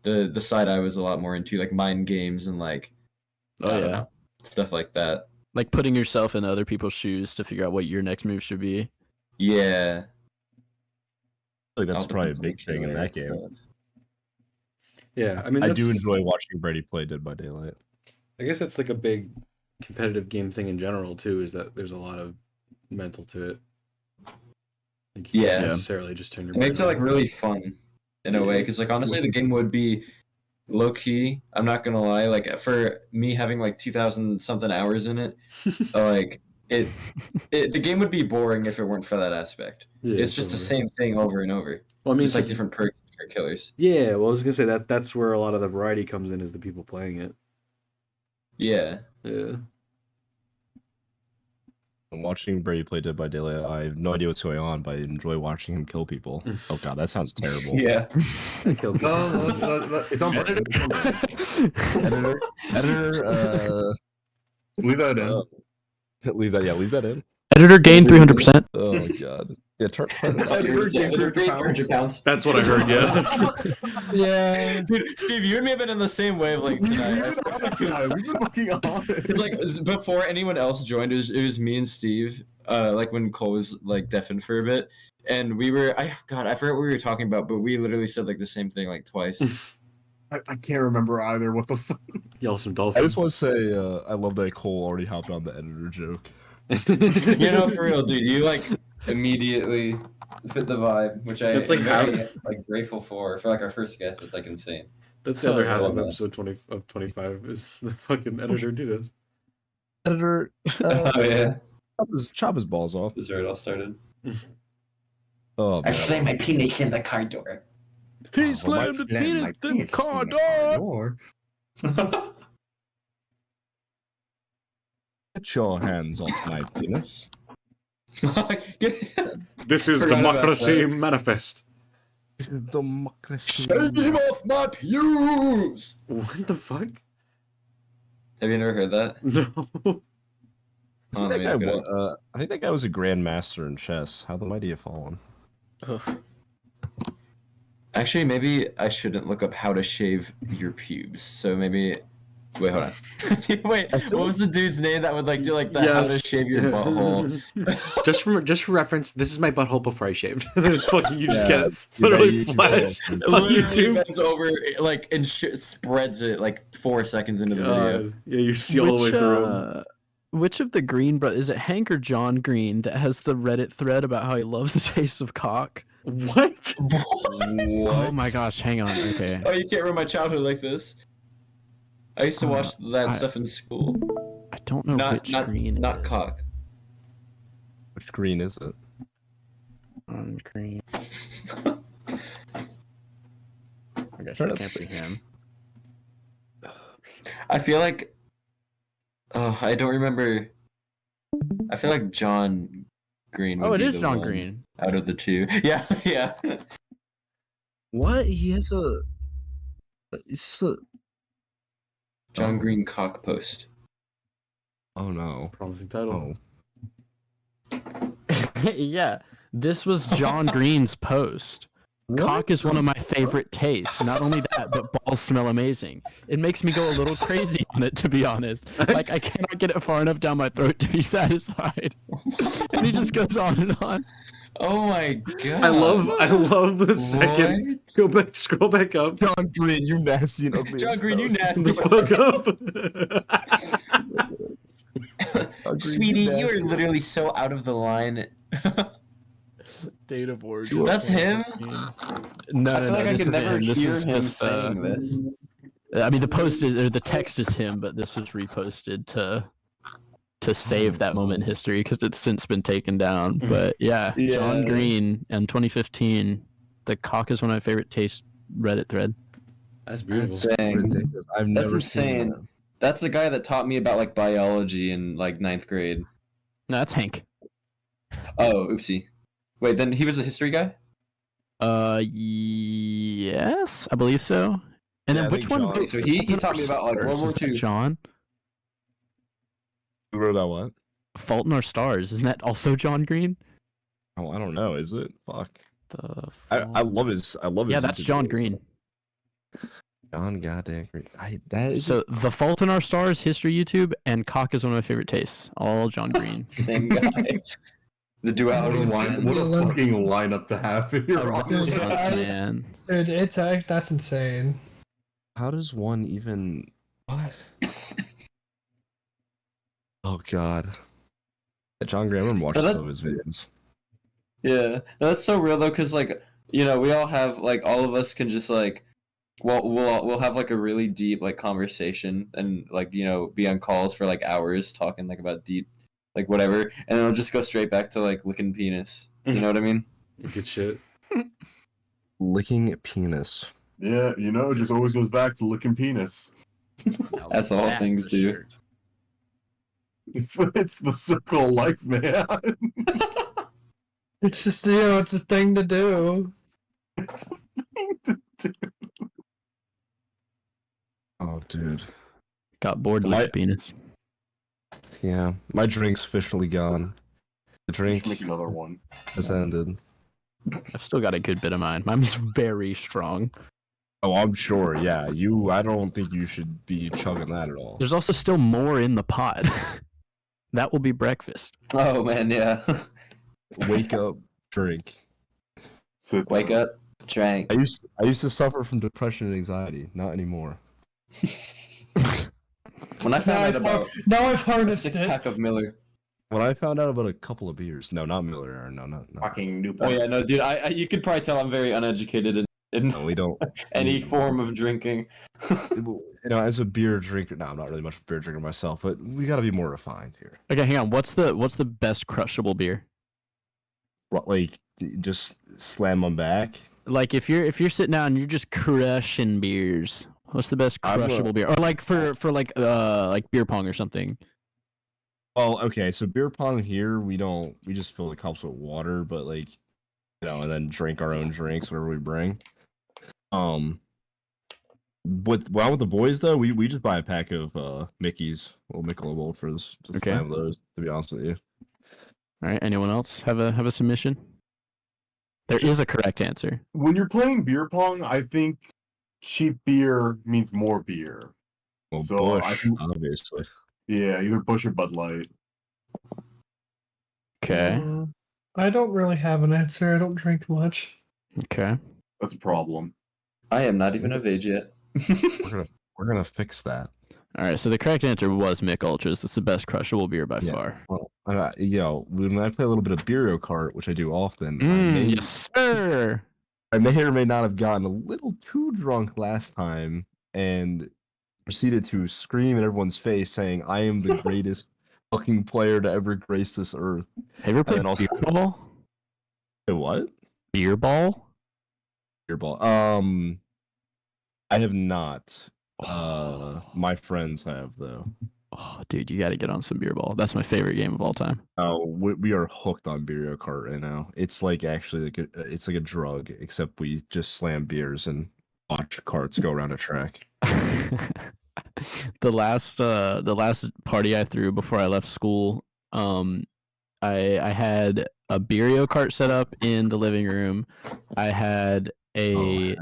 the side I was a lot more into, like mind games and like, I don't know. stuff like that. Like putting yourself in other people's shoes to figure out what your next move should be. Yeah. Like that's All probably a depends on big thing in the that QA game. stuff. Yeah, I mean, I do that's- enjoy watching Brady play Dead by Daylight. I guess that's like a big competitive game thing in general too. Is that there's a lot of mental to it. Like, you can't Yeah. necessarily just turn your. It makes it brain like off. really fun in a way, because like honestly, the game would be low key. I'm not gonna lie. Like for me having like 2,000 something hours in it, like the game would be boring if it weren't for that aspect. Yeah, It's just the totally. same thing over and over. Well, I mean, just like 'cause- different perks, different killers. Yeah, well, I was gonna say that's where a lot of the variety comes in, is the people playing it. Yeah. Yeah. I'm watching Brady play Dead by Daylight. I have no idea what's going on, but I enjoy watching him kill people. Oh god, that sounds terrible. Yeah. I killed people. It's on brand. It's on brand. Editor, Leave that in. leave that in. Editor gain 300%. Oh my god. Yeah, turn Editor gained 300 pounds. That's what I heard. Yeah. Yeah. Dude, Steve, you and me have been in the same wavelength tonight. We've been on it tonight. We've been looking on it. It's like before anyone else joined, it was me and Steve. Like when Cole was like deafened for a bit, and we were I forgot what we were talking about, but we literally said like the same thing like twice. I can't remember either. What the fuck? Yell some I dolphins. just want to say I love that Cole already hopped on the editor joke. You know, for real, dude, you like immediately fit the vibe, which I That's like am very how- like grateful for like our first guest. It's like insane. That's the other half of Yeah. episode 25 is the fucking editor do this. Editor, Oh yeah, chop his balls off. that's where it all started. Oh I man. slammed my penis in the car door. He slammed his penis in the car door. Get your hands off my penis. This is Forgot about Democracy that. Manifest. This is democracy. Shave off my pubes. What the fuck? Have you never heard that? No. Oh, let me look it up. I think that guy was a grandmaster in chess. How the mighty have fallen. Actually, maybe I shouldn't look up how to shave your pubes. So maybe. Wait, hold on. Wait, what was the dude's name that would like do like the how to shave your butthole? just for reference, this is my butthole before I shaved. It's fucking you just Yeah, get literally you flash can- on Literally YouTube. bends over like and spreads it like 4 seconds into the video. God. Yeah, you see all the way through. Which of the Green brothers, is it Hank or John Green, that has the Reddit thread about how he loves the taste of cock? What? Oh my gosh, hang on. Okay. Oh, you can't ruin my childhood like this. I used to watch that stuff in school. I don't know which Green it not is. cock. Which green is it? On Green. I guess I can't be him. I feel like. Oh, I don't remember. I feel like John Green. Oh, would it be is the John one Green. Out of the two, yeah, yeah. What? He has a. It's a. John Oh. Green cock post. Oh no. Promising title. Oh. Yeah, this was John Green's post. Cock is one of my favorite tastes. Not only that, but balls smell amazing. It makes me go a little crazy on it, to be honest. Like, I cannot get it far enough down my throat to be satisfied. And he just goes on and on. Oh my god! I love the second. Go back, scroll back up. John Green, you nasty and ugly. John as Green, you hell. nasty. The fuck up. John Green, Sweetie, you nasty. are literally so out of the line. Date of origin. That's him? No, I feel like I this could isn't never him. This hear is him just, saying this. I mean, the post is, or the text is him, but this was reposted to save that moment in history because it's since been taken down. But yeah, John Yeah. Green in 2015. The cock is one of my favorite taste Reddit thread. That's That's beautiful. Ridiculous. I've That's never seen insane. That's the guy that taught me about like biology in like 9th grade. No, that's Hank. Oh, oopsie. Wait, then he was a history guy? Yes, I believe so. And Yeah, I then which think one? John- wrote So he Fault in taught me Our about, like, Stars? World War Was that II. John? that. Who wrote that one? Fault in Our Stars. Isn't that also John Green? Oh, I don't know. Is it? Fuck. The I love his. I love his. yeah, that's YouTube John videos. Green. John goddamn Green. That is So The Fault in Our Stars, History YouTube, and Cock is one of my favorite tastes. All John Green. Same guy. The duality. What a fucking lineup to have in your A honest. Renaissance man. Dude, that's insane. How does one even? What? Oh god. Yeah, John Green. I remember watching But some of his videos. Yeah, no, that's so real though, because like we all have like all of us can just like, we'll have like a really deep like conversation and like be on calls for like hours talking like about deep like whatever, and then it'll just go straight back to like licking penis. You know what I mean? Good shit. Licking penis. Yeah, it just always goes back to licking penis. That's all things do. It's the circle of life, man. It's just it's a thing to do. It's a thing to do. Oh, dude. Got bored My- licking penis. Yeah, my drink's officially gone. The drink Make another one. has ended. I've still got a good bit of mine. Mine's very strong. Oh, I'm sure. Yeah, I don't think you should be chugging that at all. There's also still more in the pot. That will be breakfast. Oh man, yeah. Wake up, drink. Wake up, drink. I used to suffer from depression and anxiety. Not anymore. When I found out about now I've a harnessed it. 6-pack of Miller. When I found out about a couple of beers, no, not Miller, no, not. Fucking new. Oh yeah, no, dude. You could probably tell I'm very uneducated in No, we don't. any form of drinking. As a beer drinker, no, I'm not really much of a beer drinker myself, but we got to be more refined here. Okay, hang on. What's the best crushable beer? Like, just slam them back. Like if you're sitting down and you're just crushing beers, what's the best crushable beer? Or like for like beer pong or something. Well, okay, so beer pong here, we just fill the cups with water, but like, and then drink our own drinks, whatever we bring. With the boys though, we just buy a pack of Mickey's, little Michelob Ultras. Just slam those, to be honest with you. All right. Anyone else have a submission? There is a correct answer. When you're playing beer pong, I think cheap beer means more beer. Well, So Busch, obviously. Yeah, either Busch or Bud Light. Okay. I don't really have an answer. I don't drink much. Okay. That's a problem. I am not even of age yet. We're gonna fix that. All right. So the correct answer was Mick Ultras. It's the best crushable beer by far. Well, when I play a little bit of Bureau Kart, which I do often, Yes, sir. I may or may not have gotten a little too drunk last time and proceeded to scream in everyone's face, saying, "I am the greatest fucking player to ever grace this earth." Have you ever played also, beer ball? What? Beer ball? Beer ball. I have not. My friends have though. Oh, dude, you got to get on some beer ball. That's my favorite game of all time. Oh, we are hooked on Bureau Kart right now. It's like actually it's like a drug, except we just slam beers and watch carts go around a track. The last party I threw before I left school, I had a Bureau Kart set up in the living room. I had a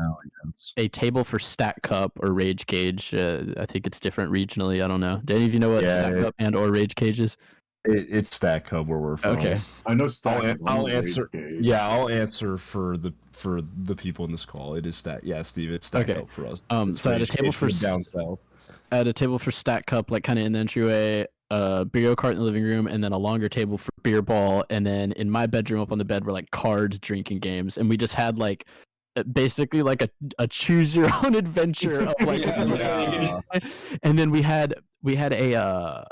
table for Stack Cup or Rage Cage. I think it's different regionally. I don't know. Do any of you know what Stack Cup and or Rage Cage is? It's Stack Cup where we're from. Okay. I know Stack. I'll answer. Yeah, I'll answer for the people in this call. It is Stack. Yeah, Steve, it's Stack Cup for us. So I had a table for down south. I had a table for Stack Cup, like kind of in the entryway. Bureau Kart in the living room, and then a longer table for beer ball. And then in my bedroom, up on the bed, were like cards, drinking games, and we just had like basically like a choose your own adventure of like. And then we had a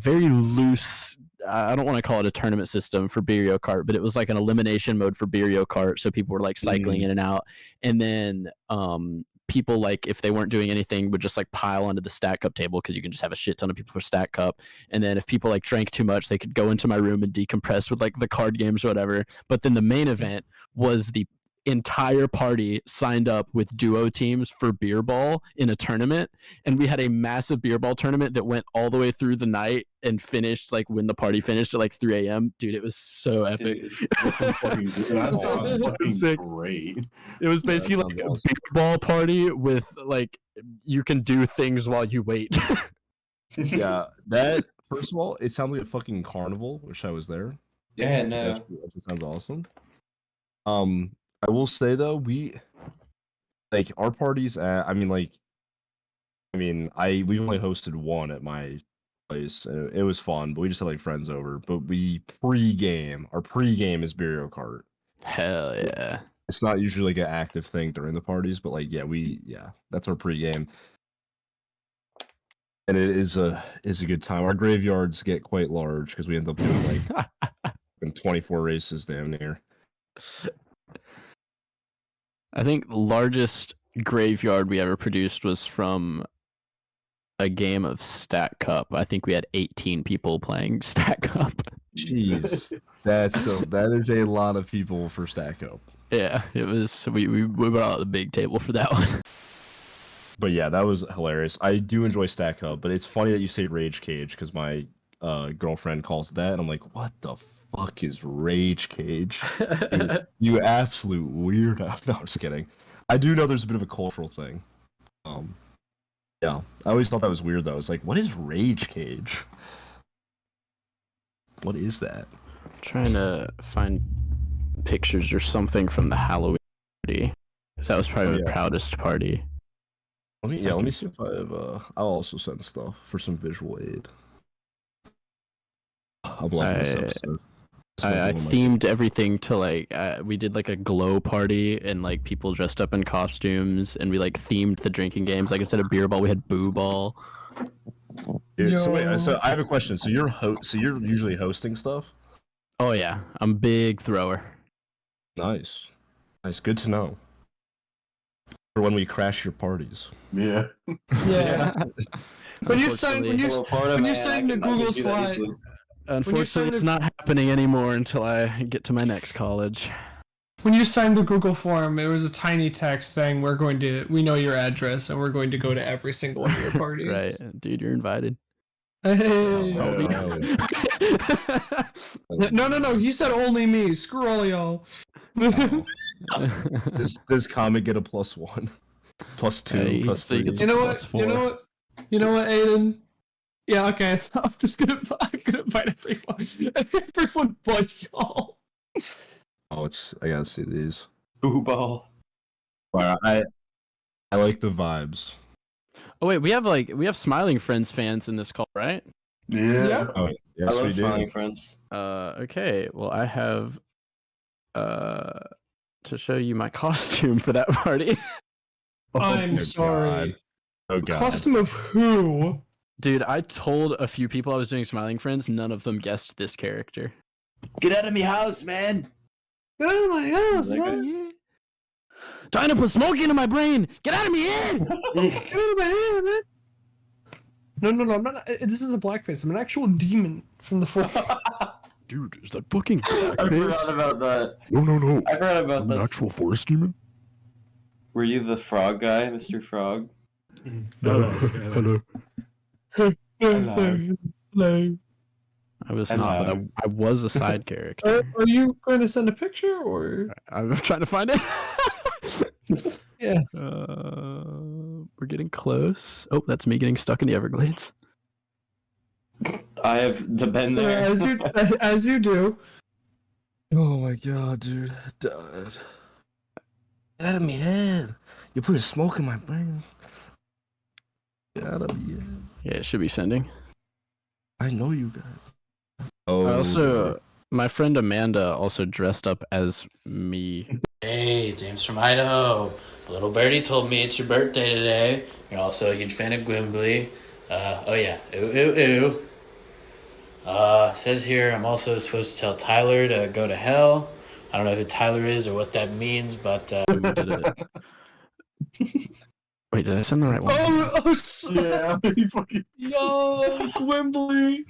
very loose. I don't want to call it a tournament system for Bureau Kart, but it was like an elimination mode for Bureau Kart, so people were like cycling in and out, and then people, like if they weren't doing anything, would just like pile onto the Stack Cup table because you can just have a shit ton of people for Stack Cup. And then if people like drank too much, they could go into my room and decompress with like the card games or whatever. But then the main event was the entire party signed up with duo teams for beer ball in a tournament, and we had a massive beer ball tournament that went all the way through the night and finished like when the party finished at like 3 a.m. Dude, it was so epic. That's fucking Sick. great. It was basically like a beer ball party with like you can do things while you wait. Yeah, that first of all, it sounds like a fucking carnival. Wish I was there. Yeah, no. That sounds awesome. I will say though, we like our parties. We've only hosted one at my place. And it was fun, but we just had like friends over. But our pregame is Burial Cart. Hell yeah! It's not usually like an active thing during the parties, but like that's our pregame. And it is a good time. Our graveyards get quite large because we end up doing like 24 races damn near. I think the largest graveyard we ever produced was from a game of Stack Cup. I think we had 18 people playing Stack Cup. Jeez, that is a lot of people for Stack Up. Yeah, it was. We brought out the big table for that one. But yeah, that was hilarious. I do enjoy Stack Up, but it's funny that you say Rage Cage because my girlfriend calls it that, and I'm like, what the fuck is Rage Cage? you absolute weirdo. No, I'm just kidding. I do know there's a bit of a cultural thing. Yeah, I always thought that was weird though. It's like, what is Rage Cage? What is that? I'm trying to find pictures or something from the Halloween party, because that was probably the proudest party. Let me see if I have. I'll also send stuff for some visual aid. I'm loving this episode. I themed everything to like we did like a glow party and like people dressed up in costumes, and we like themed the drinking games. Like instead of beer ball, we had boo ball. Dude, so I have a question. So you're usually hosting stuff? Oh yeah, I'm a big thrower. Nice, good to know. For when we crash your parties. Yeah. Yeah. When you sign the Google slide. Unfortunately, it's not happening anymore until I get to my next college. When you signed the Google form, it was a tiny text saying we know your address and we're going to go to every single one of your parties. Right, dude, you're invited. Hey. Oh. No. He said only me. Screw all y'all. Does Comet get a +1, +2, +3? You know what, Aiden? Yeah, okay. So I'm gonna invite everyone but y'all. Oh, I gotta see these. Boo ball. Wow, I like the vibes. Oh wait, we have Smiling Friends fans in this call, right? Yeah. Oh, yes, I love we do. Smiling Friends. Okay. Well, I have to show you my costume for that party. I'm sorry. God. Oh god. Costume of who? Dude, I told a few people I was doing Smiling Friends. None of them guessed this character. Get out of me house, man! Get out of my house, man! Yeah. Trying to put smoke into my brain! Get out of me head! Get out of my head, man! No, I'm not. This is a blackface. I'm an actual demon from the forest. Dude, is that fucking I forgot about that. No. I forgot about that. actual forest demon? Were you the frog guy, Mr. Frog? Hello. Hello. I was not, but I was a side character. Are you going to send a picture or? I'm trying to find it. Yeah. We're getting close. Oh, that's me getting stuck in the Everglades. I have been there. As you do. Oh my god, dude. Get out of me head. You put a smoke in my brain. Get out of me head. Yeah, it should be sending. I know you guys. Oh. My friend Amanda also dressed up as me. Hey, James from Idaho. Little birdie told me it's your birthday today. You're also a huge fan of Gwimbly. Oh yeah, ooh. Says here I'm also supposed to tell Tyler to go to hell. I don't know who Tyler is or what that means, but Wait, did I send the right one? Yeah. Yo, Gwimbly.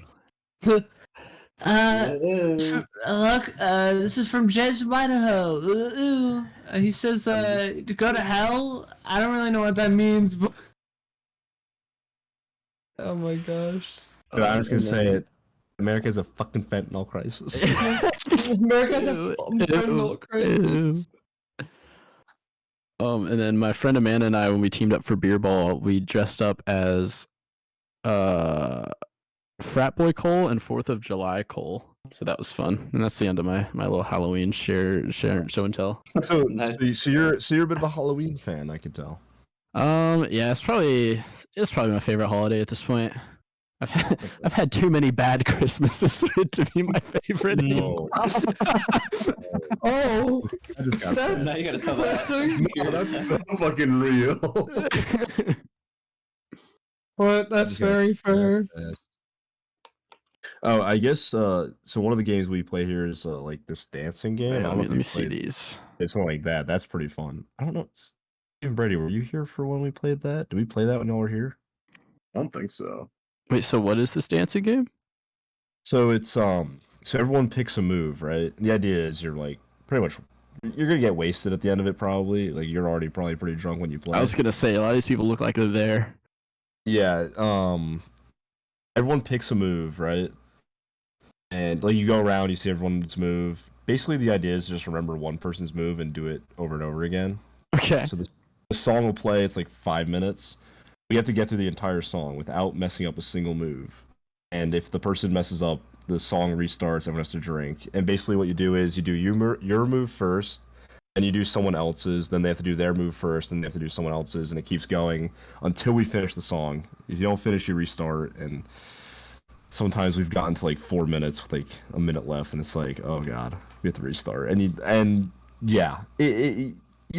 Look, this is from Jez from Idaho. He says, to go to hell. I don't really know what that means, but. Oh my gosh. Dude, I was gonna say it. America's a fucking fentanyl crisis. America has a fentanyl crisis. And then my friend Amanda and I, when we teamed up for beer ball, we dressed up as frat boy Cole and 4th of July Cole. So that was fun, and that's the end of my little Halloween share show and tell. So you're a bit of a Halloween fan, I can tell. Yeah, it's probably my favorite holiday at this point. I've had too many bad Christmases for it to be my favorite. No. Oh, I just got that's Now you gotta tell that. No, that's so fucking real. but that's very fair. Oh, I guess so one of the games we play here is like this dancing game. Wait, I don't know let if me you see played these. it's something like that. That's pretty fun. I don't know. Even Brady, were you here for when we played that? Did we play that when y'all were here? I don't think so. Wait, so what is this dancing game? So it's so everyone picks a move, right? The idea is you're like pretty much you're gonna get wasted at the end of it probably. Like you're already probably pretty drunk when you play. I was gonna say a lot of these people look like they're there. Yeah, everyone picks a move, right? And like you go around, you see everyone's move. Basically the idea is just remember one person's move and do it over and over again. Okay. So the song will play, it's like 5 minutes. We have to get through the entire song without messing up a single move. And if the person messes up, the song restarts, everyone has to drink. And basically what you do is you do your move first, and you do someone else's, then they have to do their move first, and they have to do someone else's, and it keeps going until we finish the song. If you don't finish, you restart, and sometimes we've gotten to like 4 minutes with like a minute left, and it's like, oh god, we have to restart. And you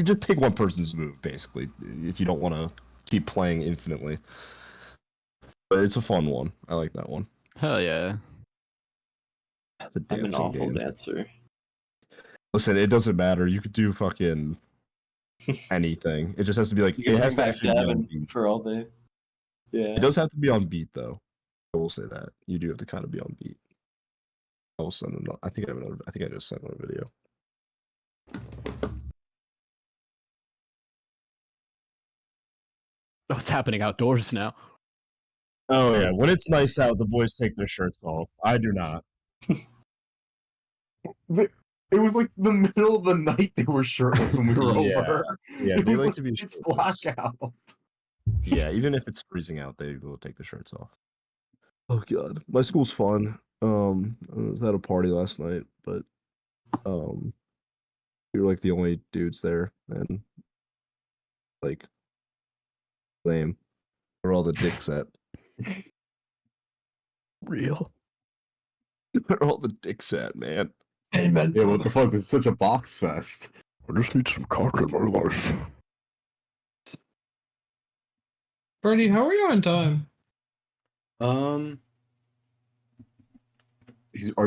just pick one person's move, basically, if you don't want to keep playing infinitely. But it's a fun one. I like that one. Hell yeah. The I'm an dancing awful game. dancer. Listen, it doesn't matter. You could do fucking anything. It just has to be like, You it can has bring to back actually be on Devin beat. for all day. Yeah. It does have to be on beat, though. I will say that. You do have to kind of be on beat. I will send them. I think I just sent them a video. Oh, it's happening outdoors now. Oh yeah, when it's nice out, the boys take their shirts off. I do not. It was like the middle of the night they were shirtless when we were Yeah. over. Yeah, It they was like like to be it's shirtless. blackout. Yeah, even if it's freezing out, they will take the shirts off. Oh god, my school's fun. I was at a party last night, but we were like the only dudes there, and like lame. Where all the dicks at? Real. Where all the dicks at, man? Amen. Yeah, what the fuck? This is such a box fest. I just need some cock in my life. Bernie, how are you on time? Are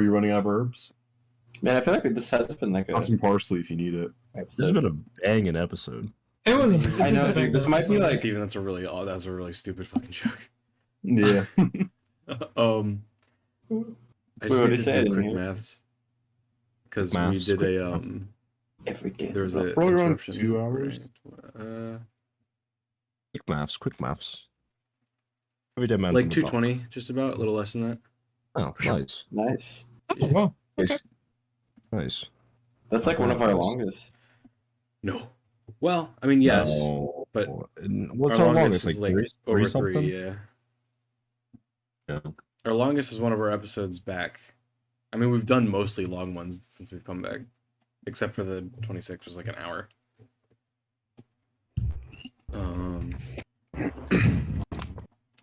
you running out of herbs? Man, I feel like this has been like Have a. some parsley if you need it. This has been a banging episode. It was. I know, dude. This might be like. Steven, that's a really stupid fucking joke. Yeah. I Wait, just what need did to you say? do I quick didn't hear. maths. Because we Maths, did quick a Every day. there was a Probably around interruption, 2 hours. right? Quick maths. Every day man's Like on the dot. 220, just about, a little less than that. Oh, nice. Nice. Oh, wow. Nice. Nice. That's like one of our longest. No. Well, I mean, yes, No. but What's our our longest? is Like three over something? 3, yeah. Yeah. Our longest is one of our episodes back. I mean, we've done mostly long ones since we've come back, except for the 26 was like an hour.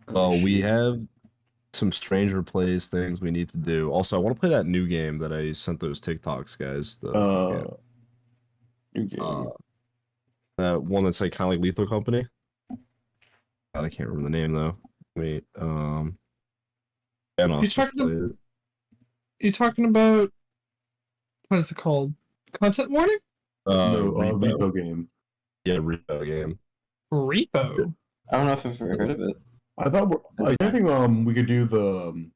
Well, we have some Stranger Plays things we need to do. Also, I want to play that new game that I sent those TikToks, guys. The New game. that one that's like kind of like Lethal Company. God, I can't remember the name though. Wait, Ben You talking about what is it called? Content warning? No, Repo. repo game. Yeah, Repo game. Repo. I don't know if I've ever heard of it. I think we could do the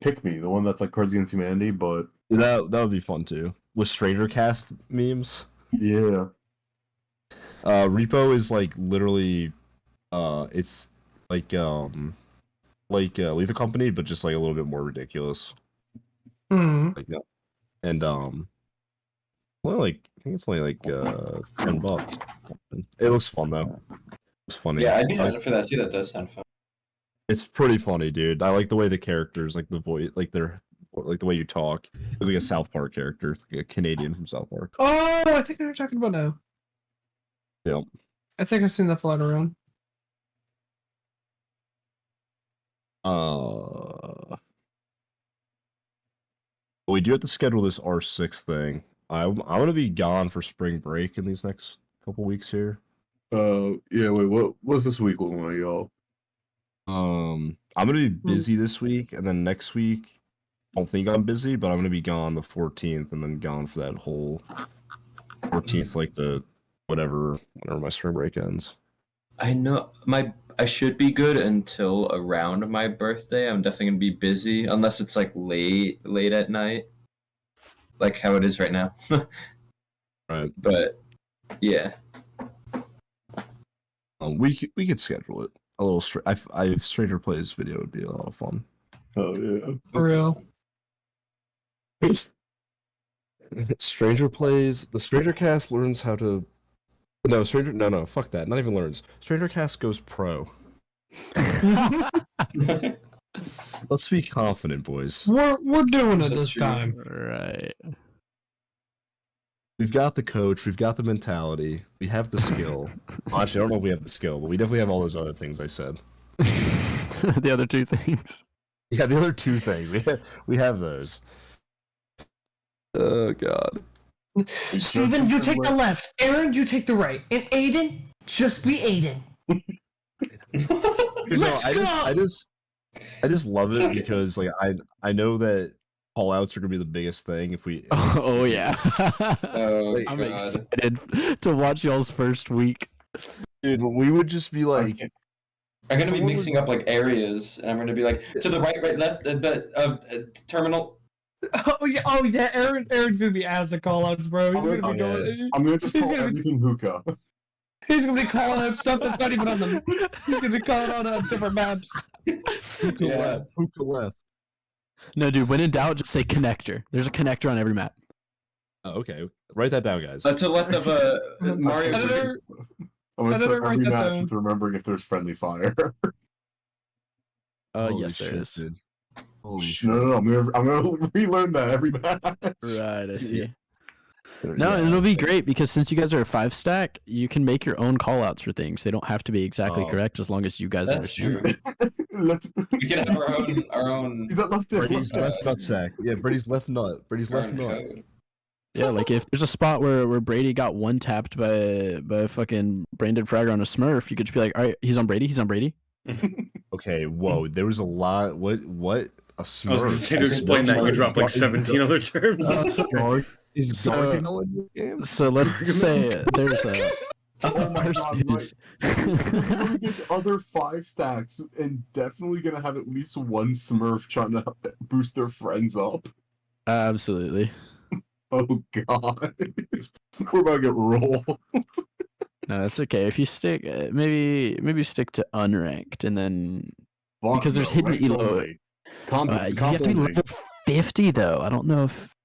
Pick Me, the one that's like Cards Against Humanity, but That would be fun too. With strangercast memes. yeah. Repo is like literally it's like Lethal Company, but just like a little bit more ridiculous. Like no. And well, like I think it's only like $10. It looks fun though. It's funny. Yeah, I'd be down for that too. That does sound fun. It's pretty funny, dude. I like the way the characters, like the voice, like the way you talk, like a South Park character, like a Canadian from South Park. Oh, I think I know what you're talking about now. Yep. I think I've seen that flying around. We do have to schedule this R6 thing. I'm gonna be gone for spring break in these next couple weeks here. Yeah. Wait, what was this week looking like, y'all? I'm gonna be busy this week, and then next week, I don't think I'm busy, but I'm gonna be gone the 14th, and then gone for that whole 14th, like the whenever my spring break ends. I know I should be good until around my birthday. I'm definitely gonna be busy unless it's like late at night, like how it is right now. Right. But yeah. We could schedule it a little. I Stranger Plays video would be a lot of fun. Oh yeah. For real. Stranger Plays. The Stranger Cast learns how to. No, fuck that. Not even learns. Stranger Cast goes pro. Let's be confident, boys. We're doing it this time. Right. We've got the coach. We've got the mentality. We have the skill. Actually, I don't know if we have the skill, but we definitely have all those other things I said. The other two things. Yeah, the other two things. We have those. Oh god. Steven, you take the left. Aaron, you take the right. And Aiden, just be Aiden. Let's go! I just love it because like I know that call outs are gonna be the biggest thing if we Oh yeah. Oh, I'm God. excited to watch y'all's first week. Dude, we would just be like I'm gonna be mixing up like areas, and I'm gonna be like to the right, left, terminal. Oh yeah. Aaron's gonna be as the call outs, bro. He's gonna be going. I'm gonna just call everything hookah. He's gonna be calling out stuff that's not even on them. He's gonna be calling out different maps. Hookah left. No, dude. When in doubt, just say connector. There's a connector on every map. Oh, okay. Write that down, guys. To the left of Mario. I'm gonna start write every that match down. with remembering if there's friendly fire. Yes, there is. Dude. No, I'm gonna relearn that every match. Right, I see. Yeah. No, and it'll be great because since you guys are a 5-stack, you can make your own callouts for things. They don't have to be exactly correct as long as you guys That's understand. true. We can have our own. He's at left hip. Brady's left nut sack. Yeah, Brady's left nut. Brady's left nut. Code. Yeah, like if there's a spot where Brady got one tapped by fucking Brandon Fragger on a Smurf, you could just be like, all right, he's on Brady. Okay, whoa, there was a lot. What a Smurf. I was gonna say to explain that you dropped like 17 other terms. Is Gargamel in this game? So let's say there's a. Oh my god, is- we're gonna get the other 5 stacks and definitely gonna have at least one Smurf trying to boost their friends up. Absolutely. Oh god. We're about to get rolled. No, that's okay. If you stick, maybe stick to unranked, and then because there's hidden elo. You have to be level 50 though. I don't know if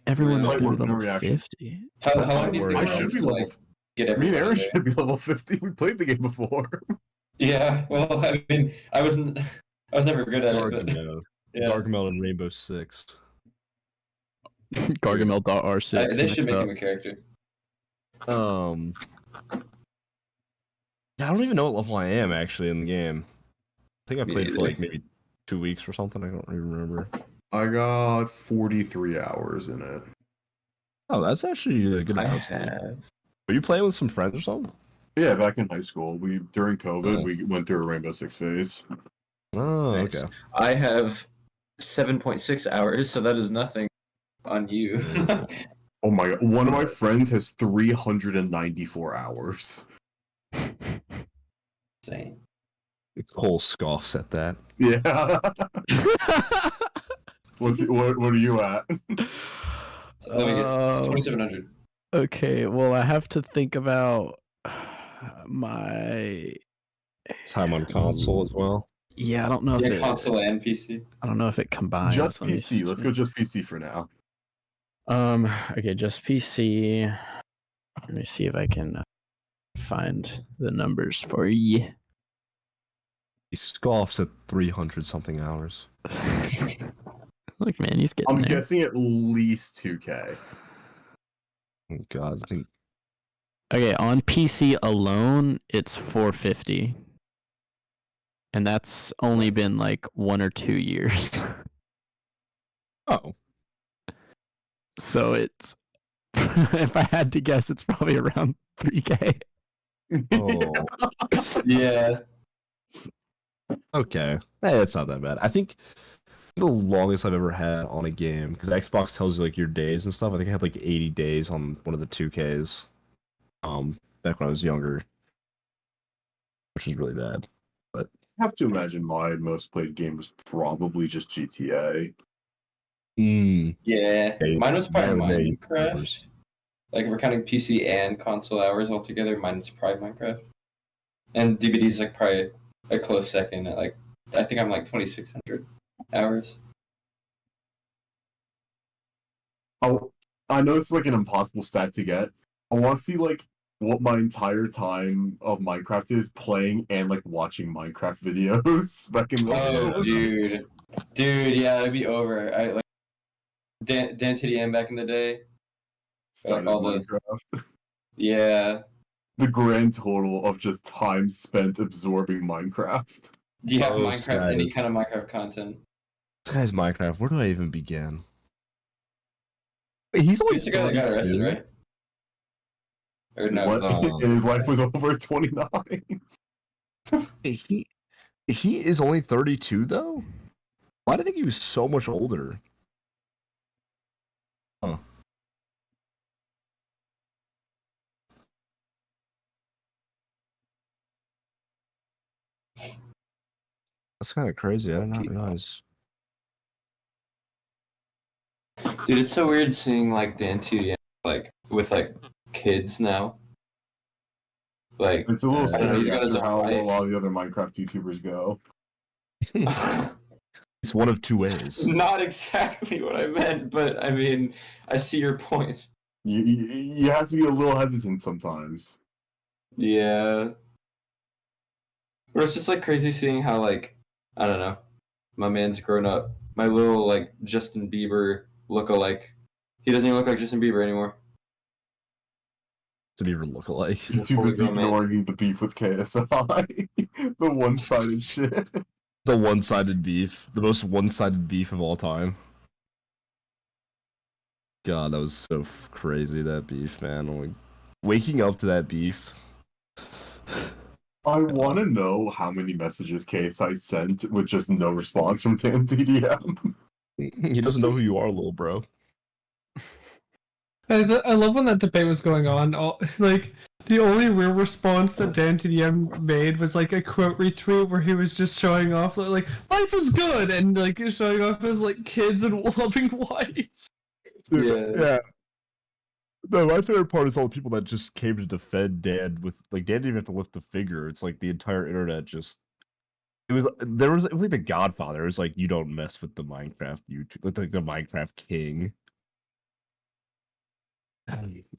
everyone was going to be level 50. How long do you think I it should takes be to, level. like, get Me and everyone Aaron there? should be level 50. We played the game before. Yeah, well, I mean, I was never good at it, but Gargamel. yeah. Gargamel and Rainbow Six. Gargamel.R6. They should make him a character. I don't even know what level I am actually in the game. I think I Me played for neither. like maybe 2 weeks or something. I don't even remember. I got 43 hours in it. Oh, that's actually a good I amount. have. Were you playing with some friends or something? Yeah, back in high school, during COVID, Oh. we went through a Rainbow Six phase. Oh, Nice. okay. I have 7.6 hours, so that is nothing on you. Oh my god, one of my friends has 394 hours. Insane. Cole scoffs at that. Yeah. What are you at? Let me guess. It's 2,700. Okay, well, I have to think about my Time on console as well. Yeah, I don't know if Yeah, it, console and PC. I don't know if it combines. Just Let me PC. Let's see. go just PC for now. Okay, just PC. Let me see if I can find the numbers for you. He scoffs at 300 something hours. Look, man, he's getting I'm there. guessing at least 2K. Oh God, I think Okay, on PC alone, it's 450. And that's only been like 1 or 2 years. Oh, So it's, if I had to guess, it's probably around 3K. oh, Yeah. okay. Hey, it's not that bad. I think the longest I've ever had on a game, because Xbox tells you like your days and stuff. I think I had like 80 days on one of the 2Ks. Back when I was younger, which is really bad. But I have to imagine my most played game was probably just GTA. Yeah. Okay, Mine was probably barely made Minecraft. numbers. Like if we're counting PC and console hours altogether, mine is probably Minecraft. And DVD's like probably a close second at like I think I'm like 2,600 hours. Oh, I know it's like an impossible stat to get. I want to see like what my entire time of Minecraft is playing and like watching Minecraft videos back in the Oh, dude, yeah, it'd be over. I like Dan TDM back in the day. Started all the Minecraft. yeah, The grand total of just time spent absorbing Minecraft. yeah, Oh, Minecraft, any guys. kind of Minecraft content. This guy's Minecraft. Where do I even begin? Wait, he's only He's the guy that got arrested, 32? right? Or His no? and his life was over 29. He is only 32 though. Why do I think he was so much older? Huh. That's kind of crazy. I did not realize. Dude, it's so weird seeing like Dan TDM like with like kids now. Like It's a little I don't know, scary he's got his after own how life. a lot of the other Minecraft YouTubers go. It's one of two ways. Not exactly what I meant, but I mean, I see your point. You have to be a little hesitant sometimes. Yeah. But it's just like crazy seeing how like I don't know, my man's grown up. My little like Justin Bieber look-alike. He doesn't even look like Justin Bieber anymore. To be even look alike. He's too busy ignoring the beef with KSI. The one-sided shit. The one-sided beef. The most one-sided beef of all time. God, that was so crazy, that beef, man. Like, waking up to that beef. I want to know how many messages KSI sent with just no response from Dan TDM. He doesn't know who you are, little bro. I love when that debate was going on. Like the only real response that Dan TDM made was like a quote retweet where he was just showing off like life is good and like showing off his like kids and loving wife. Yeah. No, my favorite part is all the people that just came to defend Dan with like Dan didn't even have to lift a finger. It's like the entire internet just it was like the Godfather. It was like you don't mess with the Minecraft YouTube, like the Minecraft king.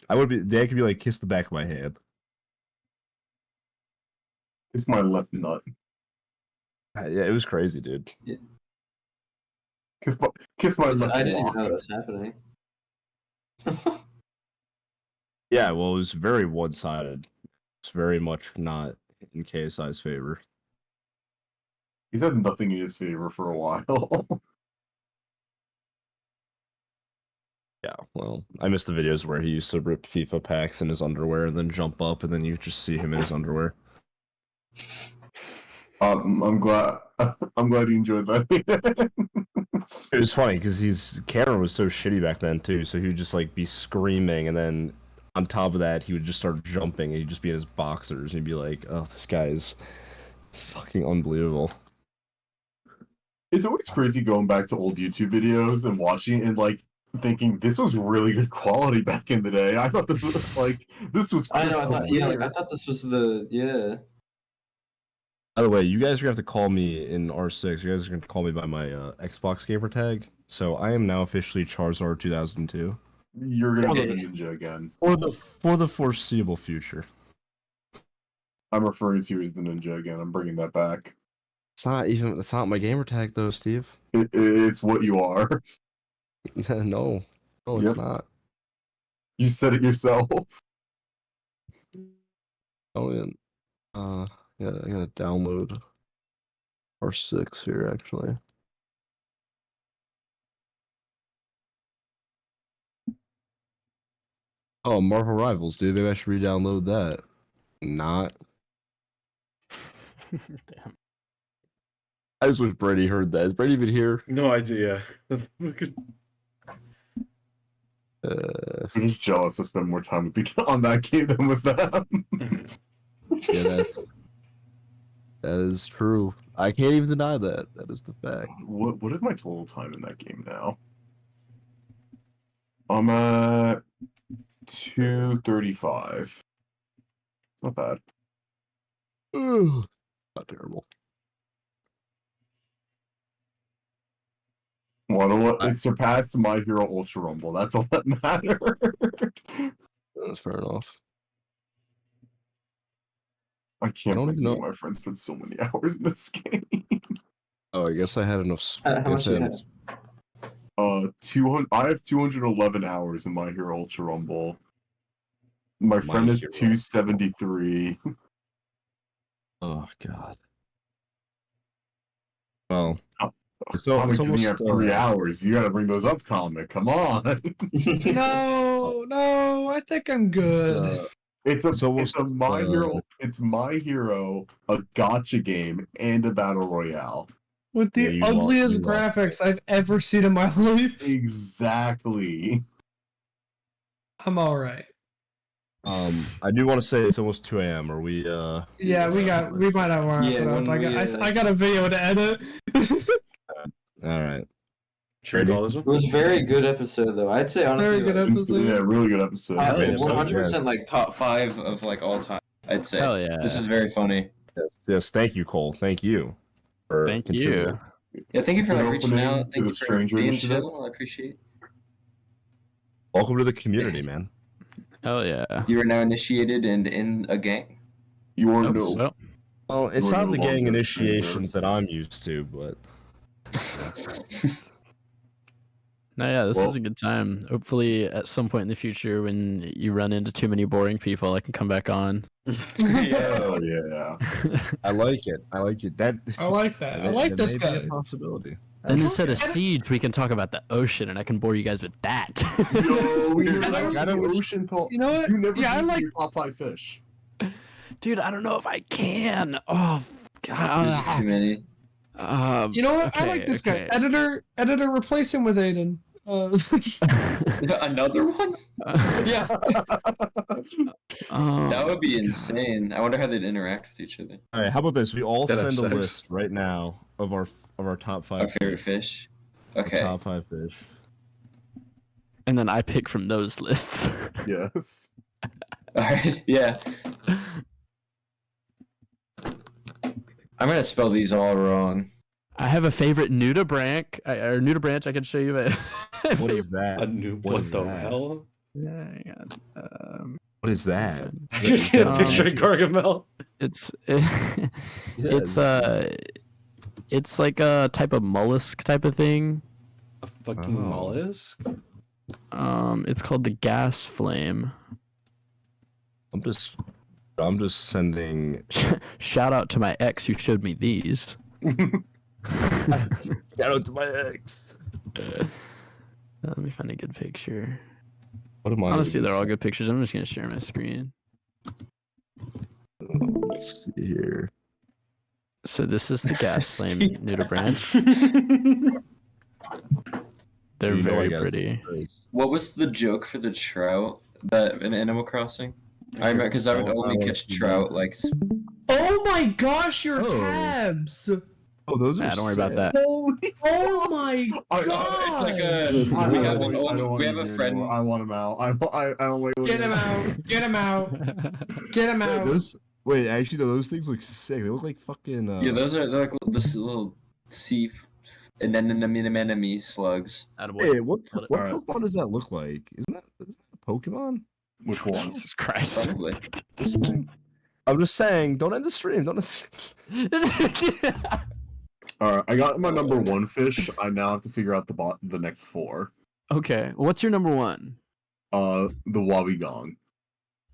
I would be Dan could be like kiss the back of my hand. It's my left nut. Yeah, it was crazy, dude. Yeah. Kiss my left I didn't even lock. know that was happening. Yeah, well, it was very one-sided. It's very much not in KSI's favor. He's had nothing in his favor for a while. Yeah, well, I missed the videos where he used to rip FIFA packs in his underwear and then jump up, and then you just see him in his underwear. I'm glad you enjoyed that. It was funny because his camera was so shitty back then too, so he would just like be screaming, and then on top of that, he would just start jumping, and he'd just be in his boxers, and he'd be like, "Oh, this guy is fucking unbelievable." It's always crazy going back to old YouTube videos and watching and like thinking this was really good quality back in the day. I thought this was this was I know. crystal I thought this was the. By the way, you guys are gonna have to call me in R6. You guys are gonna call me by my Xbox gamer tag. So I am now officially Charizard 2002 You're gonna be the ninja again. for the foreseeable future. I'm referring to you as the ninja again. I'm bringing that back. It's not my gamer tag though, Steve. It's what you are. No, it's Yep. not. You said it yourself. Oh yeah. Yeah, I gotta download R6 here actually. Oh, Marvel Rivals, dude. Maybe I should re-download that. Not. Damn. I just wish Brady heard that. Is Brady even here? No idea. Look at I'm just jealous I spend more time with you on that game than with them. Yeah, that is true. I can't even deny that. That is the fact. What is my total time in that game now? I'm at 2:35. Not bad. Ugh, not terrible. Well, you know what? It surpassed My Hero Ultra Rumble. That's all that mattered. That's fair enough. I can't don't believe even know. my friend spent so many hours in this game. Oh, I guess I had enough. How much you had? 200. I have 211 hours in My Hero Ultra Rumble. My friend is Hero. 273. Oh God. Well, So Comic doesn't have 3 hours. You gotta bring those up, Comic. Come on. No, I think I'm good. It's a My Hero. It's My Hero, a gotcha game, and a battle royale. With the ugliest graphics I've ever seen in my life. Exactly. I'm alright. I do want to say it's almost 2 a.m. Are we? Yeah, we might not want to put up. I got a video to edit. All right. Should we call this one? It was a very good episode, though. I'd say honestly, Very good like, episode. Yeah, really good episode. 100% like top 5 of like all time. I'd say. Hell yeah. This is very funny. Yes. Thank you, Cole. Thank you. For Thank contributing. you. Yeah, thank you for like An reaching opening out. to Thank the you for Stranger being Initiative. chill. I appreciate it. Welcome to the community, man. Hell yeah. You are now initiated and in a gang. You are Nope. no. Well, Well, it's We're not no the gang longer initiations that I'm used to, but no, yeah, this Well- is a good time. Hopefully, at some point in the future, when you run into too many boring people, I can come back on. Oh yeah. I like it. I like it. That I like that. I like this may be guy. a possibility. Then instead of Siege, we can talk about the ocean, and I can bore you guys with that. Yo, we I never don't- got an ocean talk. You know what? You never Yeah, I gave me like. your top 5 fish. Dude, I don't know if I can. Oh, There's just too God. many. You know what? I like this guy. Editor, replace him with Aiden. Another one? Yeah. That would be insane. I wonder how they'd interact with each other. All right, how about this? We all Gotta have send a sex. list right now of our top 5 Our favorite fish. Okay. top 5 fish. And then I pick from those lists. Yes. Alright, yeah. I'm gonna spell these all wrong. I have a favorite nudibranch. Nudibranch. I can show you. What is that? A new What what is the that? hell? Yeah, yeah. What is that? Did you see a Um, picture of Gargamel? It's it's like a type of mollusk type of thing. A fucking Oh. mollusk? It's called the gas flame. I'm just sending. Shout out to my ex who showed me these. Shout out to my ex. Let me find a good picture. What am I? Honestly, even they're all sending? good pictures. I'm just gonna share my screen. Let's see here. So this is the gas flame Steve. nudibranch. They're You know I very gotta pretty. say- What was the joke for the trout that in Animal Crossing? I remember because I would only catch trout like Oh my gosh, your Oh. tabs! Oh, those are. Nah, don't worry about that. Oh my I- god! It's like a I we don't have want- an I old don't want we to have a hear friend. anymore. I want him out. I don't like looking Get him at out! Get him out! Get him Wait, out! wait, actually, no, those things look sick. They look like fucking. Yeah, they're like this little sea anemone slugs. Hey, what Alright. Pokemon does that look like? Isn't that a Pokemon? Which one? Jesus Christ. Probably. This thing? I'm just saying, don't end the stream. Don't end the stream. Alright, I got my number 1 fish. I now have to figure out the next 4. Okay, what's your number one? The Wobbegong.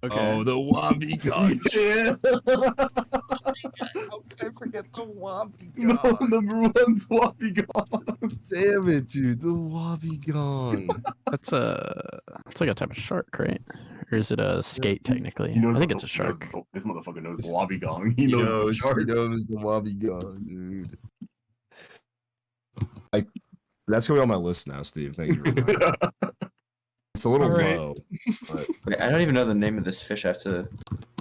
Okay. Oh, the Wobbegong. Yeah. How could I forget the Wobbegong? No, number 1's Wobbegong. Damn it, dude, the Wobbegong. That's like a type of shark, right? Or is it a skate technically? He knows I think what it's a the- shark. This motherfucker knows the Wobbegong. He knows the shark. He knows the Wobbegong, dude. Like, that's gonna be on my list now, Steve. Thank you very much. It's a little All right. low, but Wait, I don't even know the name of this fish. I have to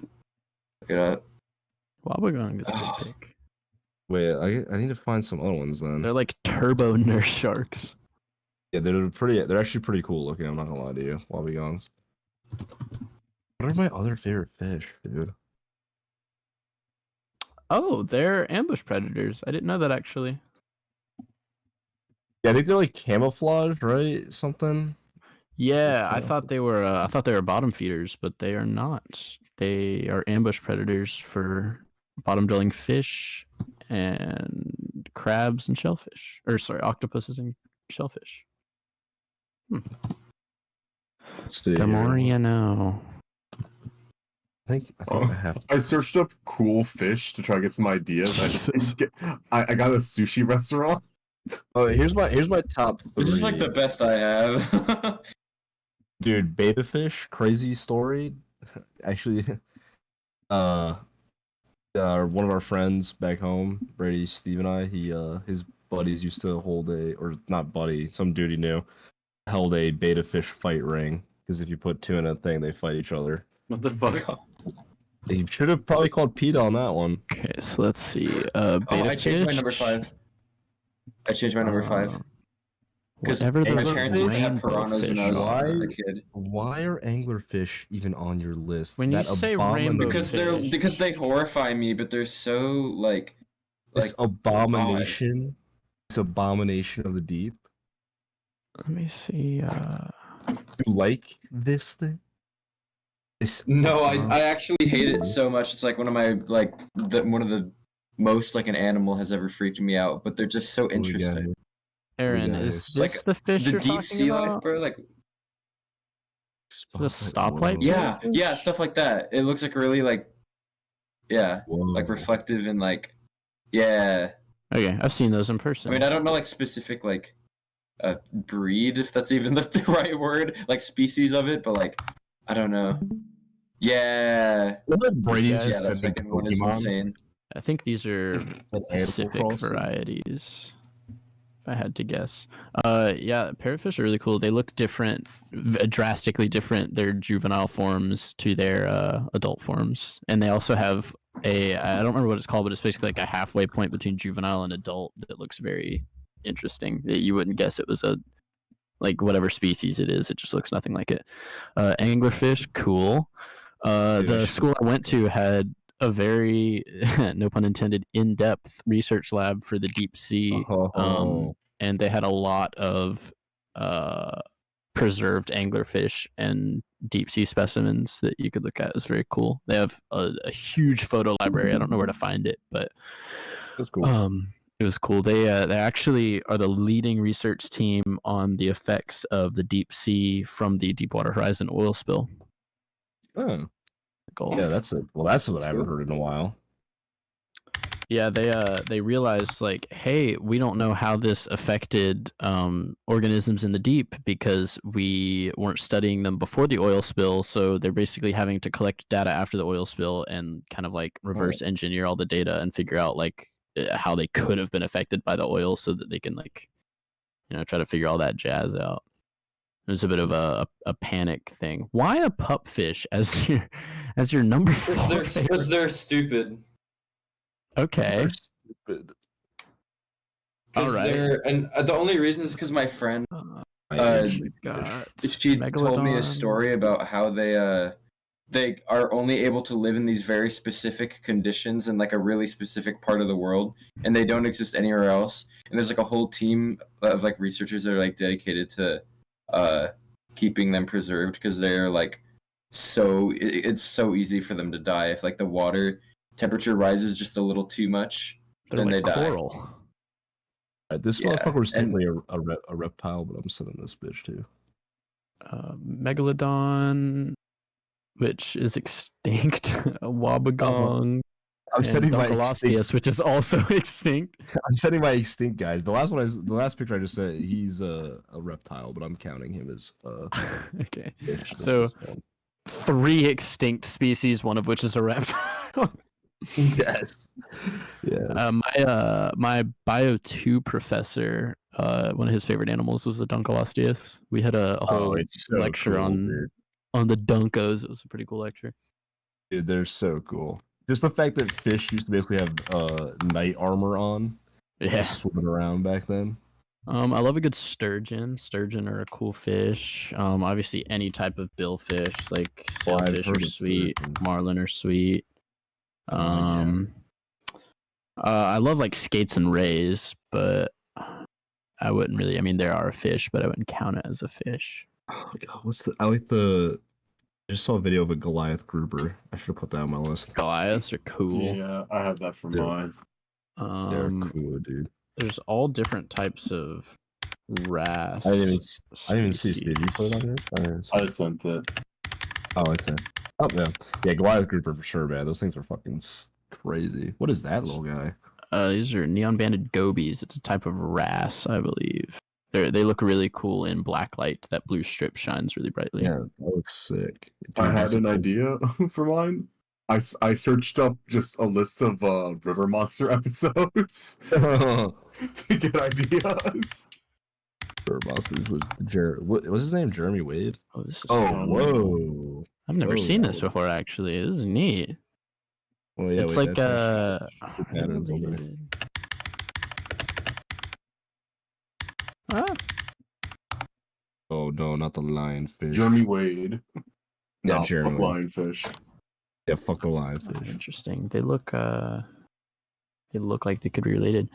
look it up. Wobbegong is a good pick. wait, I need to find some other ones then. They're like turbo nurse sharks. Yeah, they're actually pretty cool looking. I'm not gonna lie to you, Wobbegongs. What are my other favorite fish, dude? Oh, they're ambush predators. I didn't know that actually. Yeah, I think they're like camouflage, right? Something. Yeah, I Okay. thought they were bottom feeders, but they are not. They are ambush predators for bottom dwelling fish and crabs and shellfish. Or sorry, octopuses and shellfish. Let's see The here. more you know. I think I have. I searched up cool fish to try to get some ideas. Jesus. I got a sushi restaurant. Oh, here's my top three. This is like the best I have. Dude, beta fish, crazy story. Actually, one of our friends back home, Brady, Steve, and I, his buddies used to hold or not buddy, some dude he knew, held a beta fish fight ring. Because if you put two in a thing, they fight each other. What the fuck? He should have probably called PETA on that one. Okay, so let's see. Beta I changed my number fish. 5. I changed my number 5. Because Whatever the my parents used to have rainbow piranhas when I fish was are. a kid. Why are anglerfish even on your list? When you That say abomination- rainbow Because they horrify me, but they're so like this abomination, this abomination of the deep. Let me see. You like this thing? This No, I actually hate it so much. It's like one of my one of the most like an animal has ever freaked me out. But they're just so interesting. Aaron, is Yes. this Like, the fish The you're deep talking sea about? life, bro. Like The stoplight Whoa. yeah, fish? yeah, stuff like that. It looks like really like Whoa. like reflective and like yeah. Okay, I've seen those in person. I mean, I don't know like specific like breed, if that's even the right word, like species of it, but like I don't know. Yeah. Brady's Yeah, just that a big second one is Pokemon. insane. I think these are An Animal Pacific Crossing. varieties. If I had to guess. Yeah, parrotfish are really cool. They look different, drastically different. Their juvenile forms to their adult forms, and they also have I don't remember what it's called, but it's basically like a halfway point between juvenile and adult that looks very interesting. You wouldn't guess it was a like whatever species it is. It just looks nothing like it. Anglerfish, cool. The school I went to had a very, no pun intended, in-depth research lab for the deep sea, and they had a lot of preserved anglerfish and deep sea specimens that you could look at. It was very cool. They have a huge photo library. I don't know where to find it, but That's cool. it was cool. They actually are the leading research team on the effects of the deep sea from the Deepwater Horizon oil spill. Oh. Gulf. Yeah, that's what I haven't heard in a while. Yeah, they realized like, hey, we don't know how this affected organisms in the deep because we weren't studying them before the oil spill. So they're basically having to collect data after the oil spill and kind of like reverse engineer all the data and figure out like how they could have been affected by the oil, so that they can like, try to figure all that jazz out. It was a bit of a panic thing. Why a pupfish as your number 4? Because they're stupid. Okay. Stupid. Because Alright. they're and the only reason is because my friend We've got she told me a Megalodon. story about how they are only able to live in these very specific conditions in like a really specific part of the world, and they don't exist anywhere else. And there's like a whole team of like researchers that are like dedicated to keeping them preserved because they're like it's so easy for them to die if like the water temperature rises just a little too much. They're Then like they die. coral. This Yeah, motherfucker was and- technically a reptile, but I'm sending this bitch too. Megalodon, which is extinct. A Wabagong. I'm and sending my Dunkleosteus, which is also extinct. I'm sending my extinct guys. The last picture I just sent, he's a reptile, but I'm counting him as Okay. fish. This So is fun. 3 extinct species, one of which is a reptile. Yes. My bio 2 professor, one of his favorite animals was the Dunkleosteus. We had a whole it's so lecture cool, on dude. the Dunkos. It was a pretty cool lecture. Dude, they're so cool. Just the fact that fish used to basically have knight armor on, Yeah. just swimming around back then. I love a good sturgeon. Sturgeon are a cool fish. Obviously any type of billfish, like sailfish are heard of sweet, sturgeon. marlin are sweet. Yeah. I love like skates and rays, but I wouldn't really. I mean, there are a fish, but I wouldn't count it as a fish. Oh God, I just saw a video of a Goliath grouper. I should have put that on my list. Goliaths are cool. Yeah, I have that for Dude. mine. They're cool, dude. There's all different types of wrasse. I didn't even see Steve. You put it on here? I sent it. Oh, okay. Oh yeah, yeah. Goliath grouper for sure, man. Those things are fucking crazy. What is that little guy? These are neon banded gobies. It's a type of wrasse, I believe. They look really cool in black light. That blue strip shines really brightly. Yeah, that looks sick. I Dude, had that's an cool. idea for mine. I searched up just a list of River Monster episodes to get ideas. River Monsters was what was his name? Jeremy Wade. Oh, this is Oh, fun. whoa. I've never Whoa, seen that this was- before. Actually, this is neat. Well, yeah, It's wait, like that's actually patterns on there. Ah, Oh no, not the lionfish. Jeremy Wade. Yeah, No, Jeremy fuck Wade. lionfish. Yeah, fuck the oh, lionfish. interesting. They look like they could be related.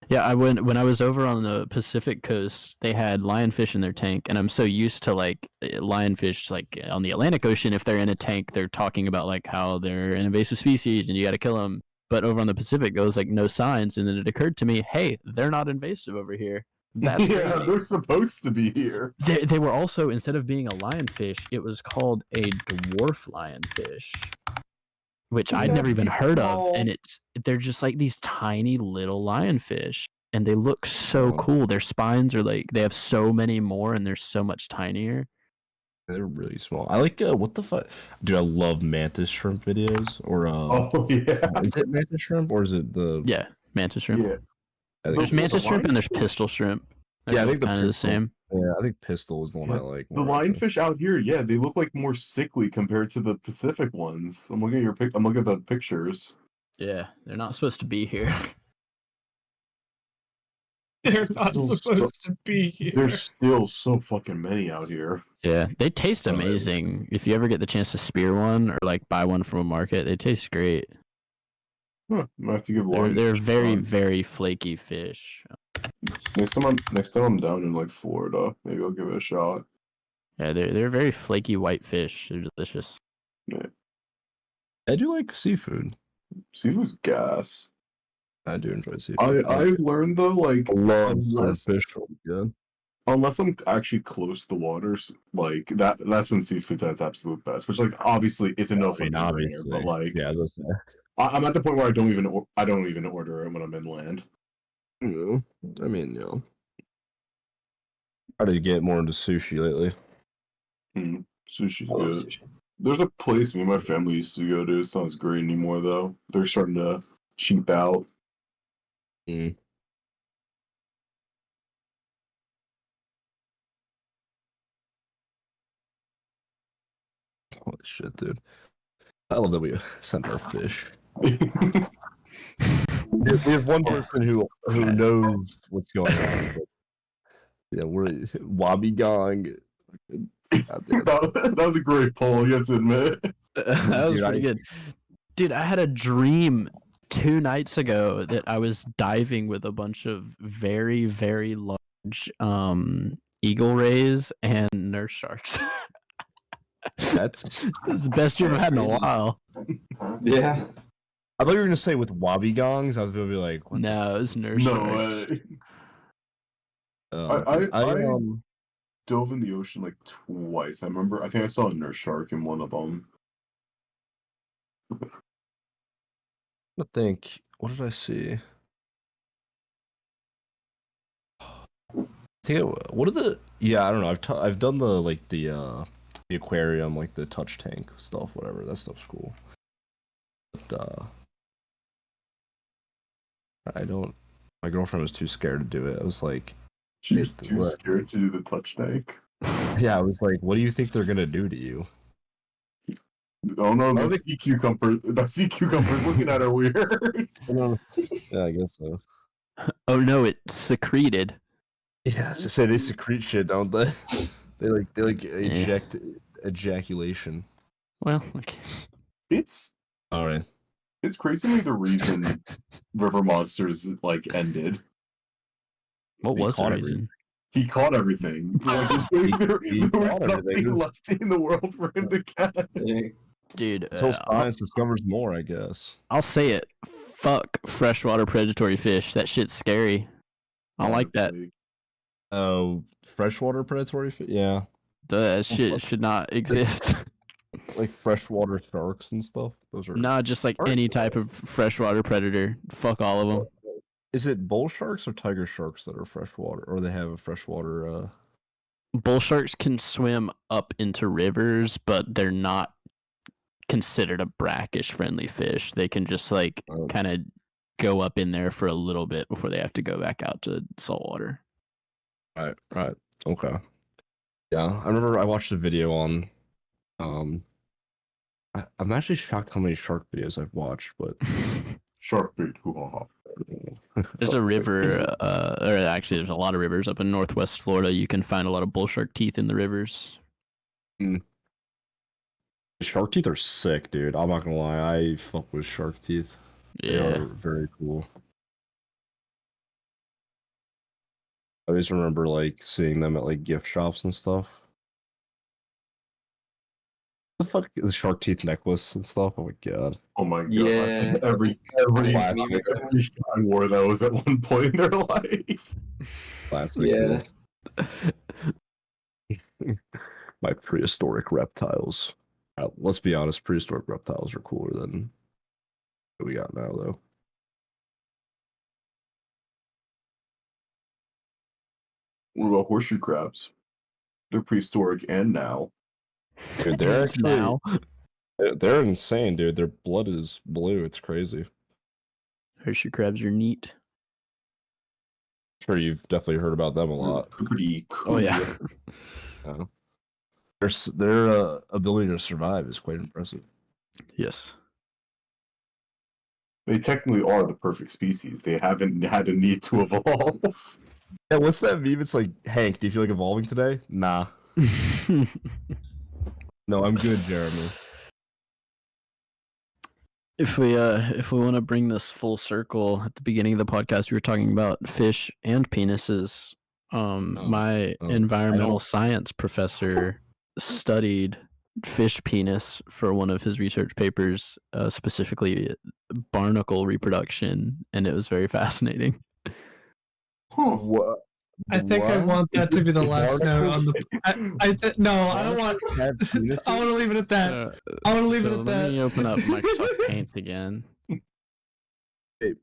Yeah, when I was over on the Pacific coast, they had lionfish in their tank, and I'm so used to like lionfish like on the Atlantic Ocean. If they're in a tank, they're talking about like how they're an invasive species and you got to kill them. But over on the Pacific, it was like no signs, and then it occurred to me, hey, they're not invasive over here. That's Yeah, crazy. they're supposed to be here. They were also, instead of being a lionfish, it was called a dwarf lionfish, which I'd Yeah, never even these heard of. small- And they're just like these tiny little lionfish, and they look so Wow. cool. Their spines are like, they have so many more, and they're so much tinier. They're really small. I like what the fuck, dude. I love mantis shrimp videos. Or Oh yeah. is it mantis shrimp or is it the? Yeah, mantis shrimp. Yeah. I think There's it's mantis the shrimp and there's lionfish. pistol shrimp. Yeah, I think the kind of the pistol- same. Yeah, I think pistol is the one I like. The more, actually. lionfish out here, yeah, they look like more sickly compared to the Pacific ones. I'm looking at I'm looking at the pictures. Yeah, they're not supposed to be here. They're not Still supposed to be here. There's still so fucking many out here. Yeah, they taste Oh, yeah. amazing. If you ever get the chance to spear one or like buy one from a market, they taste great. Huh, I have to give They're lionfish a very try. very flaky fish. Next time I'm down in like Florida, maybe I'll give it a shot. Yeah, they're very flaky white fish. They're delicious. I do like seafood. Seafood's gas. I do enjoy seafood. I've learned though, like I love unless swordfish. Really good. unless I'm actually close to the waters, like that's when seafood's at its absolute best. Which like obviously it's a no for me there, obviously. but like Yeah, I was gonna say. I'm at the point where I don't even order it when I'm inland. Yeah, I mean, you know, try to get more into sushi lately. Sushi's I love good. sushi. There's a place me and my family used to go to. It's not as great anymore though. They're starting to cheap out. Mm. Holy shit, dude! I love that we sent our fish. We have one person who knows what's going on. But, yeah, we're Wobbegong. That was a great poll, you have to admit. That was pretty good. Dude, I had a dream 2 nights ago that I was diving with a bunch of very, very large eagle rays and nurse sharks. That's It's the best dream I've had in a while. Yeah. I thought you were gonna say with Wobbegongs. I was gonna be like, what No, it was nurse No sharks. way. the... I dove in the ocean like twice. I think I saw a nurse shark in one of them. I think. What did I see? What are the? Yeah, I don't know. I've done the aquarium, like the touch tank stuff, whatever. That stuff's cool. But I don't. My girlfriend was too scared to do it. I was like, She's too scared to do the touch tank. yeah, I was like, what do you think they're gonna do to you? Oh no, the sea cucumber's looking at her weird. Yeah, I guess so. Oh no, it secreted. Yeah, to say they secrete shit, don't they? They eject ejaculation. Well, okay. It's All right. It's crazy to me the reason River Monsters like ended. What was the reason? He caught everything. Like, there was nothing left in the world for him to catch. Dude, until science discovers more, I guess. I'll say it. Fuck freshwater predatory fish. That shit's scary. I like that. Oh, freshwater predatory fish? Yeah. That shit should not exist. Like freshwater sharks and stuff? Those are Not just like any type of freshwater predator. Fuck all of them. Is it bull sharks or tiger sharks that are freshwater, or they have a freshwater? Bull sharks can swim up into rivers, but they're not considered a brackish friendly fish. They can just like kind of go up in there for a little bit before they have to go back out to saltwater. Right. Okay. Yeah, I remember I watched a video on. I'm actually shocked how many shark videos I've watched, but shark bait. Hoo-ha-ha. There's a river, or actually, there's a lot of rivers up in Northwest Florida. You can find a lot of bull shark teeth in the rivers. Shark teeth are sick, dude. I'm not gonna lie. I fuck with shark teeth. Yeah. They are very cool. I always remember like seeing them at like gift shops and stuff. The fuck, the shark teeth necklace and stuff. Oh my god. Oh my god. Yeah. Every guy wore those at one point in their life. Classic. Yeah. My prehistoric reptiles. Let's be honest, prehistoric reptiles are cooler than what we got now, though. What about horseshoe crabs? They're prehistoric and now. Dude, they're actually they're insane, dude. Their blood is blue. It's crazy. Horseshoe crabs are neat. Sure, you've definitely heard about them a lot. Pretty cool. Oh yeah. Their ability to survive is quite impressive. Yes. They technically are the perfect species. They haven't had a need to evolve. Yeah, what's that meme? It's like, Hank, do you feel like evolving today? Nah. No, I'm good, Jeremy. If we want to bring this full circle, at the beginning of the podcast, we were talking about fish and penises. My environmental science professor studied fish penis for one of his research papers, specifically barnacle reproduction, and it was very fascinating. What? I think I want that to be the last note on the. No, I don't want. I want to leave it at that. I want to leave it at that. Let me open up Microsoft Paint again.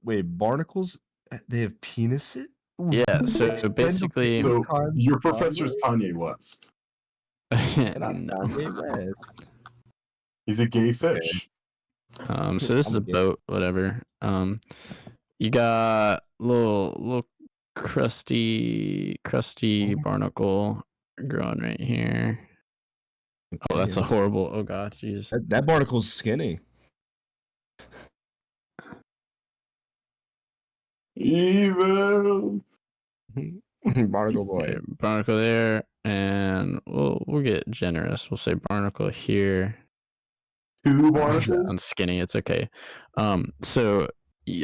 Wait, barnacles? They have penises? Yeah, so basically. So your professor's Kanye West. No. He's a gay fish. So this is a boat, whatever. You got little crusty barnacle growing right here. Oh, that's a horrible. Oh god, jeez. That barnacle's skinny. Evil. Barnacle boy. Okay, barnacle there, and we'll get generous. We'll say barnacle here. 2 barnacles? I'm skinny. It's okay. So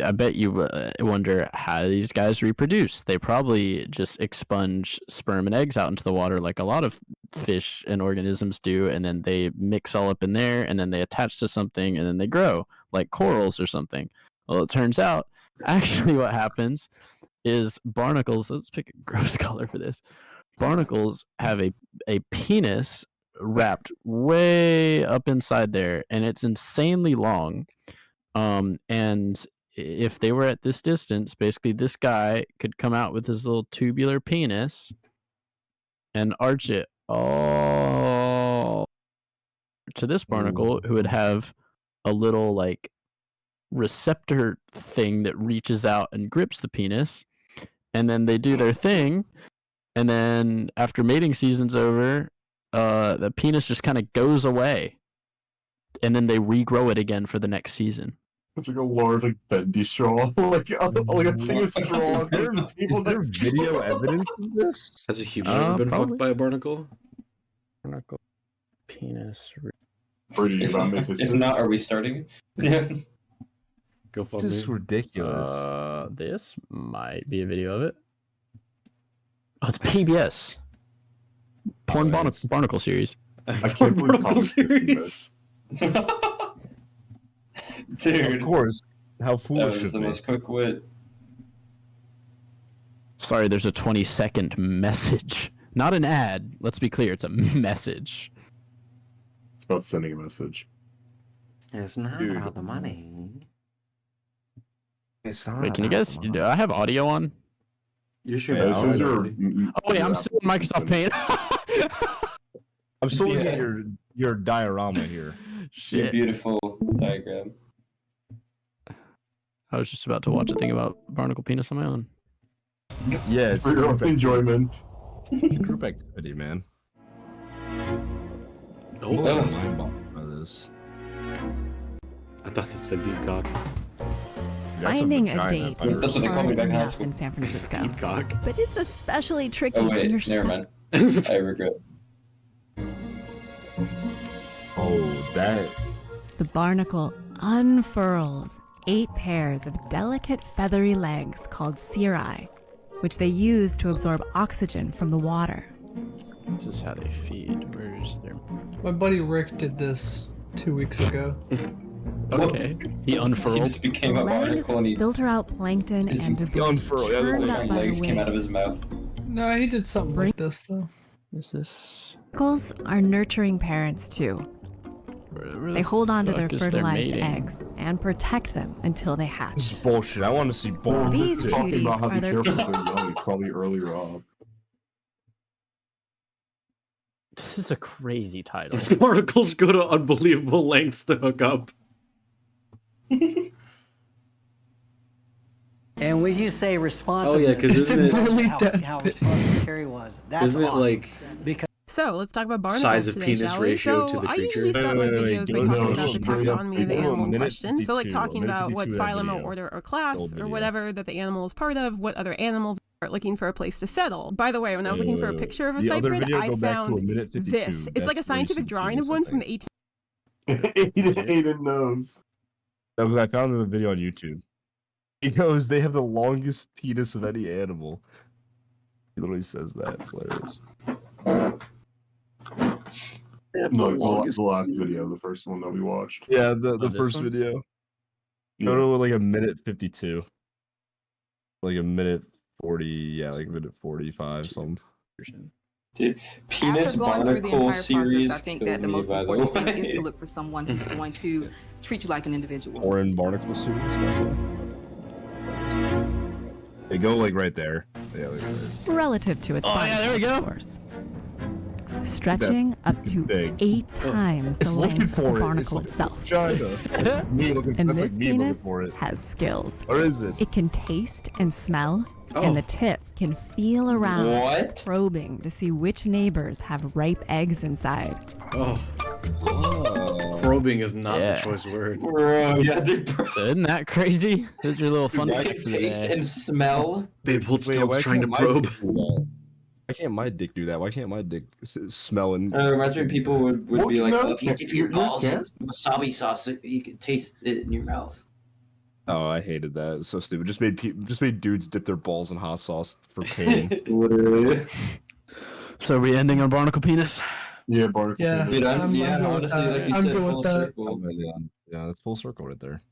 I bet you wonder how these guys reproduce. They probably just expunge sperm and eggs out into the water like a lot of fish and organisms do, and then they mix all up in there, and then they attach to something, and then they grow like corals or something. Well, it turns out actually what happens is barnacles. Let's pick a gross color for this. Barnacles have a penis wrapped way up inside there, and it's insanely long. And if they were at this distance, basically this guy could come out with his little tubular penis and arch it all to this barnacle, who would have a little like receptor thing that reaches out and grips the penis, and then they do their thing, and then after mating season's over, the penis just kind of goes away, and then they regrow it again for the next season. It's like a large, like, bendy straw. like a thing of straw. Is there video evidence of this? Has a human ever been probably. fucked by a barnacle? Barnacle penis. Brady, you gotta make If history. not, are we starting? Yeah. Go fuck This is me. ridiculous. This might be a video of it. Oh, it's PBS. Porn Nice. barnacle series. I can't believe Barnacle comics dissing series. Dude, Of course. How that foolish was of the me. most quick wit. Sorry, there's a 20-second message. Not an ad. Let's be clear, it's a message. It's about sending a message. It's not Dude. about the money. It's not Wait, can you about guys? the Do I have audio on? You should Yeah, this is your. Oh wait, I'm still in Microsoft Paint. I'm still looking Yeah. at your diorama here. Shit. Beautiful diagram. I was just about to watch a thing about barnacle penis on my own. Yeah, it's For your own enjoyment. It's a group activity, man. I'm a Oh, little mind-boggled by this. I thought that said deep cock. That's Finding a vagina, date if I is That's what they call me hard back in high enough school. in San Francisco, Deep cock. but it's especially tricky Oh when wait, you're never stuck. mind. I regret. Oh, that. The barnacle unfurls 8 pairs of delicate feathery legs called cirri, which they use to absorb oxygen from the water. This is how they feed. Where's their? My buddy Rick did this 2 weeks ago. Okay, he He unfurled. just became a Legs barnacle and he filter out plankton His and debris unfurl, yeah, those churned are up by legs the came out of his waves. mouth. No, he did something like this though. Is this? Barnacles are nurturing parents too. Where They hold on to their fuck is their fertilized mating? eggs and protect them until they hatch. This is bullshit. I want to see Well, both. These this is talking cuties about how are to their- care for their young. It's probably earlier up. This is a crazy title. Barnacles go to unbelievable lengths to hook up. And when you say responsiveness, Oh, yeah, 'cause isn't it- Really how, that how big. responsive Carrie was. That's Isn't it awesome. like Because So let's talk about barnacles size of today, penis shall we? ratio So to the I creature? usually start my Wait, videos by go- talking no, about the straight up, taxonomy of the go to animal in minute question. So like 52, talking minute about what 52 of that phylum or video. order or class Old or video. whatever that the animal is part of, what other animals are looking for a place to settle. By the way, when I was looking for a picture of a the other cyprid, video, I go back to a found minute 52. this. It's like a That's scientific recent drawing penis, of I one from think. the 18th. Aiden knows. That was- I found the video on YouTube. He goes, they have the longest penis of any animal. He literally says that. It's hilarious. They have No, the longest the last penis. video, the first one that we watched. Yeah, the this first one? video. Yeah. Go to like a minute 52. Like a minute 40, yeah, like a minute 45, something. Dude, penis After going through the barnacle entire series. process, I think killed that the me, most by important the thing is way. to look for someone who's going to treat you like an individual. Foreign barnacle series, by the way. They go like right there. Yeah, like right. Relative to its Oh, yeah, there we barnacle, go. of course. Stretching up to big. 8 times the It's looking length of the for it. It's barnacle like itself. China. That's me looking. And That's this like me looking penis for it. has skills. Or is it? It can taste and smell, Oh. and the tip can feel around, What? probing to see which neighbors have ripe eggs inside. Oh, Probing is not Yeah. the choice word. Bro, yeah, dude. So isn't that crazy? Those are your little fun You facts can for the taste day. and smell. Babe, hold still. why It's trying to can't my probe. dick do that? Why can't my dick do that? Why can't my dick smell and? It reminds me people would What be like, can oh, I if you taste? dip your Yours balls in can't? wasabi sauce, you can taste it in your mouth. Oh, I hated that. It's so stupid. Just made dudes dip their balls in hot sauce for pain. Literally. So are we ending on barnacle penis? Yeah, barnacle. Yeah. Dude, I'm yeah, good with honestly, that. like you I'm said, good with full that. circle. Yeah, that's full circle right there.